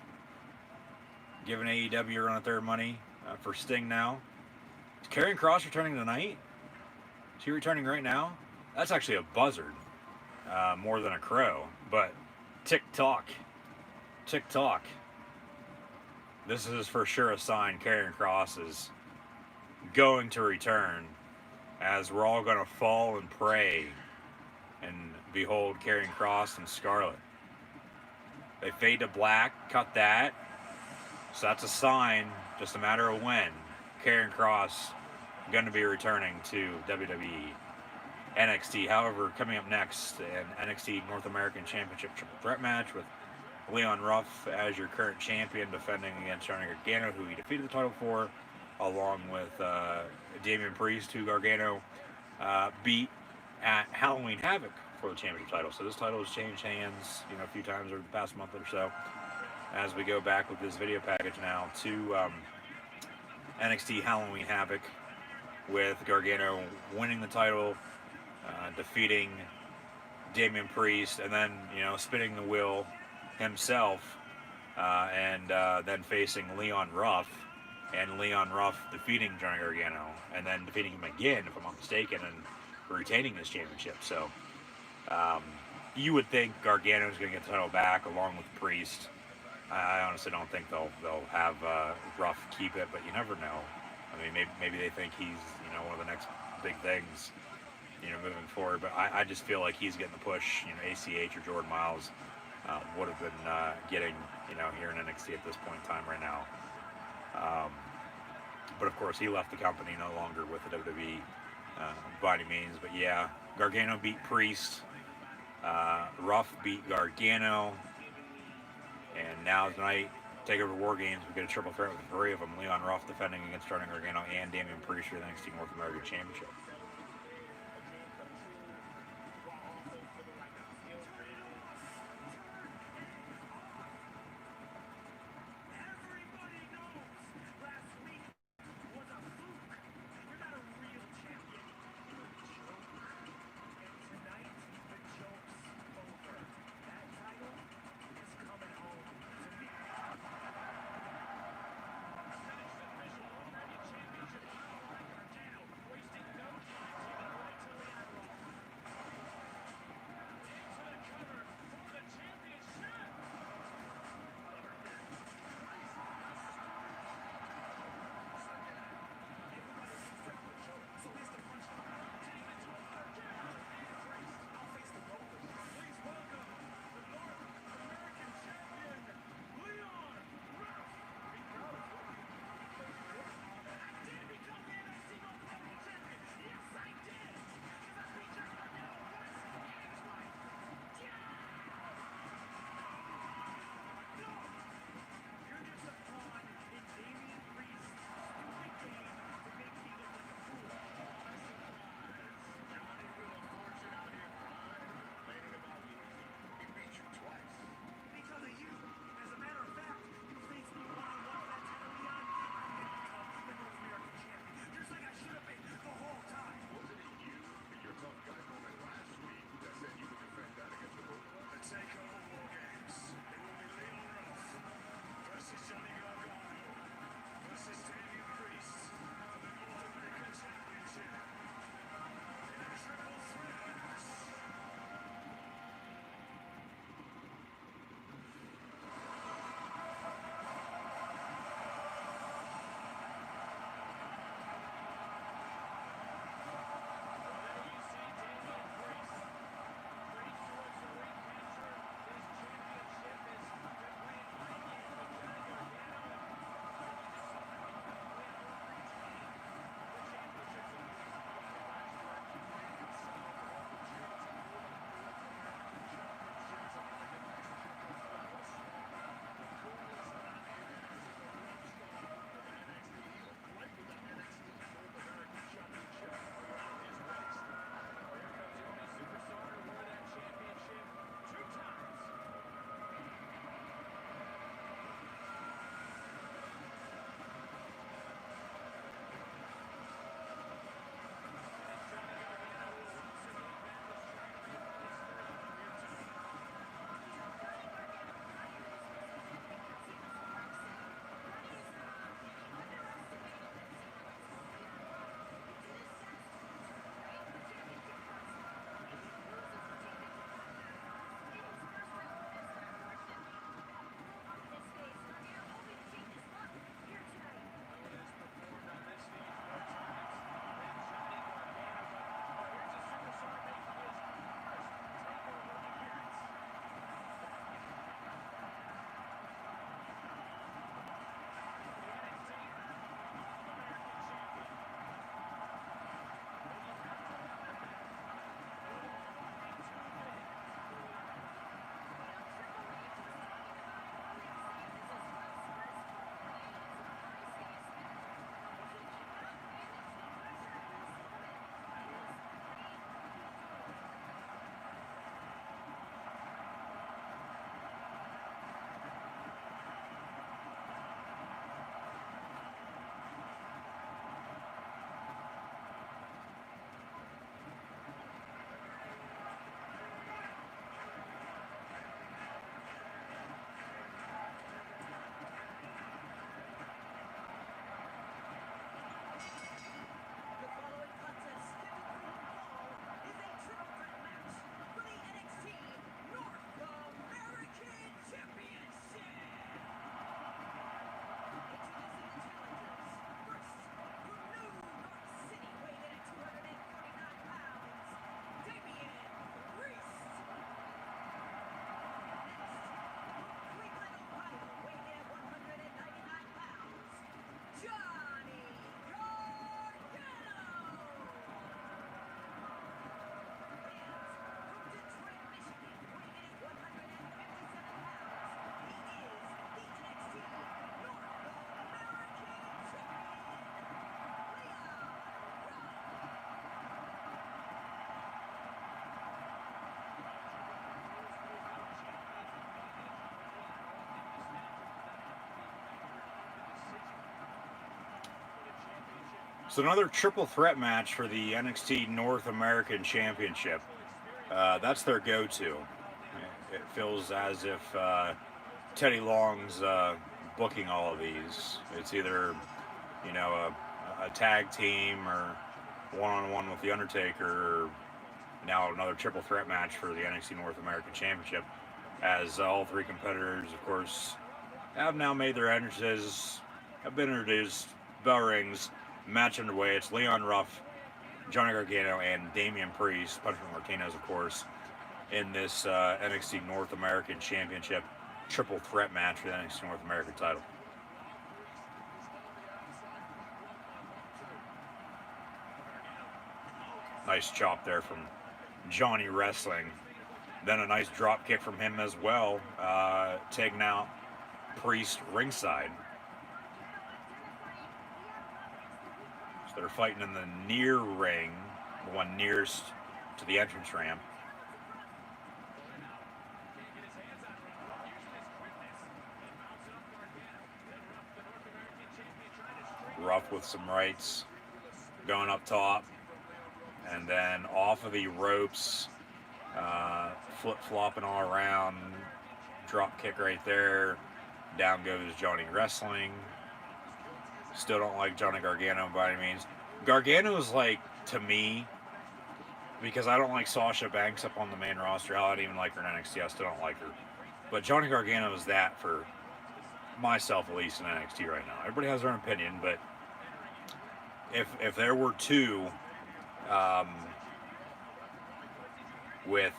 Speaker 1: Giving AEW a run at their money for Sting now. Is Karrion Kross returning tonight? Is he returning right now? That's actually a buzzard more than a crow. But tick-tock. Tick-tock. This is for sure a sign Karrion Kross is going to return, as we're all going to fall and pray and behold Karrion Kross and Scarlett. They fade to black, cut that. So that's a sign, just a matter of when. Karrion Kross going to be returning to WWE. NXT, however, coming up next, an NXT North American Championship triple threat match with Leon Ruff as your current champion, defending against Johnny Gargano, who he defeated the title for, along with Damian Priest, who Gargano beat at Halloween Havoc for the championship title. So this title has changed hands, a few times over the past month or so. As we go back with this video package now to NXT Halloween Havoc, with Gargano winning the title, defeating Damian Priest, and then spinning the wheel himself, and then facing Leon Ruff, and Leon Ruff defeating Johnny Gargano, and then defeating him again, if I'm not mistaken, and retaining his championship. So you would think Gargano's going to get the title back along with Priest. I honestly don't think they'll have Ruff keep it, but you never know. I mean, maybe they think he's one of the next big things moving forward. But I just feel like he's getting the push. ACH or Jordan Miles would have been getting here in NXT at this point in time right now. But of course, he left the company, no longer with the WWE by any means. But yeah, Gargano beat Priest. Ruff beat Gargano. And now tonight, TakeOver WarGames, we get a triple threat with the three of them. Leon Ruff defending against Johnny Gargano and Damian Priest for the NXT North American Championship. So another triple threat match for the NXT North American Championship. That's their go-to. It feels as if Teddy Long's booking all of these. It's either, a tag team or one-on-one with the Undertaker, or now another triple threat match for the NXT North American Championship. As all three competitors, of course, have now made their entrances, have been introduced. Bell rings, match underway. It's Leon Ruff, Johnny Gargano, and Damian Priest, Punishment Martinez, of course, in this NXT North American Championship triple threat match for the NXT North American title. Nice chop there from Johnny Wrestling. Then a nice drop kick from him as well, taking out Priest ringside. So they're fighting in the near ring, the one nearest to the entrance ramp. Ruff with some rights, going up top, and then off of the ropes, flip-flopping all around, drop kick right there, down goes Johnny Wrestling. Still don't like Johnny Gargano by any means. Gargano is like, to me, because I don't like Sasha Banks up on the main roster. I don't even like her in NXT. I still don't like her. But Johnny Gargano is that for myself, at least in NXT right now. Everybody has their own opinion, but if there were two with,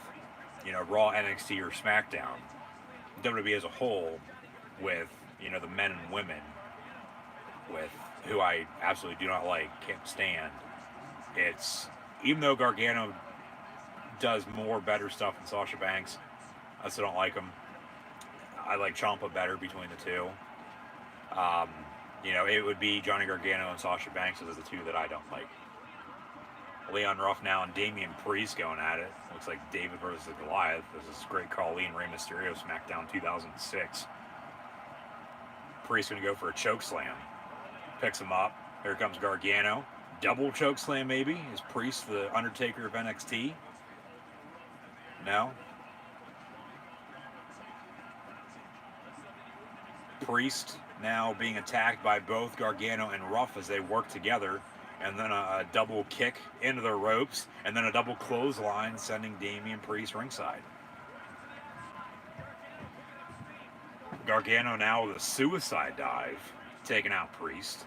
Speaker 1: Raw, NXT, or SmackDown, WWE as a whole, with, the men and women, with who I absolutely do not like, can't stand, it's, even though Gargano does more better stuff than Sasha Banks, I still don't like him. I like Ciampa better between the two. It would be Johnny Gargano and Sasha Banks as the two that I don't like. Leon Ruff now and Damian Priest going at it. Looks like David versus Goliath. This is great Colleen Rey Mysterio SmackDown 2006. Priest going to go for a choke slam. Picks him up. Here comes Gargano. Double choke slam maybe? Is Priest the Undertaker of NXT? No. Priest now being attacked by both Gargano and Ruff as they work together, and then a double kick into the ropes, and then a double clothesline sending Damian Priest ringside. Gargano now with a suicide dive, taking out Priest.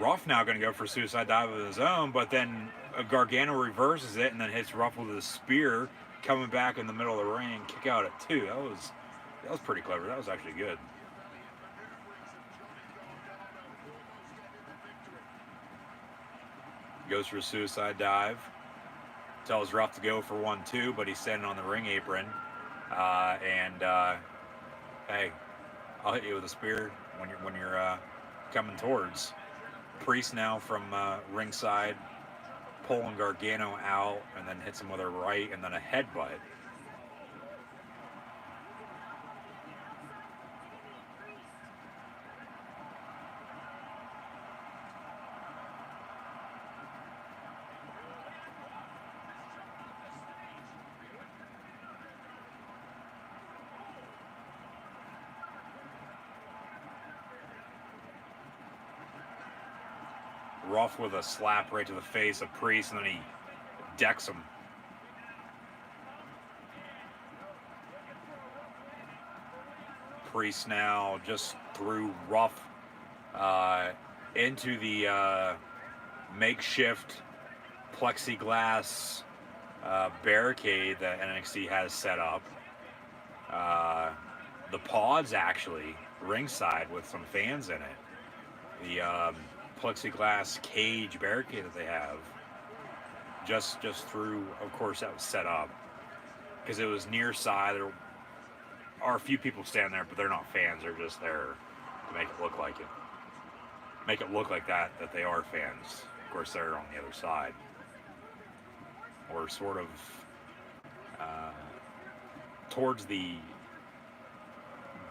Speaker 1: Ruff now going to go for a suicide dive of his own, but then Gargano reverses it and then hits Ruff with a spear, coming back in the middle of the ring, kick out at 2. That was pretty clever. That was actually good. Goes for a suicide dive. Tells Ruff to go for 1-2, but he's standing on the ring apron. Hey, I'll hit you with a spear when you're coming towards. Priest now from ringside, pulling Gargano out, and then hits him with a right and then a headbutt. Ruff with a slap right to the face of Priest, and then he decks him. Priest now just threw Ruff into the makeshift plexiglass barricade that NXT has set up. The pods actually ringside with some fans in it. The plexiglass cage barricade that they have just through, of course, that was set up because it was near side. There are a few people standing there, but they're not fans. They're just there to make it look like it. Make it look like that they are fans. Of course, they're on the other side. Or sort of towards the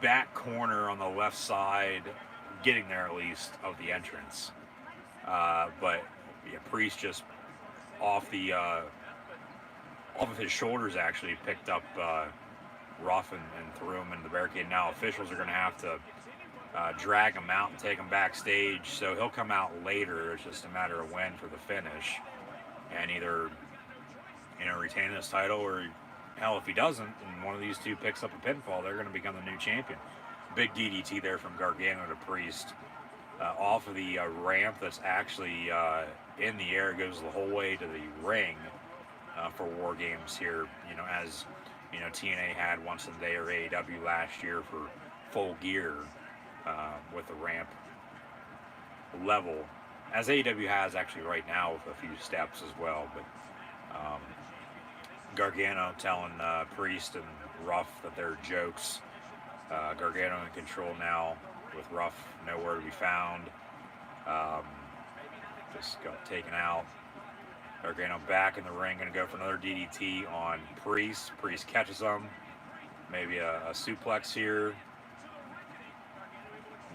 Speaker 1: back corner on the left side getting there at least of the entrance. But yeah, Priest just off the off of his shoulders actually picked up Ruff and threw him into the barricade. Now officials are going to have to drag him out and take him backstage, so he'll come out later. It's just a matter of when for the finish, and either retain his title, or hell, if he doesn't and one of these two picks up a pinfall, they're going to become the new champion. Big DDT there from Gargano to Priest off of the ramp that's actually in the air. It goes the whole way to the ring for WarGames here, as TNA had once a day, or AEW last year for Full Gear with the ramp level, as AEW has actually right now with a few steps as well. But Gargano telling Priest and Ruff that they're jokes. Gargano in control now with Ruff nowhere to be found. Just got taken out. Gargano back in the ring, going to go for another DDT on Priest. Priest catches him. Maybe a suplex here.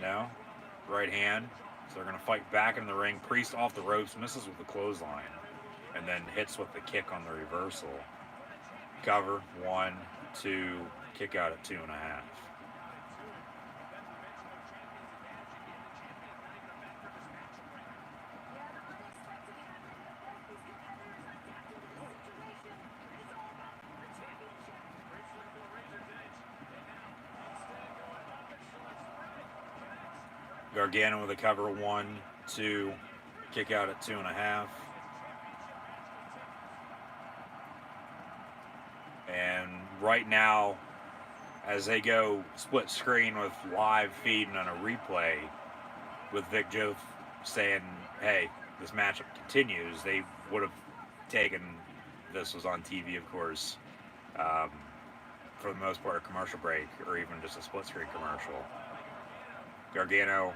Speaker 1: No. Right hand. So they're going to fight back in the ring. Priest off the ropes, misses with the clothesline, and then hits with the kick on the reversal. Cover, 1, 2, kick out at 2.5. Gargano with a cover, 1, 2, kick out at 2.5. And right now, as they go split screen with live feed and on a replay, with Vic Joe saying, hey, this matchup continues, they would have taken, this was on TV of course, for the most part a commercial break, or even just a split screen commercial. Gargano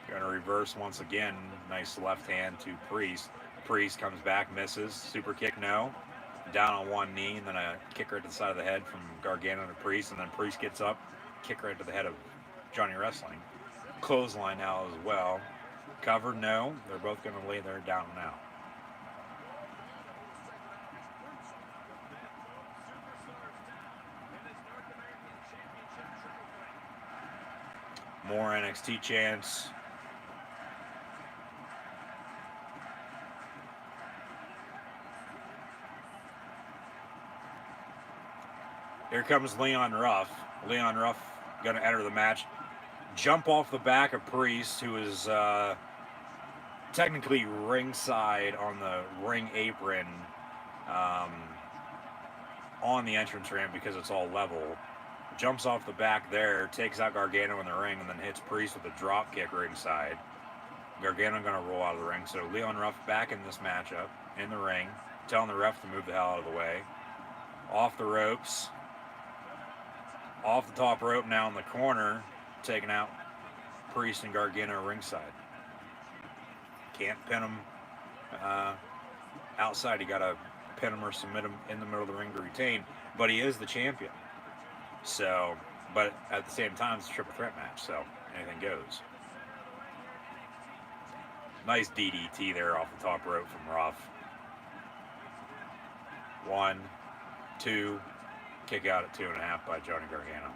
Speaker 1: going to reverse once again. Nice left hand to Priest. Priest comes back, misses. Super kick, no. Down on one knee, and then a kick right to the side of the head from Gargano to Priest, and then Priest gets up, kick right to the head of Johnny Wrestling. Clothesline now as well. Cover, no. They're both going to lay there down and out. More NXT chants. Here comes Leon Ruff. Leon Ruff going to enter the match. Jump off the back of Priest, who is technically ringside on the ring apron on the entrance ramp because it's all level. Jumps off the back there, takes out Gargano in the ring, and then hits Priest with a drop kick ringside. Gargano going to roll out of the ring. So Leon Ruff back in this matchup, in the ring, telling the ref to move the hell out of the way. Off the ropes. Off the top rope now in the corner, taking out Priest and Gargano ringside. Can't pin him outside. You got to pin him or submit him in the middle of the ring to retain. But he is the champion. So, but at the same time, it's a triple threat match, so anything goes. Nice DDT there off the top rope from Ruff. 1, 2, kick out at 2.5 by Johnny Gargano.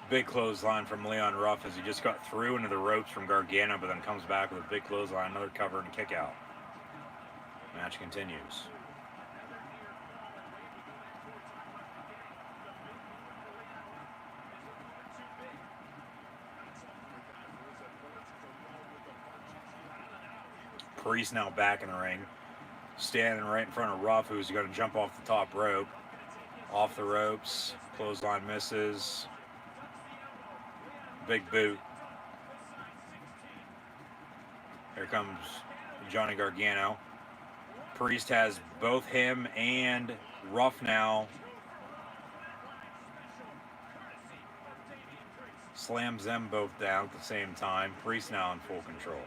Speaker 1: Big clothesline from Leon Ruff as he just got through into the ropes from Gargano, but then comes back with a big clothesline, another cover and kick out. Match continues. Priest now back in the ring, standing right in front of Ruff, who's going to jump off the top rope. Off the ropes, clothesline misses. Big boot. Here comes Johnny Gargano. Priest has both him and Ruff now. Slams them both down at the same time. Priest now in full control.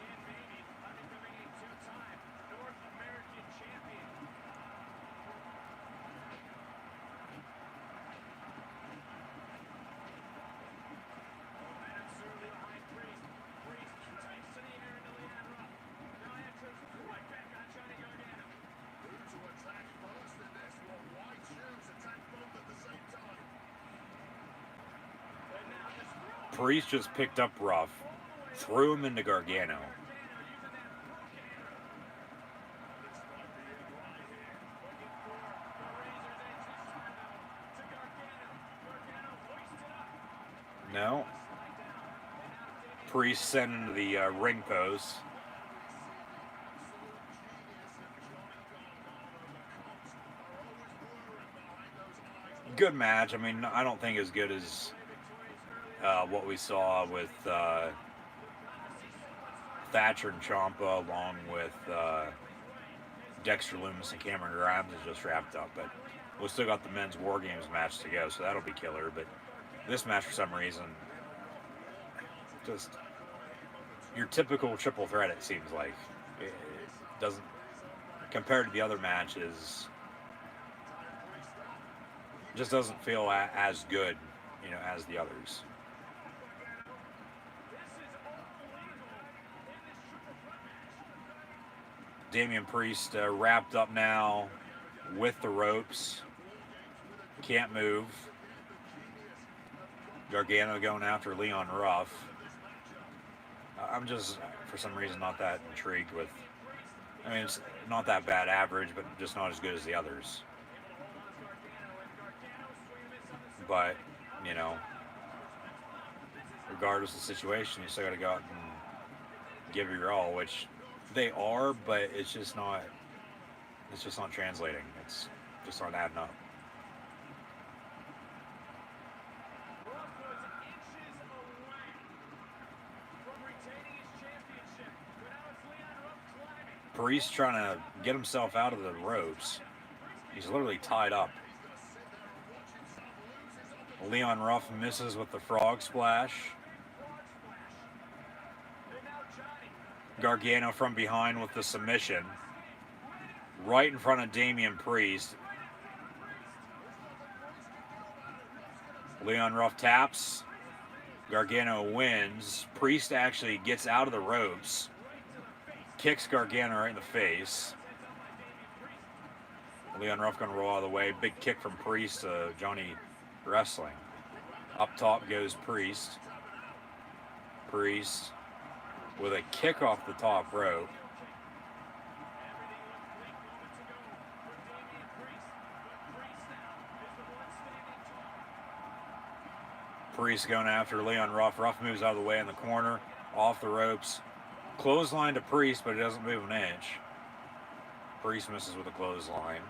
Speaker 1: Priest just picked up Ruff, threw him into Gargano. No. Priest sent him to the ring post. Good match. I mean, I don't think as good as what we saw with Thatcher and Ciampa, along with Dexter Lumis and Cameron Grimes, is just wrapped up. But we still got the men's WarGames match to go, so that'll be killer. But this match, for some reason, just your typical triple threat, it seems like. It doesn't, compared to the other matches, just doesn't feel as good, you know, as the others. Damian Priest wrapped up now with the ropes. Can't move. Gargano going after Leon Ruff. I'm just, for some reason, not that intrigued with. I mean, it's not that bad average, but just not as good as the others. But, you know, regardless of the situation, you still got to go out and give it your all, which they are, but it's just not translating. It's just not adding up. Priest trying to get himself out of the ropes. He's literally tied up. Leon Ruff misses with the frog splash. Gargano from behind with the submission. Right in front of Damian Priest. Leon Ruff taps. Gargano wins. Priest actually gets out of the ropes. Kicks Gargano right in the face. Leon Ruff going to roll out of the way. Big kick from Priest to Johnny Wrestling. Up top goes Priest. Priest with a kick off the top rope. Priest going after Leon Ruff. Ruff moves out of the way in the corner, off the ropes. Clothesline to Priest, but he doesn't move an inch. Priest misses with a clothesline.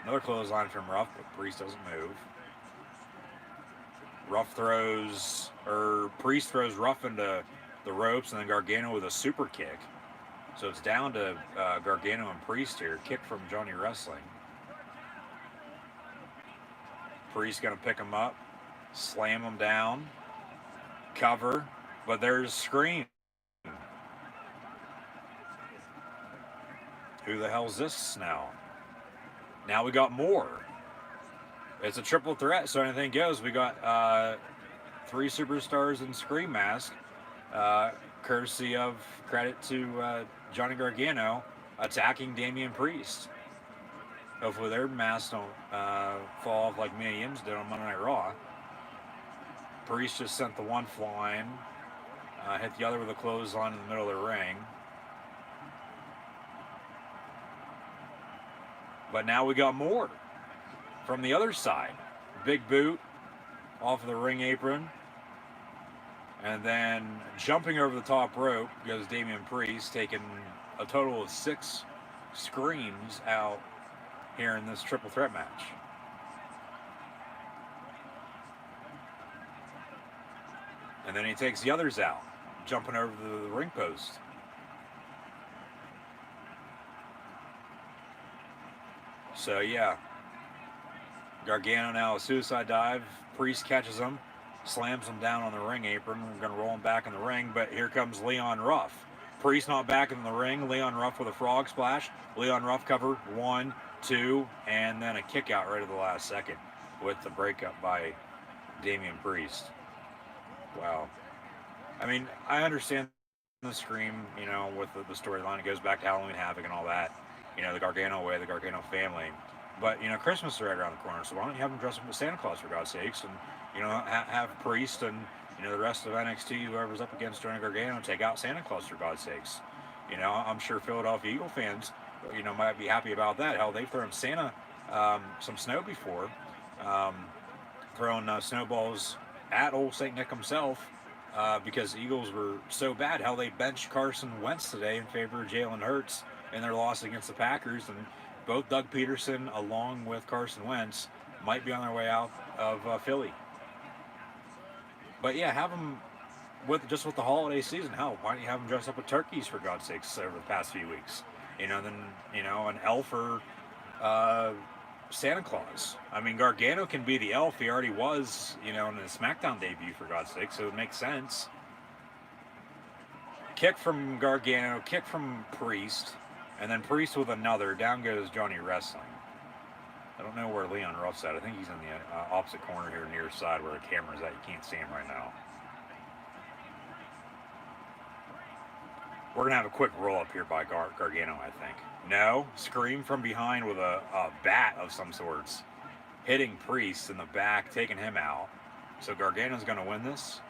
Speaker 1: Another clothesline from Ruff, but Priest doesn't move. Priest throws Ruff into the ropes, and then Gargano with a super kick. So it's down to Gargano and Priest here. Kick from Johnny Wrestling. Priest gonna pick him up, slam him down, cover, but there's Scream. Who the hell's this now? Now we got more. It's a triple threat, so anything goes. We got 3 superstars in Scream Mask, courtesy of credit to Johnny Gargano attacking Damian Priest. Hopefully their masks don't fall off like Mia Yim's did on Monday Night Raw. Priest just sent the one flying, hit the other with a clothesline in the middle of the ring. But now we got more from the other side. Big boot off of the ring apron. And then jumping over the top rope goes Damian Priest, taking a total of 6 screams out here in this triple threat match. And then he takes the others out, jumping over the ring post. So yeah, Gargano now a suicide dive. Priest catches him, slams him down on the ring apron. We're going to roll him back in the ring, but here comes Leon Ruff. Priest not back in the ring. Leon Ruff with a frog splash. Leon Ruff cover 1, 2, and then a kick out right at the last second with the breakup by Damian Priest. Wow. I mean, I understand the scream, you know, with the storyline. It goes back to Halloween Havoc and all that. You know, the Gargano way, the Gargano family. But, you know, Christmas is right around the corner, so why don't you have them dress up as Santa Claus, for God's sakes, and, you know, have Priest and, you know, the rest of NXT, whoever's up against Johnny Gargano, take out Santa Claus, for God's sakes. You know, I'm sure Philadelphia Eagle fans, you know, might be happy about that. Hell, they've thrown Santa some snow before, throwing snowballs at old St. Nick himself, because the Eagles were so bad. Hell, they benched Carson Wentz today in favor of Jalen Hurts in their loss against the Packers, and both Doug Peterson along with Carson Wentz might be on their way out of Philly. But yeah, have them with the holiday season. Hell, why don't you have them dress up with turkeys, for God's sakes, over the past few weeks? You know, then, you know, an elf or Santa Claus. I mean, Gargano can be the elf. He already was, you know, in the SmackDown debut, for God's sake, so it makes sense. Kick from Gargano, kick from Priest, and then Priest with another. Down goes Johnny Wrestling. I don't know where Leon Ruff's at. I think he's in the opposite corner here, near side where the camera's at. You can't see him right now. We're going to have a quick roll up here by Gargano, I think. No, scream from behind with a bat of some sorts. Hitting Priest in the back, taking him out. So Gargano's going to win this.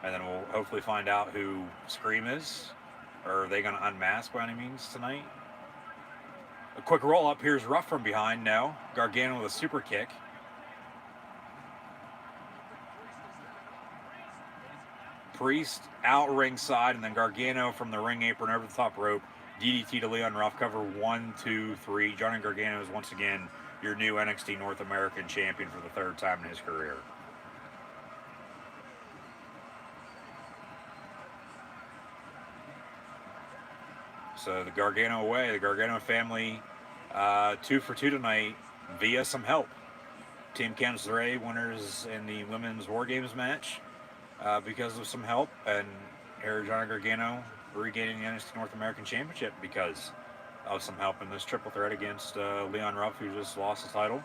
Speaker 1: And then we'll hopefully find out who Scream is. Or are they going to unmask by any means tonight? A quick roll up. Here's Ruff from behind. No. Gargano with a super kick. Priest out ringside, and then Gargano from the ring apron over the top rope. DDT to Leon Ruff. Cover 1, 2, 3. Johnny Gargano is once again your new NXT North American champion for the 3rd time in his career. So the Gargano way, the Gargano family, 2 for 2 tonight via some help. Team Candice LeRae winners in the women's WarGames match because of some help, and here Johnny Gargano regaining the NXT North American Championship because of some help in this triple threat against Leon Ruff, who just lost his title.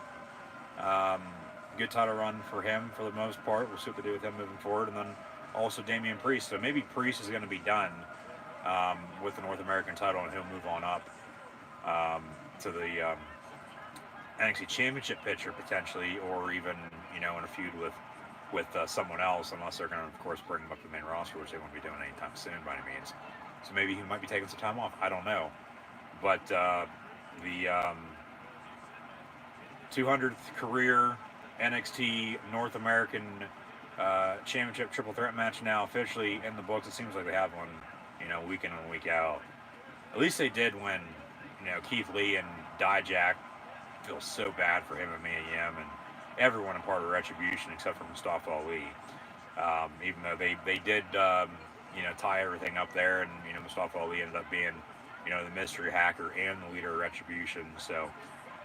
Speaker 1: Good title run for him for the most part. We'll see what they do with him moving forward, and then also Damian Priest. So maybe Priest is going to be done with the North American title, and he'll move on up to the NXT Championship picture potentially, or even, you know, in a feud with someone else, unless they're going to, of course, bring him up to the main roster, which they won't be doing anytime soon by any means. So maybe he might be taking some time off. I don't know. But the 200th career NXT North American Championship triple threat match now officially in the books. It seems like they have one, you know, week in and week out. At least they did when, you know, Keith Lee and Dijak. Feel so bad for him and Mia Yim and everyone in part of Retribution except for Mustafa Ali. Even though they did, you know, tie everything up there, and, you know, Mustafa Ali ended up being, you know, the mystery hacker and the leader of Retribution. So,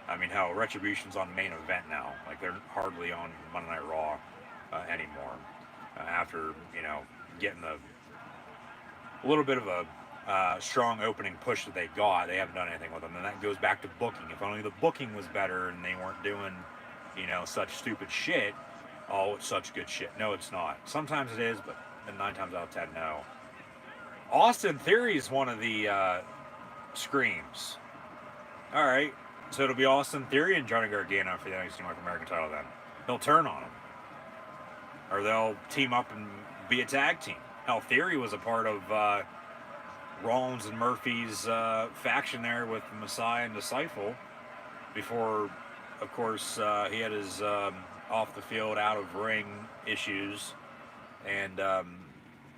Speaker 1: I mean, hell, Retribution's on the main event now. Like, they're hardly on Monday Night Raw anymore. After, you know, getting a little bit of a strong opening push that they got, they haven't done anything with them. And that goes back to booking. If only the booking was better and they weren't doing, you know, such stupid shit. Oh, it's such good shit. No, it's not. Sometimes it is, but 9 times out of 10, no. Austin Theory is one of the screams. All right, so it'll be Austin Theory and Johnny Gargano for the NXT North American title then. They'll turn on him. Or they'll team up and be a tag team. Hell, Theory was a part of Rollins and Murphy's faction there with Messiah and Disciple before, of course, he had his off the field, out of ring issues, and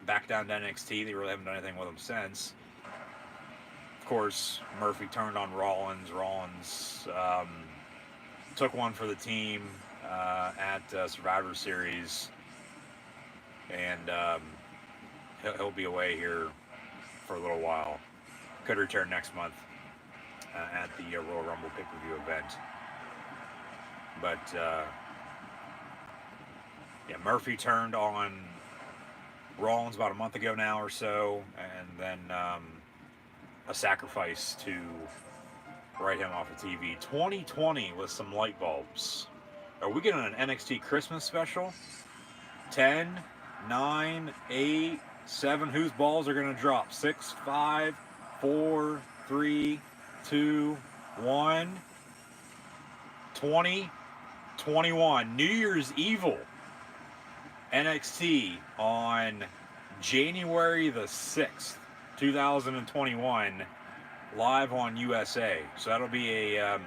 Speaker 1: back down to NXT. They really haven't done anything with him since. course, Murphy turned on Rollins. Rollins took one for the team at Survivor Series, and he'll be away here for a little while. Could return next month at the Royal Rumble pay-per-view event. But yeah, Murphy turned on Rollins about a month ago now or so, and then a sacrifice to write him off of TV. 2020 with some light bulbs. Are we getting an NXT Christmas special? 10, 9, 8, 7. Whose balls are going to drop? 6, 5, 4, 3, 2, 1. 2021. New Year's Evil. NXT on January the 6th, 2021, live on USA. So that'll be a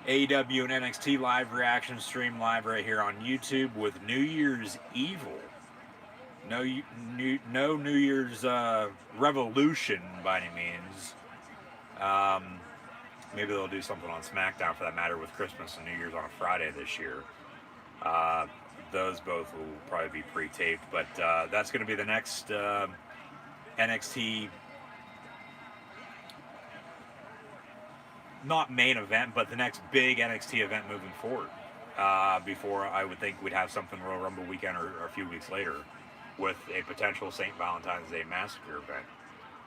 Speaker 1: AEW and NXT live reaction stream live right here on YouTube with New Year's Evil. No New Year's Revolution by any means. Maybe they'll do something on SmackDown for that matter with Christmas and New Year's on a Friday this year. Those both will probably be pre-taped, but that's going to be the next NXT, not main event, but the next big NXT event moving forward. Before I would think we'd have something Royal Rumble weekend or a few weeks later with a potential St. Valentine's Day Massacre event.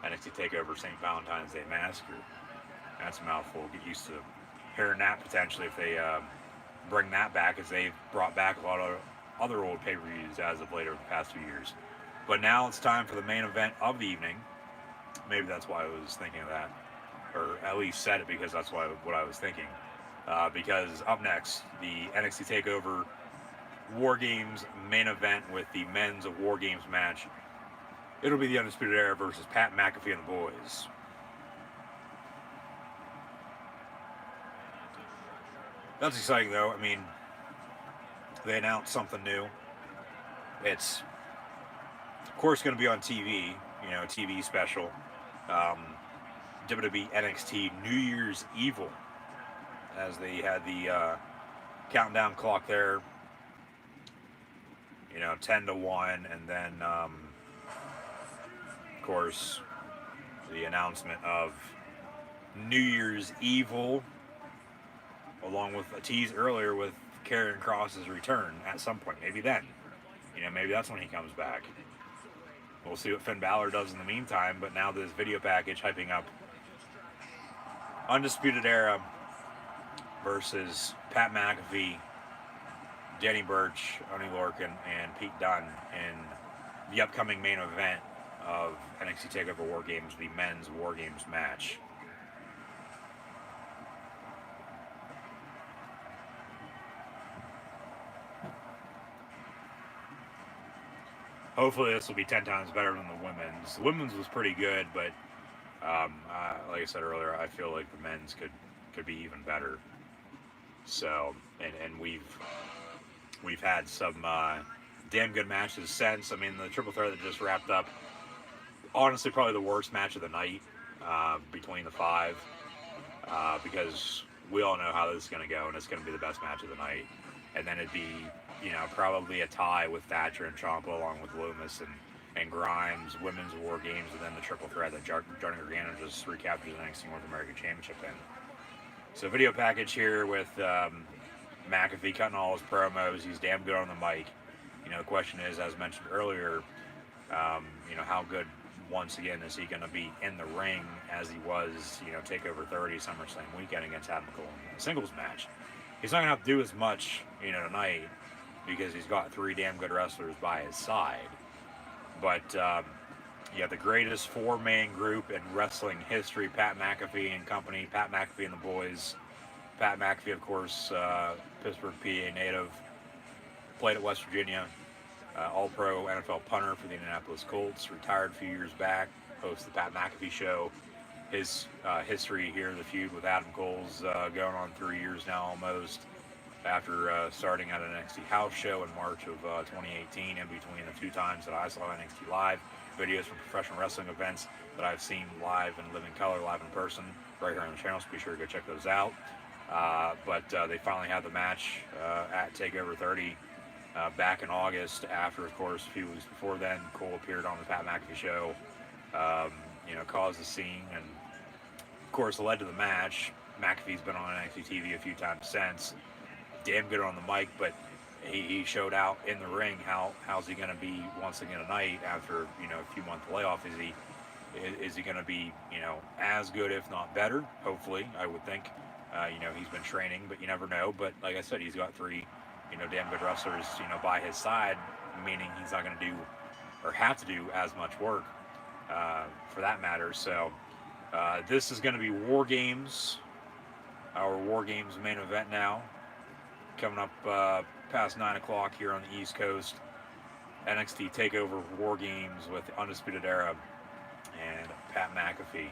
Speaker 1: NXT TakeOver St. Valentine's Day Massacre. That's a mouthful. Get used to hearing that potentially if they bring that back, as they've brought back a lot of other old pay-per-views as of late over the past few years. But now it's time for the main event of the evening. Maybe that's why I was thinking of that, or at least said it because that's what I was thinking. Because up next, the NXT TakeOver WarGames main event with the men's WarGames match. It'll be the Undisputed Era versus Pat McAfee and the Boys. That's exciting, though. I mean, they announced something new. It's, of course, going to be on TV, TV special. WWE NXT New Year's Evil, as they had the countdown clock there, 10 to 1, and then, of course, the announcement of New Year's Evil, along with a tease earlier with Karrion Kross's return at some point. Maybe then. Maybe that's when he comes back. We'll see what Finn Balor does in the meantime, but now this video package hyping up Undisputed Era versus Pat McAfee, Danny Burch, Oney Lorcan, and Pete Dunne in the upcoming main event of NXT TakeOver WarGames, the men's WarGames match. Hopefully this will be 10 times better than the women's. The women's was pretty good, but like I said earlier, I feel like the men's could be even better. So, and we've had some damn good matches since. I mean, the triple threat that just wrapped up, honestly, probably the worst match of the night between the five, because we all know how this is going to go, and it's going to be the best match of the night. And then it'd be, probably a tie with Thatcher and Ciampa, along with Loomis and Grimes, women's WarGames, and then the triple threat that Johnny Gargano just recaptured the NXT North American Championship in. So video package here with McAfee cutting all his promos. He's damn good on the mic. The question is, as mentioned earlier, how good, once again, is he going to be in the ring as he was, TakeOver 30 SummerSlam weekend against Adam Cole in a singles match. He's not going to have to do as much, tonight, because he's got three damn good wrestlers by his side. But, the greatest four-man group in wrestling history, Pat McAfee and company, Pat McAfee and the Boys. Pat McAfee, of course, Pittsburgh, PA native, played at West Virginia, all-pro NFL punter for the Indianapolis Colts, retired a few years back, hosts the Pat McAfee Show. His history here, the feud with Adam Cole's going on 3 years now almost. after starting at an NXT house show in March of 2018, in between the two times that I saw NXT live, videos from professional wrestling events that I've seen live in living color, live in person, right here on the channel, so be sure to go check those out. But they finally had the match at TakeOver 30 back in August, after, of course, a few weeks before then, Cole appeared on the Pat McAfee show, caused a scene, and, of course, led to the match. McAfee's been on NXT TV a few times since. Damn good on the mic, but he showed out in the ring. How's he going to be once again tonight after a few month layoff? Is he going to be as good, if not better? Hopefully, I would think. He's been training, but you never know. But like I said, he's got three damn good wrestlers by his side, meaning he's not going to do or have to do as much work for that matter. So this is going to be War Games, our War Games main event now. Coming up past 9 o'clock here on the East Coast. NXT TakeOver WarGames with the Undisputed Era and Pat McAfee.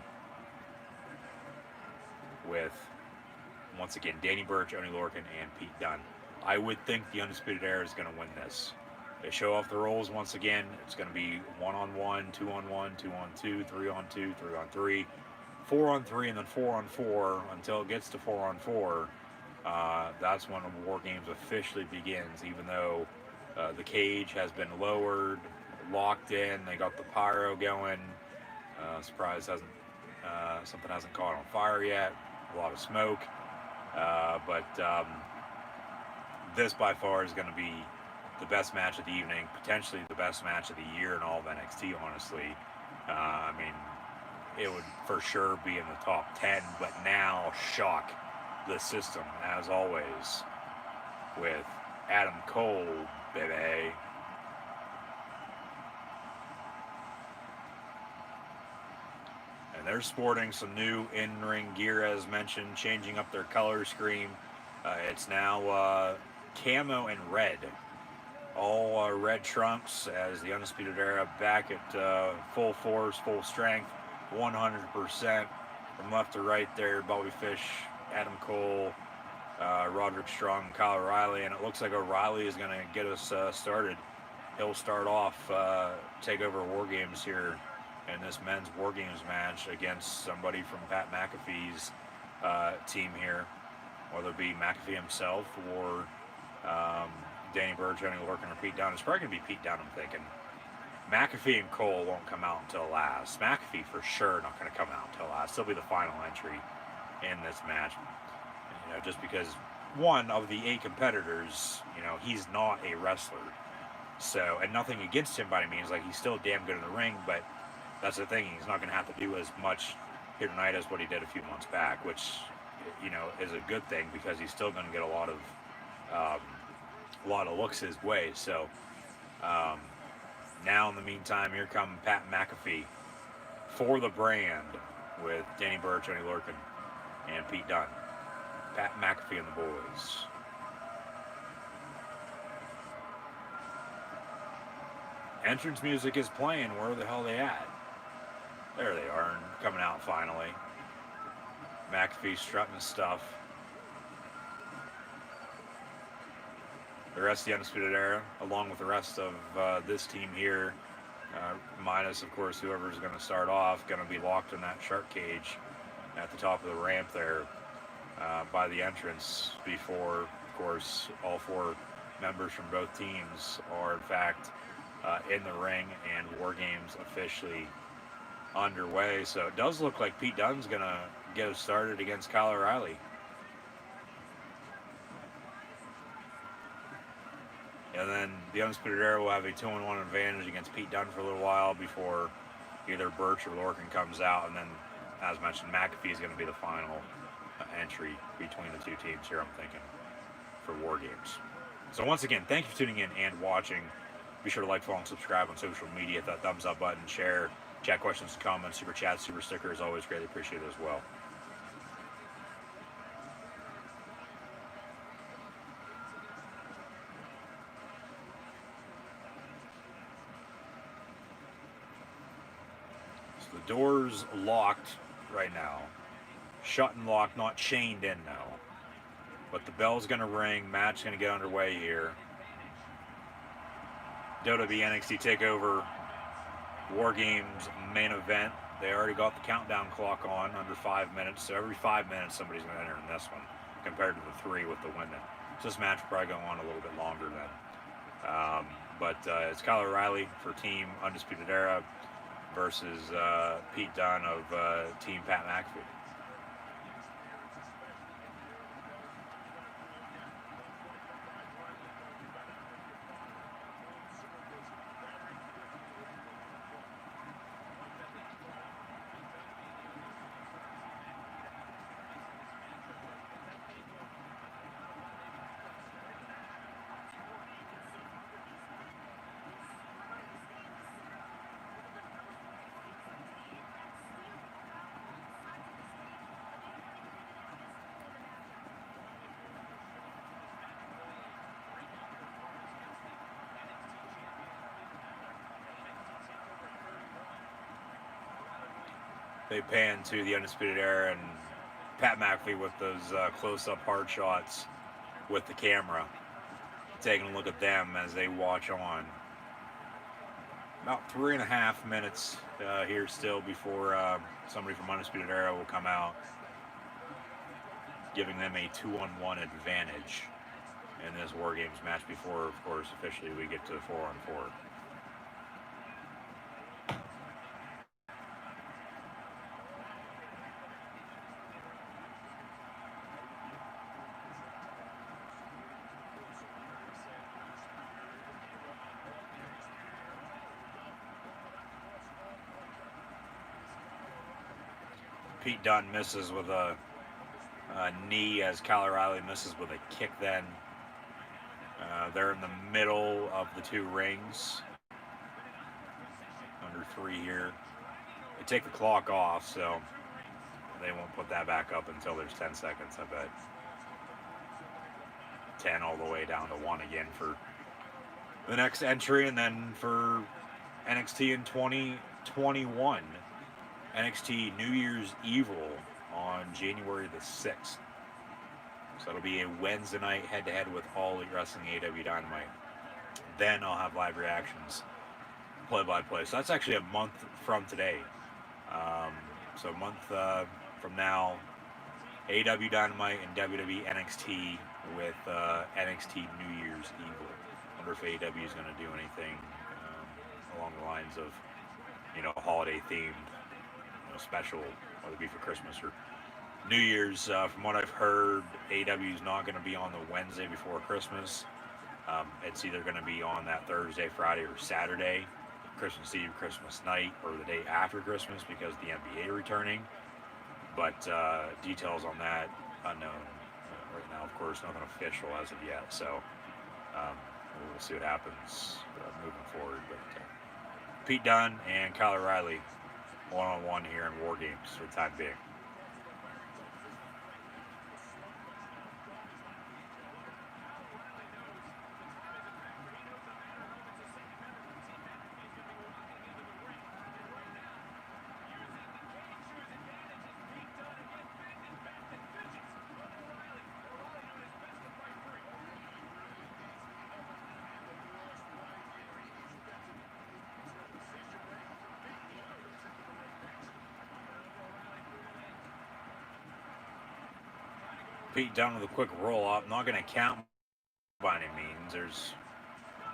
Speaker 1: With, once again, Danny Burch, Oney Lorcan, and Pete Dunne. I would think the Undisputed Era is going to win this. They show off the roles once again. It's going to be 1-on-1, 2-on-1, 2-on-2, 3-on-2, 3-on-3, 4-on-3, and then 4-on-4 until it gets to 4-on-4. That's when War Games officially begins, even though the cage has been lowered, locked in, they got the pyro going. Surprised something hasn't caught on fire yet. A lot of smoke. But this by far is going to be the best match of the evening, potentially the best match of the year in all of NXT, honestly. It would for sure be in the top 10, but now shock the system, as always, with Adam Cole, baby. And they're sporting some new in-ring gear, as mentioned, changing up their color scheme. It's now camo and red. All red trunks, as the Undisputed Era back at full force, full strength, 100%. From left to right there, Bobby Fish, Adam Cole, Roderick Strong, and Kyle O'Reilly, and it looks like O'Reilly is going to get us started. He'll start off TakeOver WarGames here in this men's WarGames match against somebody from Pat McAfee's team here, whether it be McAfee himself or Danny Burch, Oney Lorcan, or Pete Dunne. It's probably going to be Pete Dunne, I'm thinking. McAfee and Cole won't come out until last. McAfee for sure not going to come out until last. He'll be the final entry in this match, just because one of the 8 competitors, he's not a wrestler, so, and nothing against him by any means, like, he's still damn good in the ring, but that's the thing, he's not going to have to do as much here tonight as what he did a few months back, which is a good thing, because he's still going to get a lot of looks his way. So now in the meantime, here come Pat McAfee for the brand with Danny Burch, Oney Lorcan, and Pete Dunne. Pat McAfee and the boys. Entrance music is playing. Where the hell are they at? There they are, coming out finally. McAfee strutting his stuff. The rest of the Undisputed Era, along with the rest of this team here, minus, of course, whoever's going to start off, going to be locked in that shark cage at the top of the ramp there by the entrance before, of course, all 4 members from both teams are, in fact, in the ring, and War Games officially underway. So it does look like Pete Dunne's going to get us started against Kyle O'Reilly. And then the Undisputed Era will have a 2-on-1 advantage against Pete Dunne for a little while before either Burch or Lorcan comes out. And then, as mentioned, McAfee is going to be the final entry between the two teams here, I'm thinking, for War Games. So once again, thank you for tuning in and watching. Be sure to like, follow, and subscribe on social media. Hit that thumbs up button, share, chat questions, comments, super chats, super stickers. Always greatly appreciated as well. The door's locked right now. Shut and locked, not chained in now. But the bell's going to ring. Match going to get underway here. WWE NXT TakeOver WarGames main event. They already got the countdown clock on under 5 minutes. So every 5 minutes, somebody's going to enter in this one compared to the 3 with the women. So this match will probably go on a little bit longer then. But it's Kyle O'Reilly for Team Undisputed Era versus Pete Dunne of Team Pat McAfee. They pan to the Undisputed Era and Pat McAfee with those close-up hard shots with the camera, taking a look at them as they watch on. About 3.5 minutes here still before somebody from Undisputed Era will come out, giving them a 2-on-1 advantage in this WarGames match before, of course, officially we get to 4-on-4. Pete Dunne misses with a knee as Kyle O'Reilly misses with a kick then. They're in the middle of the 2 rings. Under 3 here. They take the clock off, so they won't put that back up until there's 10 seconds, I bet. 10 all the way down to 1 again for the next entry, and then for NXT in 2021. NXT New Year's Evil on January the 6th. So it'll be a Wednesday night head-to-head with All Elite Wrestling AEW Dynamite. Then I'll have live reactions, play-by-play. So that's actually a month from today. So a month from now, AEW Dynamite and WWE NXT with NXT New Year's Evil. I wonder if AEW is going to do anything along the lines of, holiday-themed special, whether it be for Christmas or New Year's. From what I've heard, AEW is not going to be on the Wednesday before Christmas. It's either going to be on that Thursday, Friday, or Saturday, Christmas Eve, Christmas night, or the day after Christmas because the NBA returning. But details on that unknown right now. Of course, nothing official as of yet. So we'll see what happens moving forward. But Pete Dunne and Kyle O'Reilly 1-on-1 here in WarGames for the time being. Pete Dunne with a quick roll-up. Not going to count by any means. There's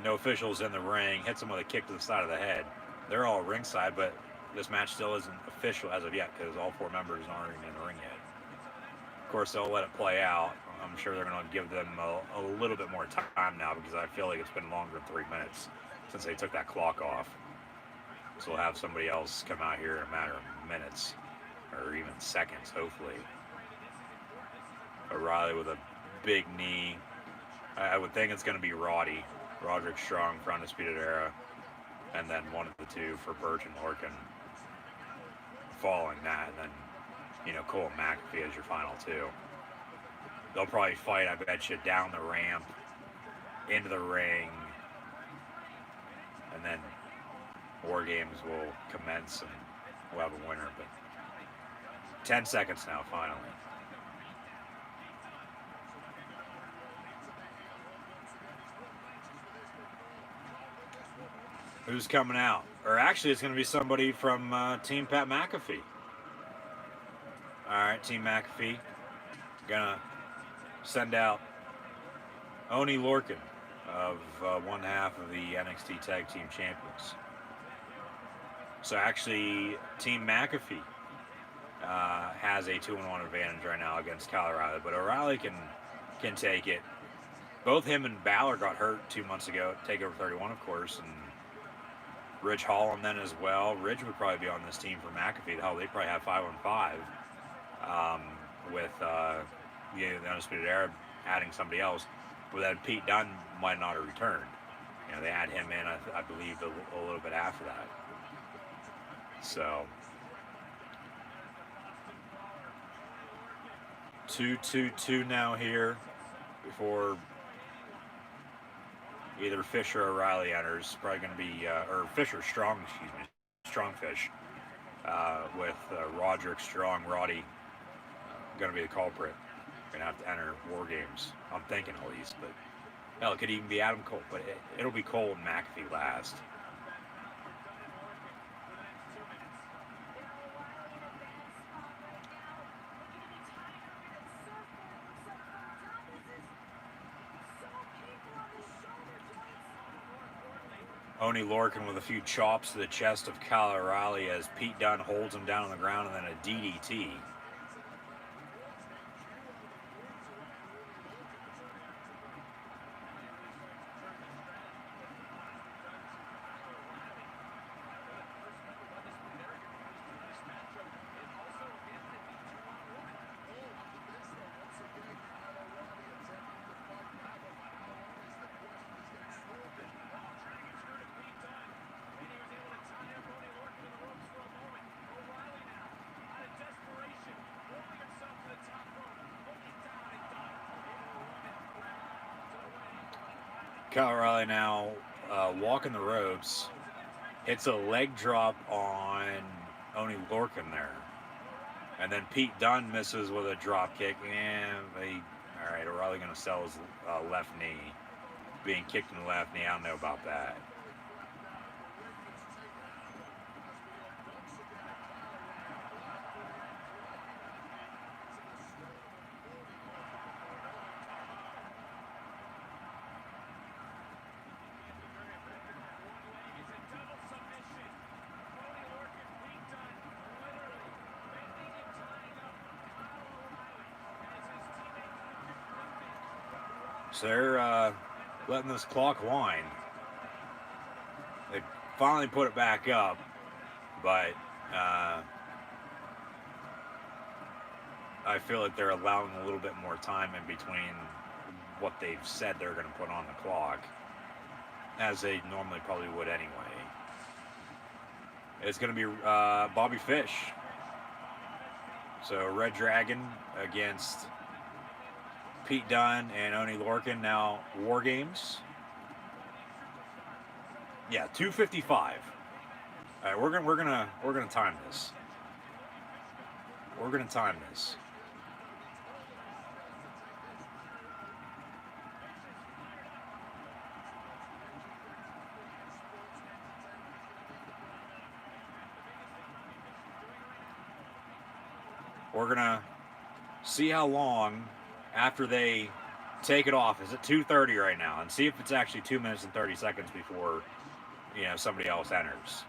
Speaker 1: no officials in the ring. Hits him with a kick to the side of the head. They're all ringside, but this match still isn't official as of yet because all 4 members aren't even in the ring yet. Of course, they'll let it play out. I'm sure they're going to give them a little bit more time now because I feel like it's been longer than 3 minutes since they took that clock off. So we'll have somebody else come out here in a matter of minutes or even seconds, hopefully. O'Reilly with a big knee. I would think it's going to be Roderick Strong for Undisputed Era, and then one of the 2 for Burch and Lorcan. Following that, and then, Cole and McAfee as your final 2. They'll probably fight, I bet you, down the ramp, into the ring, and then WarGames will commence, and we'll have a winner. But 10 seconds now, finally. Who's coming out? Or actually, it's going to be somebody from Team Pat McAfee. All right, Team McAfee. Gonna send out Oni Lorcan of one half of the NXT Tag Team Champions. So actually, Team McAfee has a 2-1 advantage right now against Kyle O'Reilly, but O'Reilly can take it. Both him and Balor got hurt 2 months ago at TakeOver 31, of course, and Ridge Holland then as well. Ridge would probably be on this team for McAfee. Hell, they probably have 5-on-5 with the Undisputed Era adding somebody else. But then Pete Dunne might not have returned. They add him in, I believe, a little bit after that. So 2-2-2 now here before either Fish or O'Reilly enters. Probably going to be or Fish or Strong, Strong Fish with Roderick, Strong, Roddy going to be the culprit. Going to have to enter WarGames. I'm thinking at least, but hell, it could even be Adam Cole, but it'll be Cole and McAfee last. Oni Lorcan with a few chops to the chest of Kyle O'Reilly as Pete Dunne holds him down on the ground, and then a DDT. Kyle O'Reilly now walking the ropes. Hits a leg drop on Oni Lorcan there. And then Pete Dunne misses with a drop kick. And all right, O'Reilly going to sell his left knee. Being kicked in the left knee, I don't know about that. So they're letting this clock wind. They finally put it back up, but I feel like they're allowing a little bit more time in between what they've said they're going to put on the clock, as they normally probably would anyway. It's going to be Bobby Fish. So Red Dragon against Pete Dunne and Oni Lorcan. Now WarGames. Yeah, 2:55. All right, we're gonna time this. We're gonna time this. We're gonna see how long after they take it off. Is it 2:30 right now? And see if it's actually 2 minutes and 30 seconds before somebody else enters.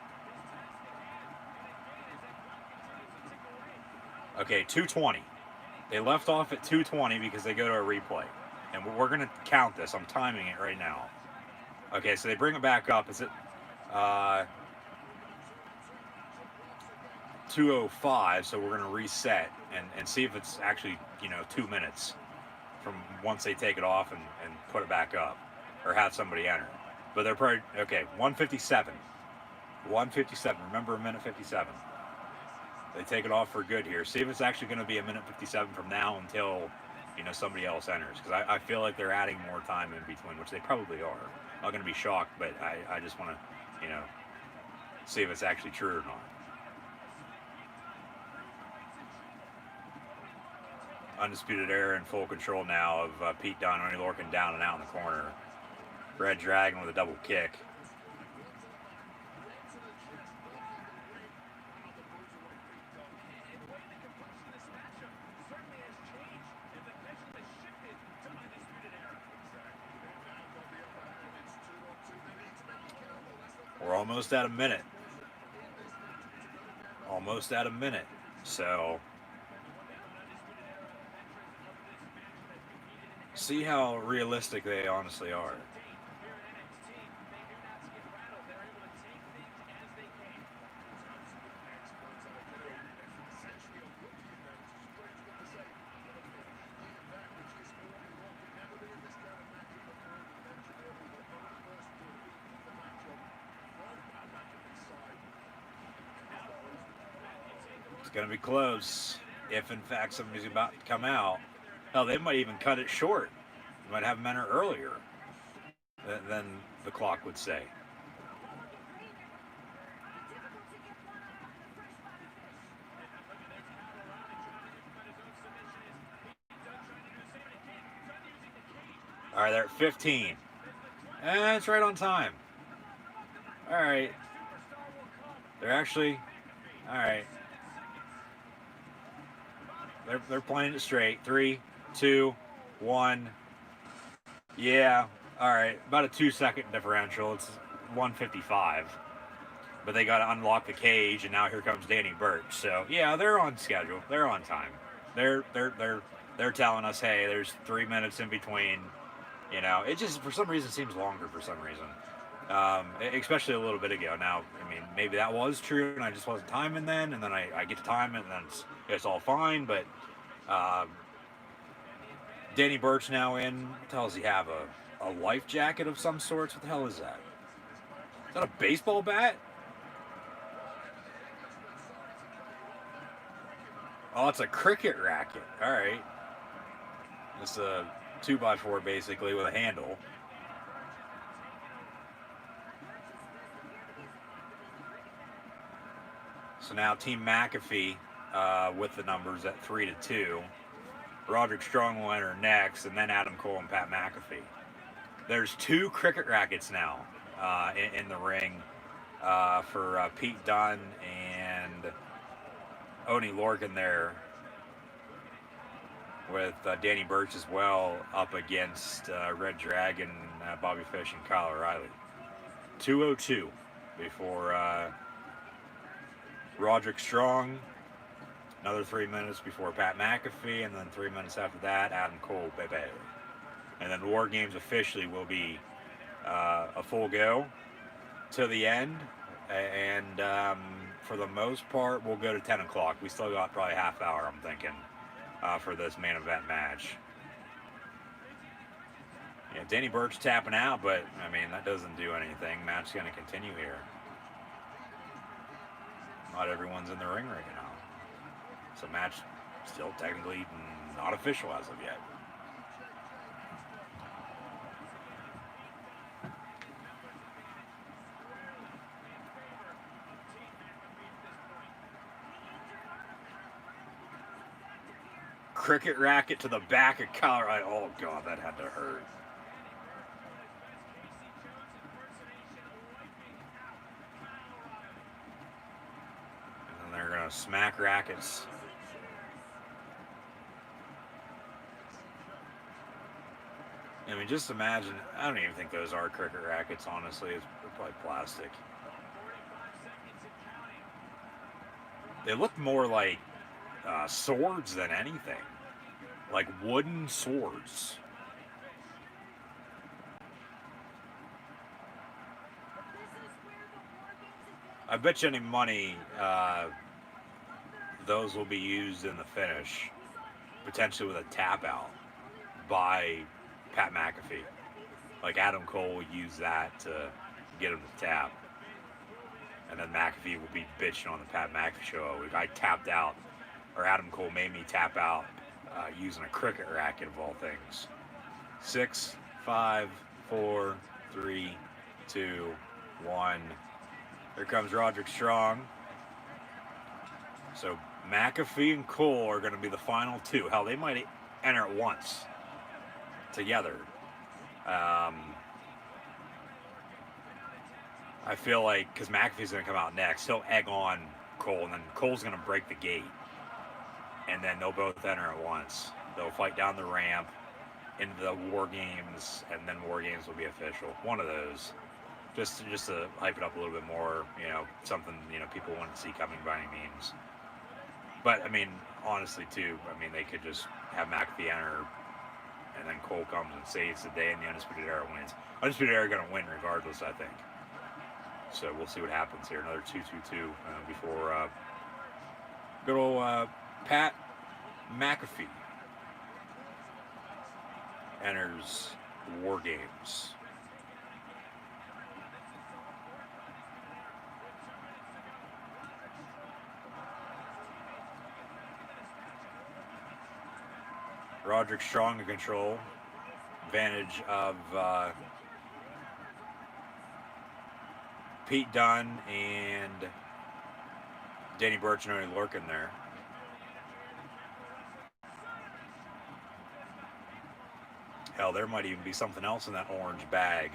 Speaker 1: Okay, 2:20. They left off at 2:20 because they go to a replay. And we're going to count this. I'm timing it right now. Okay, so they bring it back up. Is it 2:05? So we're going to reset and see if it's actually 2 minutes from once they take it off and put it back up, or have somebody enter. But they're probably okay. 1:57. 1:57. Remember, a minute 57. They take it off for good here. See if it's actually going to be a minute 57 from now until somebody else enters, because I feel like they're adding more time in between, which they probably are. I'm not going to be shocked, but I just want to see if it's actually true or not. Undisputed Era in full control now of Pete Dunne, Oni Lorcan down and out in the corner. Red Dragon with a double kick. almost at a minute. Almost at a minute. So, see how realistic they honestly are. It's going to be close if, in fact, somebody's about to come out. Hell, they might even cut it short. They might have them enter earlier than the clock would say. All right, they're at 15. It's right on time. All right. They're actually... All right. They're playing it straight. 3, 2, 1. Yeah. All right. About a 2-second differential. It's 1:55. But they got to unlock the cage, and now here comes Danny Burch. So yeah, they're on schedule. They're on time. They're telling us, hey, there's 3 minutes in between. You know, it just for some reason seems longer for some reason. Especially a little bit ago. Now, I mean, maybe that was true, and I just wasn't timing then, and then I get to time it, and then it's all fine. But Danny Burch now in. What the hell does he have? A life jacket of some sorts? What the hell is that? Is that a baseball bat? Oh, it's a cricket racket. All right. It's a 2x4 basically with a handle. So now Team McAfee with the numbers at 3-2. Roderick Strong will enter next, and then Adam Cole and Pat McAfee. There's 2 cricket rackets now in the ring for Pete Dunne and Oney Lorcan there, with Danny Burch as well up against Red Dragon, Bobby Fish, and Kyle O'Reilly. 2:02 before Roderick Strong. Another 3 minutes before Pat McAfee, and then 3 minutes after that, Adam Cole, baby. And then WarGames officially will be a full go to the end, and for the most part, we'll go to 10 o'clock. We still got probably a half hour, I'm thinking, for this main event match. Yeah, Danny Burch tapping out, but, I mean, that doesn't do anything. Match's going to continue here. Not everyone's in the ring right now. So match still technically not official as of yet. Cricket racket to the back of Colorado. Oh, God, that had to hurt. And then they're going to smack rackets. I mean, just imagine, I don't even think those are cricket rackets, honestly. It's probably plastic. They look more like swords than anything. Like wooden swords. I bet you any money those will be used in the finish, potentially with a tap out by Pat McAfee. Like Adam Cole will use that to get him to tap. And then McAfee will be bitching on the Pat McAfee show. I tapped out, or Adam Cole made me tap out using a cricket racket of all things. 6, 5, 4, 3, 2, 1. Here comes Roderick Strong. So McAfee and Cole are going to be the final 2. Hell, they might enter at once together. I feel like, because McAfee's going to come out next, he'll egg on Cole, and then Cole's going to break the gate. And then they'll both enter at once. They'll fight down the ramp into the WarGames, and then WarGames will be official. One of those. just to hype it up a little bit more. You know, something people want to see coming by any means. But I mean, honestly, too, I mean they could just have McAfee enter, and then Cole comes and saves the day, and the Undisputed Era wins. Undisputed Era going to win regardless, I think. So we'll see what happens here. Another 2-2-2 before good old Pat McAfee enters WarGames. Roderick Strong in control. Advantage of Pete Dunne and Danny Burch and Oney Lorcan there. Hell, there might even be something else in that orange bag.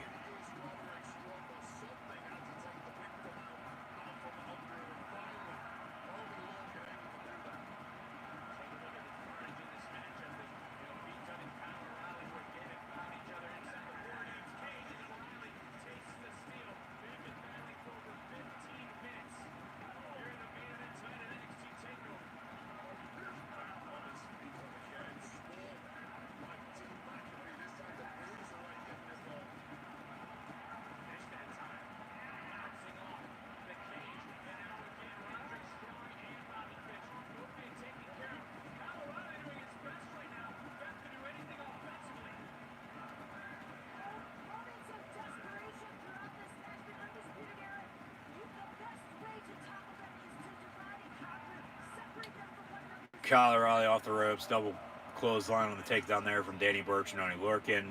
Speaker 1: Kyle O'Reilly off the ropes, double clothesline on the takedown there from Danny Burch and Oney Lorcan.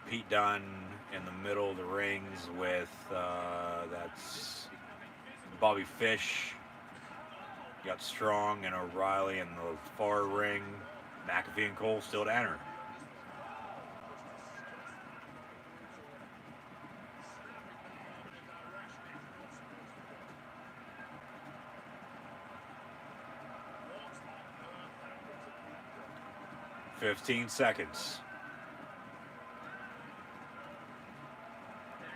Speaker 1: Pete Dunne in the middle of the rings with that's Bobby Fish. You got Strong and O'Reilly in the far ring. McAfee and Cole still to enter. $15 seconds.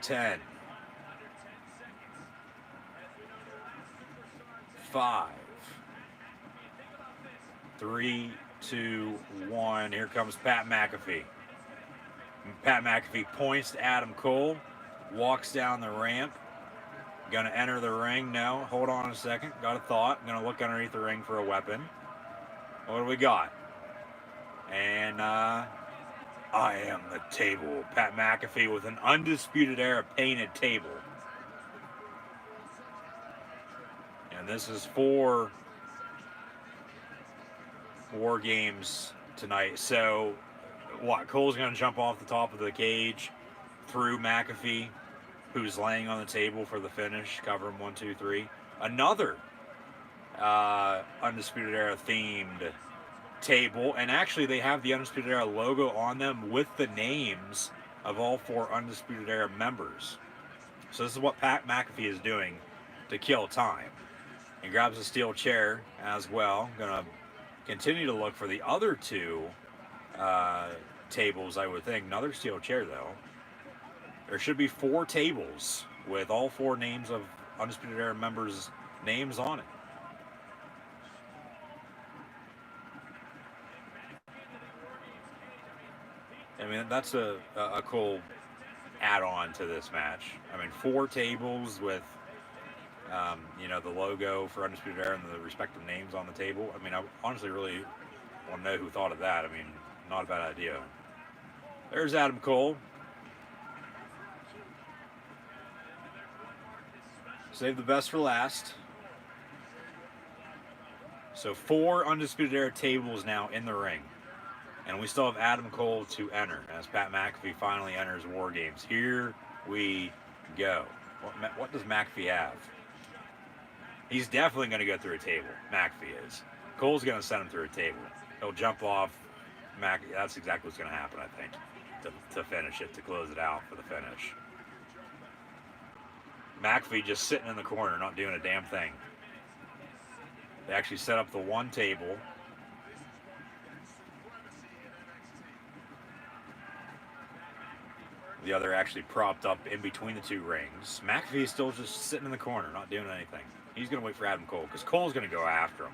Speaker 1: 10. 5. 3, 2, 1. Here comes Pat McAfee. Pat McAfee points to Adam Cole, walks down the ramp. Gonna enter the ring. No, hold on a second. Got a thought. Gonna look underneath the ring for a weapon. What do we got? And I am the table. Pat McAfee with an Undisputed Era painted table. And this is for WarGames tonight. So, what? Cole's going to jump off the top of the cage through McAfee, who's laying on the table for the finish. Cover him 1, 2, 3. Another Undisputed Era themed table, and actually they have the Undisputed Era logo on them with the names of all 4 Undisputed Era members. So this is what Pat McAfee is doing to kill time. He grabs a steel chair as well. Gonna continue to look for the other 2 tables, I would think. Another steel chair though. There should be 4 tables with all 4 names of Undisputed Era members' names on it. I mean, that's a cool add-on to this match. I mean, 4 tables with, the logo for Undisputed Era and the respective names on the table. I mean, I honestly really want to know who thought of that. I mean, not a bad idea. There's Adam Cole. Save the best for last. So 4 Undisputed Era tables now in the ring. And we still have Adam Cole to enter as Pat McAfee finally enters WarGames. Here we go. What does McAfee have? He's definitely going to go through a table. McAfee is. Cole's going to send him through a table. He'll jump off. That's exactly what's going to happen, I think, to finish it, to close it out for the finish. McAfee just sitting in the corner, not doing a damn thing. They actually set up the 1 table. The other actually propped up in between the two rings. McAfee's still just sitting in the corner, not doing anything. He's going to wait for Adam Cole because Cole's going to go after him.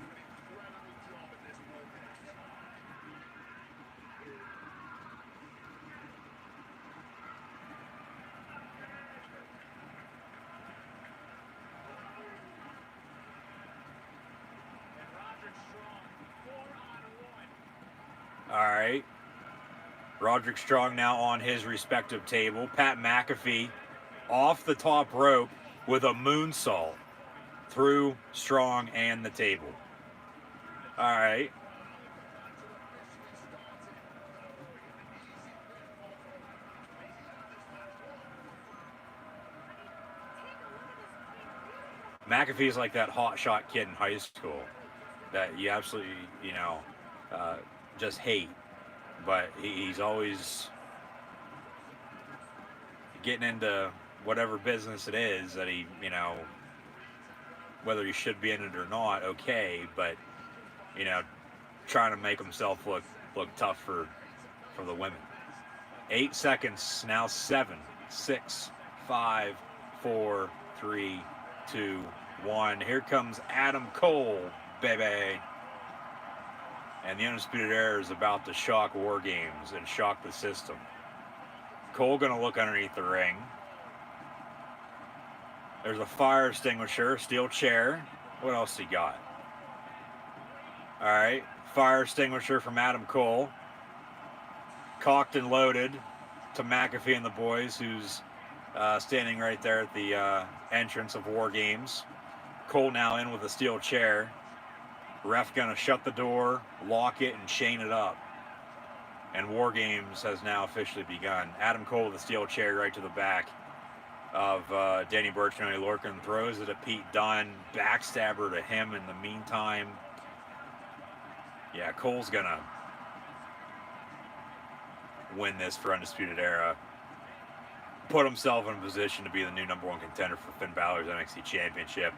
Speaker 1: All right. Roderick Strong now on his respective table. Pat McAfee off the top rope with a moonsault through Strong and the table. All right. McAfee's like that hotshot kid in high school that you absolutely, just hate. But he's always getting into whatever business it is that he, whether he should be in it or not, okay, but, trying to make himself look tough for the women. 8 seconds, now 7, 6, 5, 4, 3, 2, 1. Here comes Adam Cole, baby. And the Undisputed Era is about to shock WarGames and shock the system. Cole gonna look underneath the ring. There's a fire extinguisher, steel chair. What else he got? All right, fire extinguisher from Adam Cole. Cocked and loaded to McAfee and the boys, who's standing right there at the entrance of WarGames. Cole now in with a steel chair. Ref gonna shut the door, lock it, and chain it up. And WarGames has now officially begun. Adam Cole with a steel chair right to the back of Danny Burch and Lorcan, throws it at Pete Dunne, backstabber to him in the meantime. Yeah, Cole's gonna win this for Undisputed Era. Put himself in a position to be the new #1 contender for Finn Balor's NXT Championship,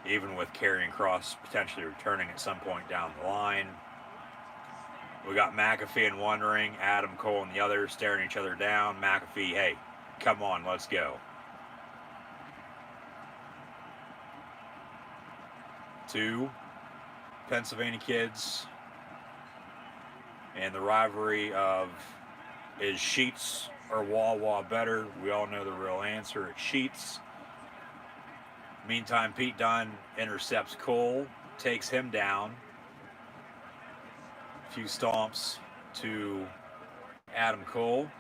Speaker 1: even with Karrion Kross potentially returning at some point down the line. We got McAfee in one ring, Adam Cole in the other, staring each other down. McAfee, hey, come on, let's go. 2 Pennsylvania kids. And the rivalry of is Sheets or Wawa better? We all know the real answer. It's Sheets. Meantime, Pete Dunne intercepts Cole, takes him down. A few stomps to Adam Cole.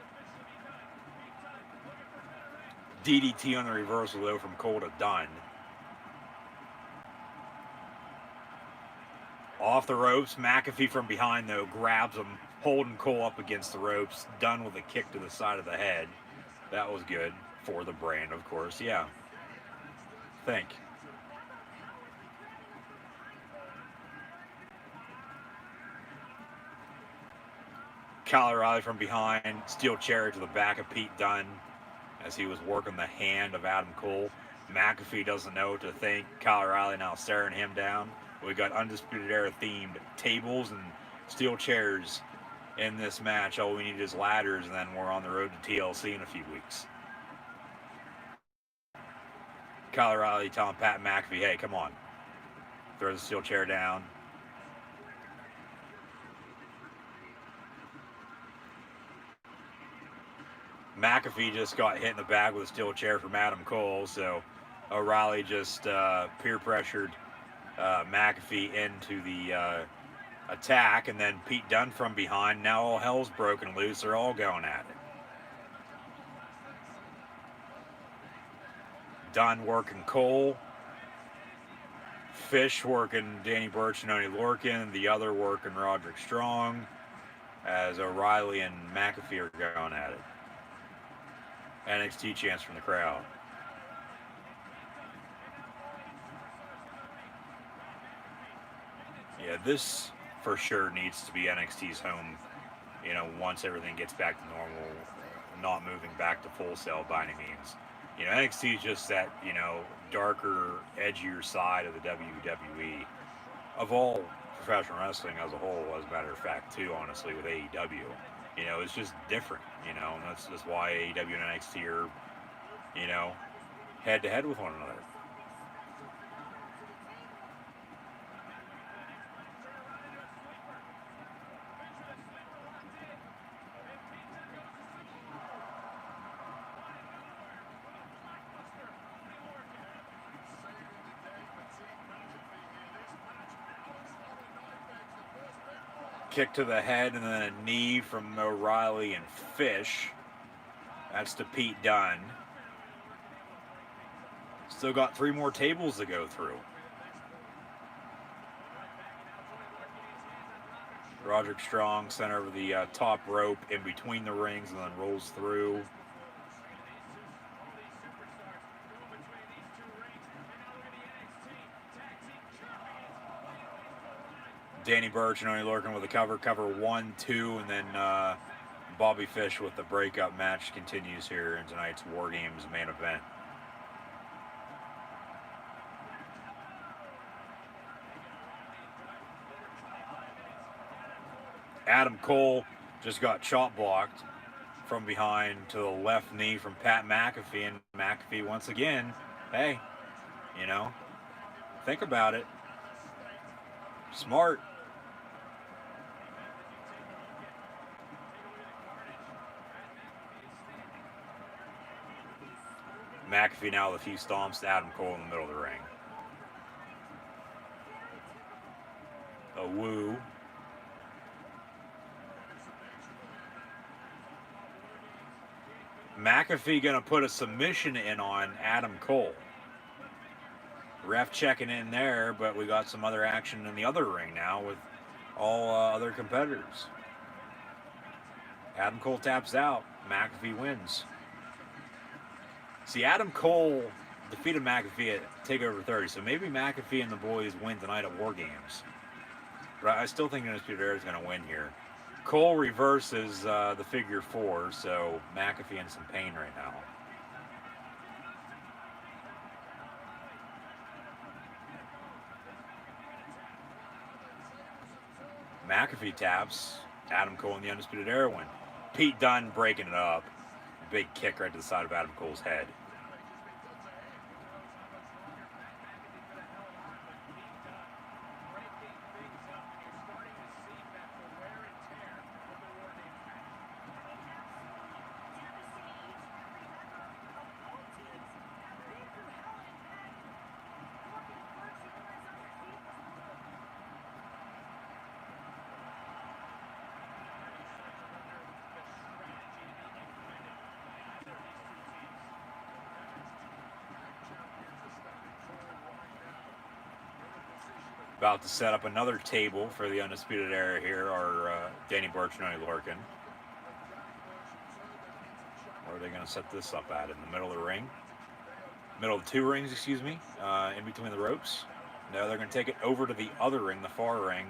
Speaker 1: DDT on the reversal, though, from Cole to Dunne. Off the ropes, McAfee from behind, though, grabs him, holding Cole up against the ropes. Dunne with a kick to the side of the head. That was good for the brand, of course. Yeah. Think. Kyle O'Reilly from behind, steel chair to the back of Pete Dunne as he was working the hand of Adam Cole. McAfee doesn't know what to think. Kyle O'Reilly now staring him down. We got Undisputed Era themed tables and steel chairs in this match. All we need is ladders, and then we're on the road to TLC in a few weeks. Kyle O'Reilly telling Pat McAfee, hey, come on. Throw the steel chair down. McAfee just got hit in the back with a steel chair from Adam Cole, so O'Reilly just peer pressured McAfee into the attack, and then Pete Dunne from behind. Now all hell's broken loose. They're all going at it. Dunne working Cole. Fish working Danny Burch and Oney Lorcan. The other working Roderick Strong, as O'Reilly and McAfee are going at it. NXT chants from the crowd. Yeah, this for sure needs to be NXT's home, once everything gets back to normal, not moving back to Full Sail by any means. NXT is just that, darker, edgier side of the WWE, of all professional wrestling as a whole, as a matter of fact, too, honestly, with AEW. You know, it's just different. You know, and that's just why AEW and NXT are, you know, head to head with one another. Kick to the head and then a knee from O'Reilly and Fish. That's to Pete Dunne. Still got 3 more tables to go through. Roderick Strong sent over the top rope in between the rings and then rolls through. Danny Burch and Oney Lorcan with a cover 1, 2, and then Bobby Fish with the breakup match continues here in tonight's WarGames main event. Adam Cole just got chop blocked from behind to the left knee from Pat McAfee, and McAfee once again, hey, you know, think about it. Smart. McAfee now with a few stomps to Adam Cole in the middle of the ring. A woo. McAfee going to put a submission in on Adam Cole. Ref checking in there, but we got some other action in the other ring now with all other competitors. Adam Cole taps out. McAfee wins. See, Adam Cole defeated McAfee at TakeOver 30, so maybe McAfee and the boys win tonight at WarGames. But I still think Undisputed Era is going to win here. Cole reverses the figure 4, so McAfee in some pain right now. McAfee taps. Adam Cole and the Undisputed Era win. Pete Dunne breaking it up. Big kick right to the side of Adam Cole's head. About to set up another table for the Undisputed Era here are Danny Burch and Oney Lorcan. Where are they going to set this up at? In the middle of the ring? Middle of the 2 rings, excuse me. In between the ropes. No, they're going to take it over to the other ring, the far ring,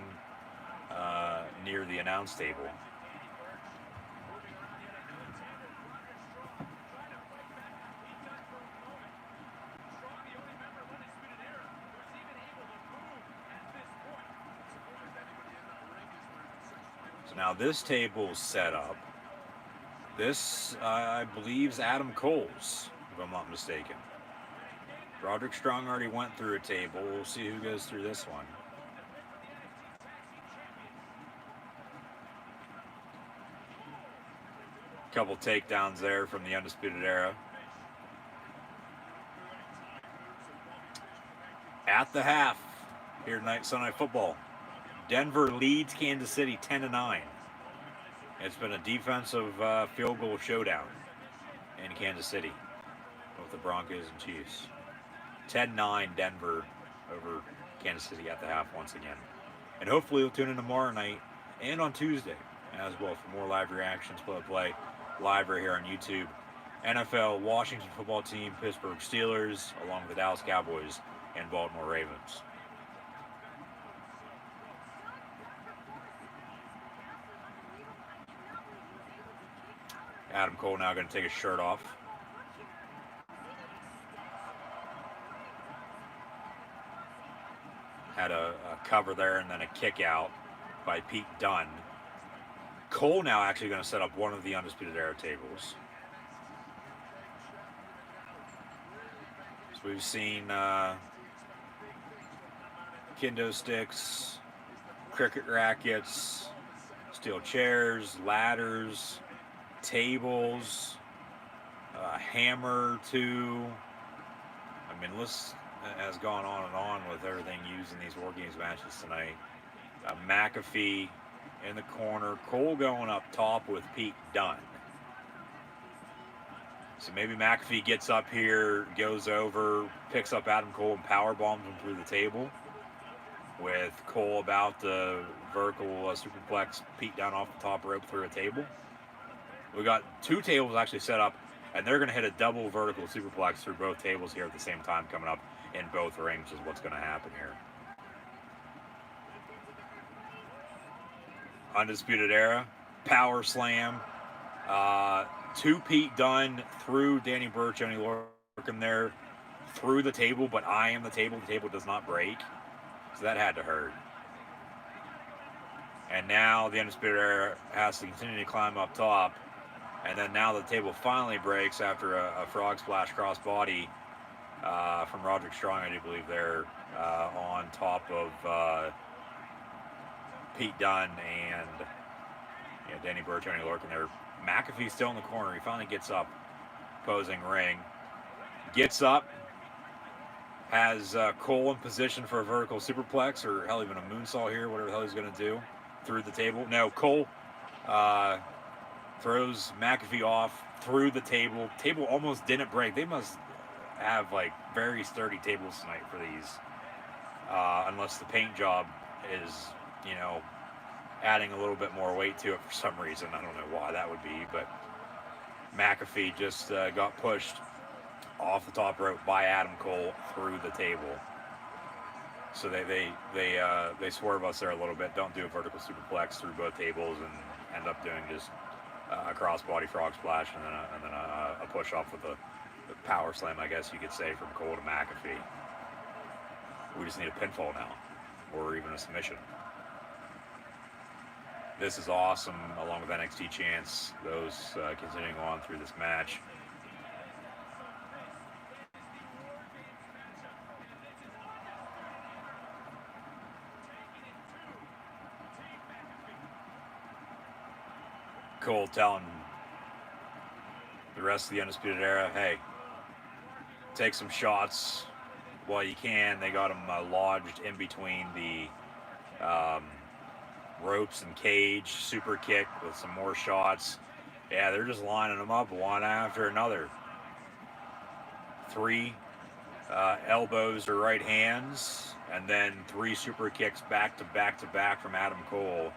Speaker 1: near the announce table. So now this table's set up. This, I believe, is Adam Cole's, if I'm not mistaken. Roderick Strong already went through a table. We'll see who goes through this one. Couple takedowns there from the Undisputed Era. At the half here tonight, Sunday Night Football. Denver leads Kansas City 10-9. It's been a defensive field goal showdown in Kansas City with the Broncos and Chiefs. 10-9 Denver over Kansas City at the half once again. And hopefully you'll tune in tomorrow night and on Tuesday as well for more live reactions, play live right here on YouTube. NFL, Washington football team, Pittsburgh Steelers, along with the Dallas Cowboys and Baltimore Ravens. Adam Cole now going to take his shirt off. Had a cover there and then a kick out by Pete Dunne. Cole now actually going to set up one of the Undisputed Era tables. So we've seen kendo sticks, cricket rackets, steel chairs, ladders, tables, hammer too. I mean, list has gone on and on with everything used in these WarGames matches tonight. McAfee in the corner, Cole going up top with Pete Dunne. So maybe McAfee gets up here, goes over, picks up Adam Cole and power bombs him through the table, with Cole about to vertical superplex Pete Dunne off the top rope through a table. We got two tables actually set up, and they're going to hit a double vertical superplex through both tables here at the same time coming up in both rings is what's going to happen here. Undisputed Era, power slam, to Pete Dunne through Danny Burch, only lurking there through the table, but I am the table. The table does not break, so that had to hurt. And now the Undisputed Era has to continue to climb up top. And then now the table finally breaks after a frog splash crossbody from Roderick Strong, I do believe, there on top of Pete Dunne and Danny Burch, only lurking there. McAfee's still in the corner. He finally gets up, posing ring. Gets up, has Cole in position for a vertical superplex, or hell, even a moonsault here, whatever the hell he's going to do, through the table. No, Cole throws McAfee off through the table. Table almost didn't break. They must have like very sturdy tables tonight for these, unless the paint job is, adding a little bit more weight to it for some reason. I don't know why that would be, but McAfee just got pushed off the top rope by Adam Cole through the table. So they swerve us there a little bit. Don't do a vertical superplex through both tables and end up doing just a crossbody frog splash and then a push off with a power slam, I guess you could say, from Cole to McAfee. We just need a pinfall now, or even a submission. This is awesome, along with NXT Chance, those continuing on through this match. Cole telling the rest of the Undisputed Era, hey, take some shots while you can. They got him lodged in between the ropes and cage, super kick with some more shots. Yeah, they're just lining them up one after another. 3 elbows or right hands, and then 3 super kicks back to back to back from Adam Cole.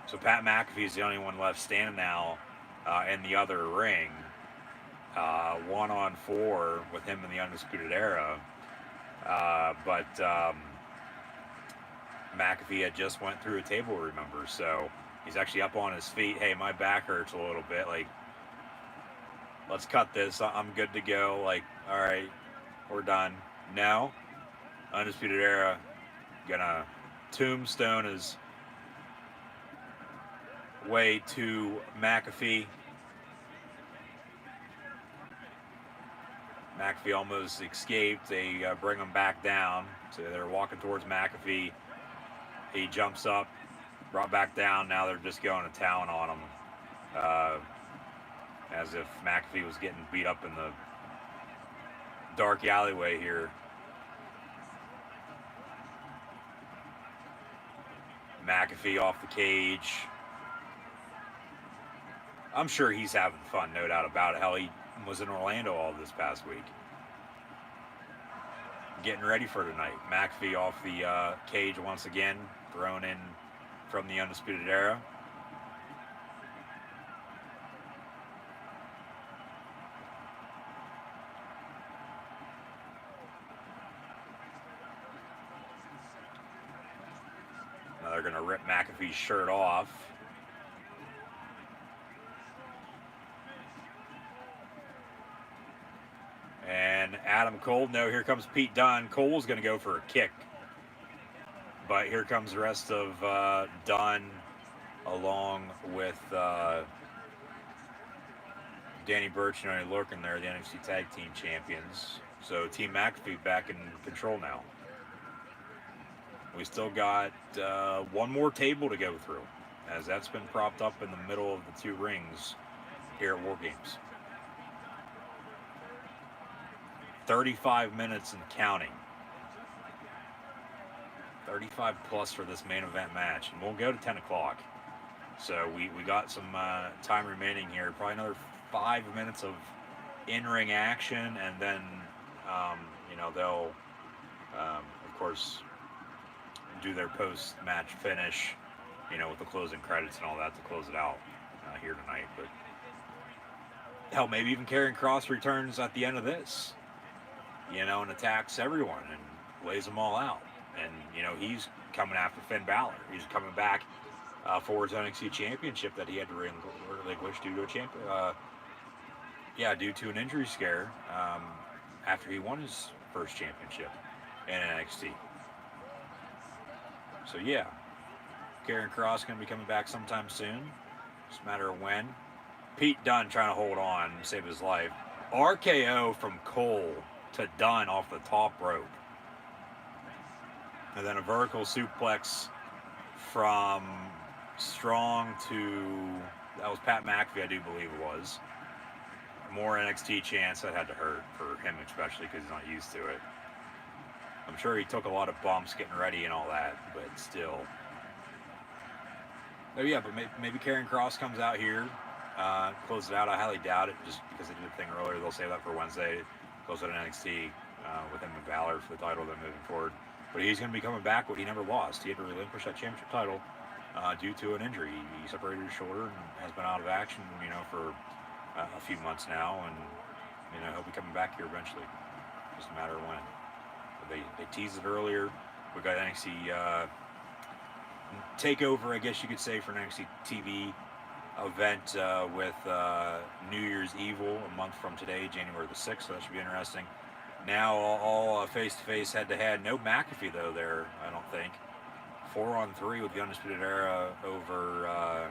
Speaker 1: So Pat McAfee is the only one left standing now in the other ring. 1-on-4 with him in the Undisputed Era. But McAfee had just went through a table, remember, so he's actually up on his feet. Hey, my back hurts a little bit. Like, let's cut this. I'm good to go. Like, all right, we're done. No, Undisputed Era gonna tombstone his way to McAfee. McAfee almost escaped. They bring him back down. So they're walking towards McAfee. He jumps up, brought back down. Now they're just going to town on him. As if McAfee was getting beat up in the dark alleyway here. McAfee off the cage. I'm sure he's having fun, no doubt about it. Hell, he was in Orlando all this past week. Getting ready for tonight. McAfee off the cage once again, thrown in from the Undisputed Era. Now they're going to rip McAfee's shirt off. And Adam Cole, no, here comes Pete Dunne. Cole's going to go for a kick. But here comes the rest of Dunne along with Danny Burch and Oney Lorcan there, the NXT Tag Team Champions. So Team McAfee back in control now. We still got one more table to go through, as that's been propped up in the middle of the two rings here at WarGames. 35 minutes and counting. 35 plus for this main event match, and we'll go to 10 o'clock. So we got some time remaining here. Probably another 5 minutes of in-ring action, and then they'll of course do their post-match finish, with the closing credits and all that to close it out here tonight. But hell, maybe even Karrion Kross returns at the end of this, and attacks everyone and lays them all out. And he's coming after Finn Balor. He's coming back for his NXT Championship that he had to relinquish due to an injury scare after he won his first championship in NXT. So yeah, Karrion Kross going to be coming back sometime soon. Just a matter of when. Pete Dunne trying to hold on, save his life. RKO from Cole to Dunne off the top rope. And then a vertical suplex from Strong to, that was Pat McAfee, I do believe it was. More NXT chance. That had to hurt for him, especially because he's not used to it. I'm sure he took a lot of bumps getting ready and all that, but still. Oh yeah, but maybe Karrion Kross comes out here, closes it out. I highly doubt it, just because they did the thing earlier. They'll save that for Wednesday. Close it in NXT with him and Balor for the title. Then moving forward, but he's going to be coming back. What he never lost. He had to relinquish that championship title due to an injury. He separated his shoulder and has been out of action, for a few months now, and he'll be coming back here eventually. Just a matter of when. But they teased it earlier. We got NXT TakeOver, I guess you could say, for an NXT TV event with New Year's Evil a month from today, January the 6th, so that should be interesting. Now all face-to-face, head-to-head. No McAfee, though, there, I don't think. 4-on-3 with the Undisputed Era over...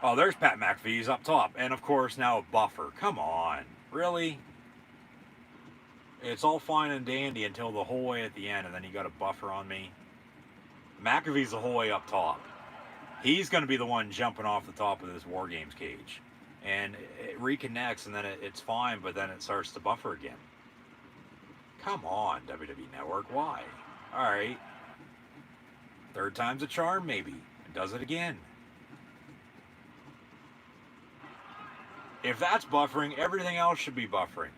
Speaker 1: Oh, there's Pat McAfee. He's up top. And, of course, now a buffer. Come on. Really? It's all fine and dandy until the whole way at the end, and then you got a buffer on me. McAfee's the whole way up top. He's going to be the one jumping off the top of this WarGames cage. And it reconnects, and then it's fine, but then it starts to buffer again. Come on, WWE Network. Why? All right. Third time's a charm, maybe. It does it again. If that's buffering, everything else should be buffering.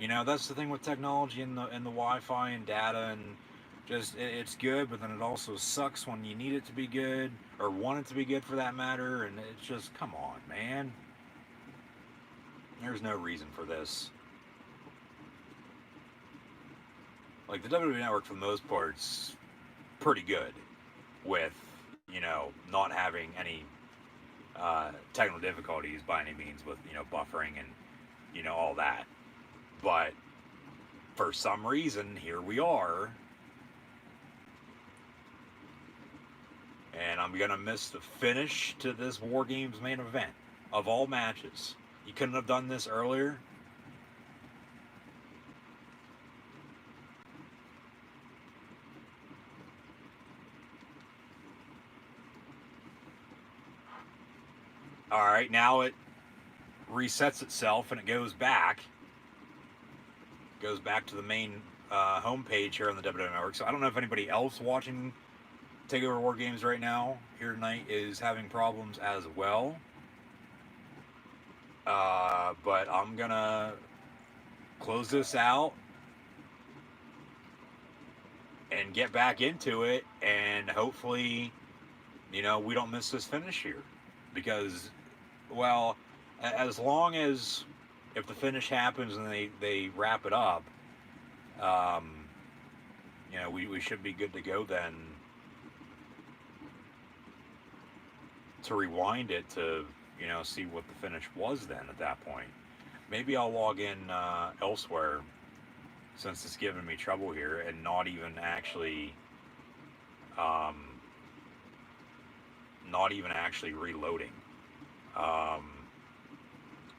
Speaker 1: That's the thing with technology and the Wi-Fi and data, and just it's good, but then it also sucks when you need it to be good, or want it to be good for that matter, and it's just, come on, man. There's no reason for this. Like, the WWE Network, for the most part, is pretty good with, not having any technical difficulties by any means with, buffering and, all that. But for some reason, here we are. And I'm going to miss the finish to this WarGames main event of all matches. You couldn't have done this earlier. All right, now it resets itself and it goes back. Goes back to the main homepage here on the WWE Network. So I don't know if anybody else watching TakeOver WarGames right now here tonight is having problems as well. But I'm gonna close this out and get back into it, and hopefully, we don't miss this finish here, because, well, as long as if the finish happens and they wrap it up, we should be good to go then to rewind it to, see what the finish was then at that point. Maybe I'll log in elsewhere, since it's giving me trouble here, and not even actually not even actually reloading. Um,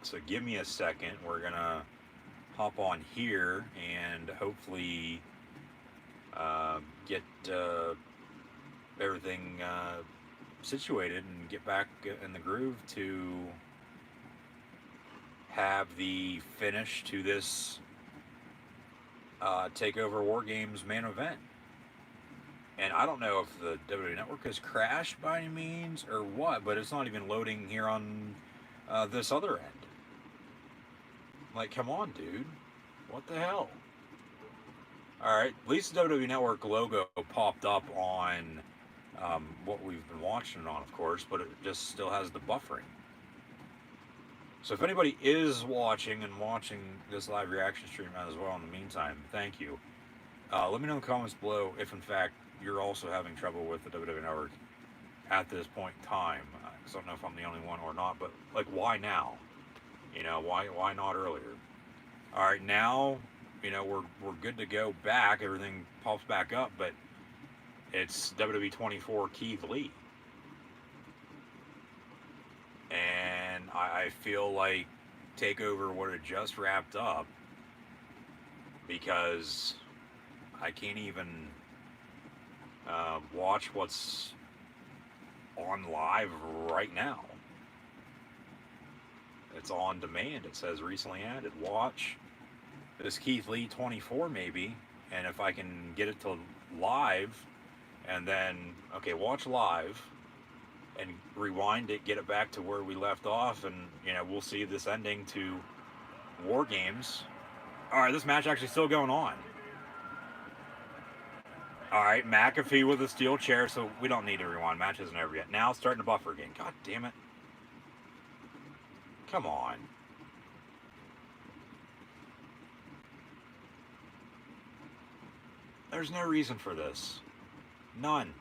Speaker 1: so give me a second. We're gonna hop on here and hopefully get everything situated and get back in the groove to have the finish to this TakeOver WarGames main event. And I don't know if the WWE Network has crashed by any means or what, but it's not even loading here on this other end. Like, come on, dude. What the hell? Alright, at least the WWE Network logo popped up on what we've been watching on, of course, but it just still has the buffering. So if anybody is watching this live reaction stream as well in the meantime, thank you. Let me know in the comments below if, in fact, you're also having trouble with the WWE Network at this point in time. I don't know if I'm the only one or not, but, like, why now? You know, why not earlier? All right, now, you know, we're good to go back. Everything pops back up, but it's WWE 24 Keith Lee. And I feel like TakeOver would have just wrapped up because I can't even watch what's on live right now. It's on demand. It says recently added. Watch this Keith Lee 24 maybe, and if I can get it to live, and then, okay, watch live, and rewind it, get it back to where we left off, and, you know, we'll see this ending to WarGames. All right, this match actually still going on. All right, McAfee with a steel chair, so we don't need to rewind. Match isn't over yet. Now it's starting to buffer again. God damn it. Come on. There's no reason for this. None.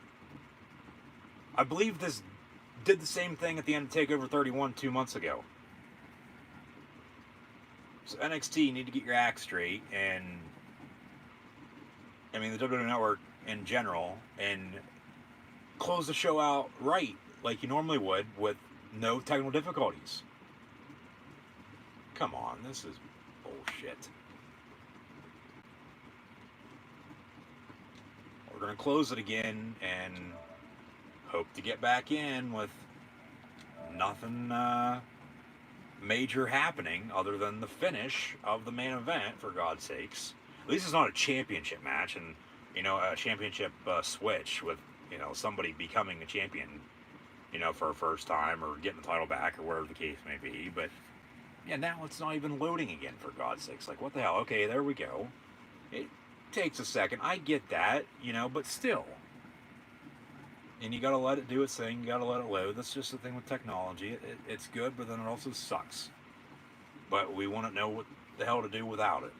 Speaker 1: I believe this did the same thing at the end of TakeOver 31 2 months ago. So NXT, you need to get your act straight, and I mean the WWE Network in general, and close the show out right, like you normally would, with no technical difficulties. Come on, this is bullshit. We're going to close it again and hope to get back in with nothing major happening other than the finish of the main event, for God's sakes. At least it's not a championship match and, you know, a championship switch with, you know, somebody becoming a champion, you know, for a first time or getting the title back or whatever the case may be. But yeah, now it's not even loading again, for God's sakes. Like, what the hell? Okay, there we go. It takes a second. I get that, you know, but still. And you gotta let it do its thing. You gotta let it load. That's just the thing with technology. It's good, but then it also sucks. But we want to know what the hell to do without it.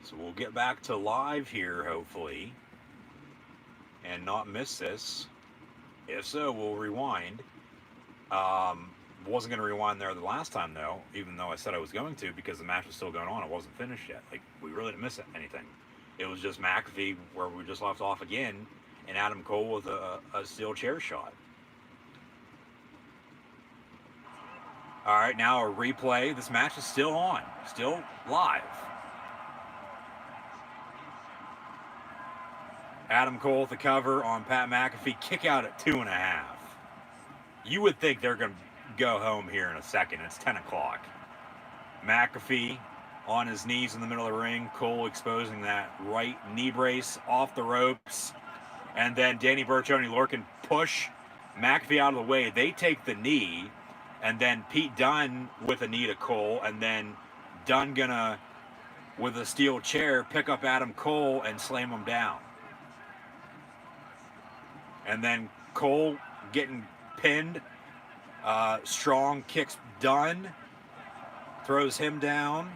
Speaker 1: So we'll get back to live here, hopefully, and not miss this. If so, we'll rewind. Wasn't going to rewind there the last time, though, even though I said I was going to, because the match was still going on. It wasn't finished yet. Like, we really didn't miss anything. It was just McAfee, where we just left off again, and Adam Cole with a steel chair shot. All right, now a replay. This match is still on, still live. Adam Cole with the cover on Pat McAfee. Kick out at 2.5. You would think they're going to go home here in a second. It's 10 o'clock. McAfee on his knees in the middle of the ring. Cole exposing that right knee brace off the ropes. And then Danny Burch, Oney Lorcan push McAfee out of the way. They take the knee. And then Pete Dunne with a knee to Cole. And then Dunne gonna, with a steel chair, pick up Adam Cole and slam him down. And then Cole getting pinned. Strong kicks Dunne, throws him down.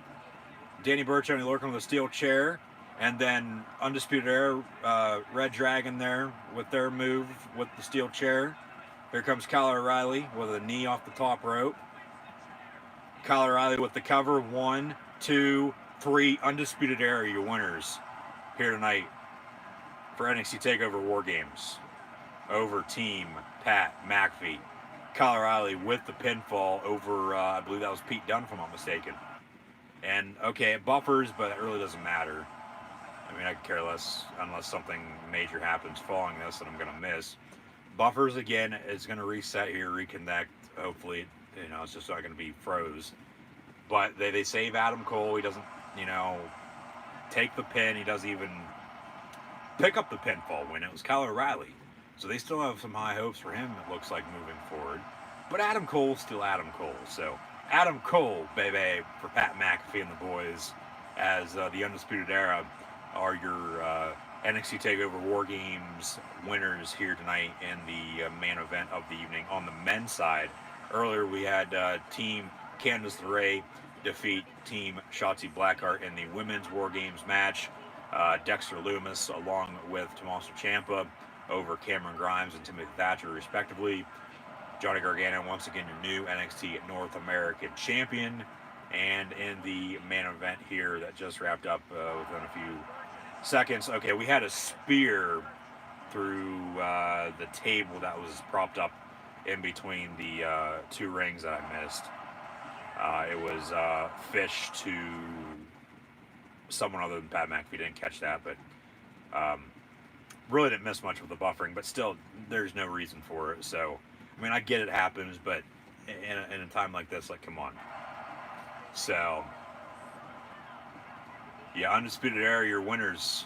Speaker 1: Danny Burch, Oney Lorcan with a steel chair, and then Undisputed Era, Red Dragon there with their move with the steel chair. Here comes Kyle O'Reilly with a knee off the top rope. Kyle O'Reilly with the cover. 1, 2, 3. Undisputed Era, your winners here tonight for NXT TakeOver WarGames. over Team Pat McAfee. Kyle O'Reilly with the pinfall over, I believe that was Pete Dunne, if I'm not mistaken. And okay, it buffers, but it really doesn't matter. I mean, I could care less unless something major happens following this that I'm going to miss. Buffers again is going to reset here, reconnect. Hopefully, it's just not going to be froze. But they save Adam Cole. He doesn't, take the pin. He doesn't even pick up the pinfall win. It was Kyle O'Reilly. So they still have some high hopes for him, it looks like, moving forward. But Adam Cole's still Adam Cole. So Adam Cole, baby, for Pat McAfee and the boys, as the Undisputed Era are your NXT TakeOver WarGames winners here tonight in the main event of the evening. On the men's side, earlier we had Team Candice LeRae defeat Team Shotzi Blackheart in the women's WarGames match. Dexter Lumis along with Tommaso Ciampa over Cameron Grimes and Timothy Thatcher, respectively. Johnny Gargano, once again, your new NXT North American champion. And in the main event here that just wrapped up within a few seconds. Okay, we had a spear through the table that was propped up in between the two rings that I missed. It was Fish to someone other than Pat McAfee. Didn't catch that, but really didn't miss much with the buffering. But still, there's no reason for it. So, I mean, I get it happens, but in a time like this, like, come on. So, yeah, Undisputed Era, your winners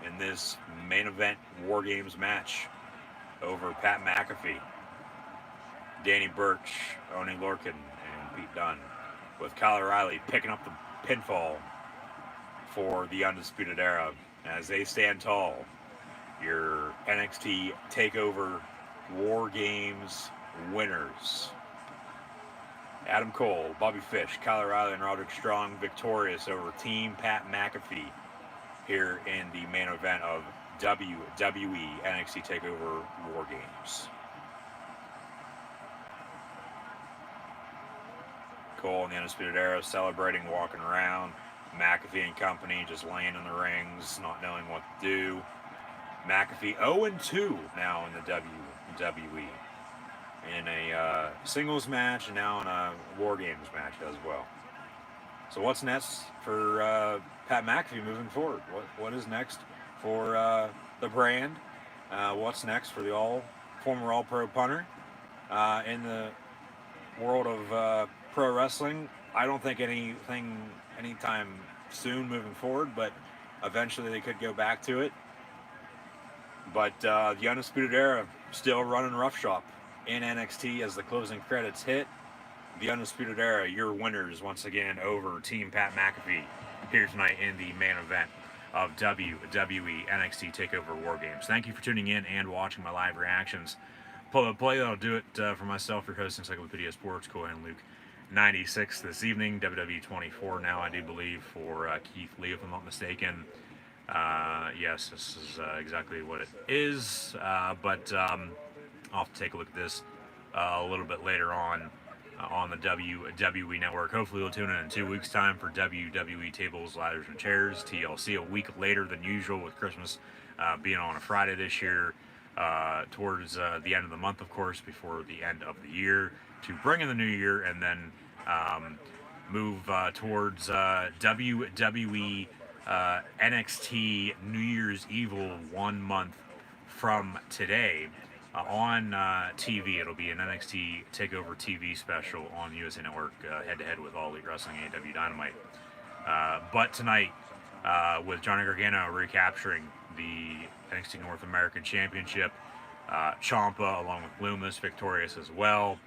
Speaker 1: in this main event WarGames match over Pat McAfee, Danny Burch, Oney Lorcan, and Pete Dunne, with Kyle O'Reilly picking up the pinfall for the Undisputed Era as they stand tall. Your NXT TakeOver WarGames winners. Adam Cole, Bobby Fish, Kyle O'Reilly, and Roderick Strong victorious over Team Pat McAfee here in the main event of WWE NXT TakeOver WarGames. Cole and the Undisputed Era celebrating, walking around. McAfee and company just laying in the rings, not knowing what to do. McAfee 0-2 now in the WWE. In a singles match and now in a WarGames match as well. So what's next for Pat McAfee moving forward? What is next for the brand? What's next for the former All-Pro punter in the world of pro wrestling? I don't think anytime soon moving forward, but eventually they could go back to it. But the Undisputed Era still running roughshod in NXT as the closing credits hit. The Undisputed Era, your winners once again over Team Pat McAfee here tonight in the main event of WWE NXT TakeOver WarGames. Thank you for tuning in and watching my live reactions. Play, that'll do it for myself, your host, Encyclopedia Sports, Cole and Luke 96 this evening. WWE 24 now, I do believe, for Keith Lee, if I'm not mistaken. Yes, this is exactly what it is, but I'll have to take a look at this a little bit later on the WWE Network. Hopefully you'll tune in 2 weeks' time for WWE Tables, Ladders, and Chairs, TLC, a week later than usual, with Christmas being on a Friday this year, towards the end of the month, of course, before the end of the year, to bring in the new year, and then move towards WWE NXT New Year's Evil 1 month from today. On TV, it'll be an NXT TakeOver TV special on USA Network, head-to-head with All Elite Wrestling, AEW Dynamite. But tonight, with Johnny Gargano recapturing the NXT North American Championship, Ciampa, along with Lumis, victorious as well.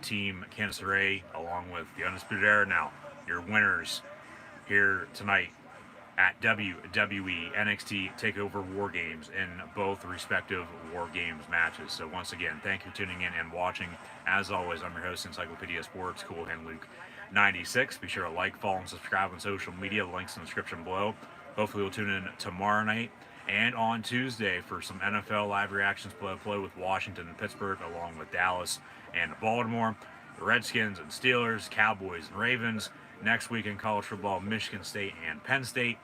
Speaker 1: Team Candice LeRae, along with the Undisputed Era, now your winners here tonight at WWE NXT TakeOver WarGames in both respective WarGames matches. So once again, thank you for tuning in and watching. As always, I'm your host, Encyclopedia Sports, Cool Hand Luke 96. Be sure to like, follow, and subscribe on social media. The links in the description below. Hopefully we'll tune in tomorrow night and on Tuesday for some NFL live reactions, play with Washington and Pittsburgh, along with Dallas and Baltimore, the Redskins and Steelers, Cowboys and Ravens. Next week in college football, Michigan State and Penn State,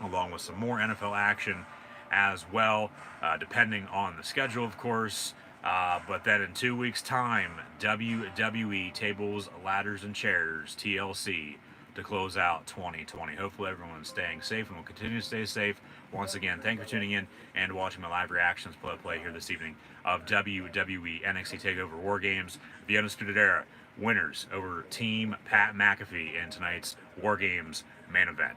Speaker 1: along with some more NFL action as well, depending on the schedule, of course. But then in 2 weeks' time, WWE Tables, Ladders, and Chairs, TLC, to close out 2020. Hopefully everyone's staying safe and will continue to stay safe. Once again, thank you for tuning in and watching my live reactions play here this evening of WWE NXT TakeOver WarGames, the Undisputed Era winners over Team Pat McAfee in tonight's WarGames main event.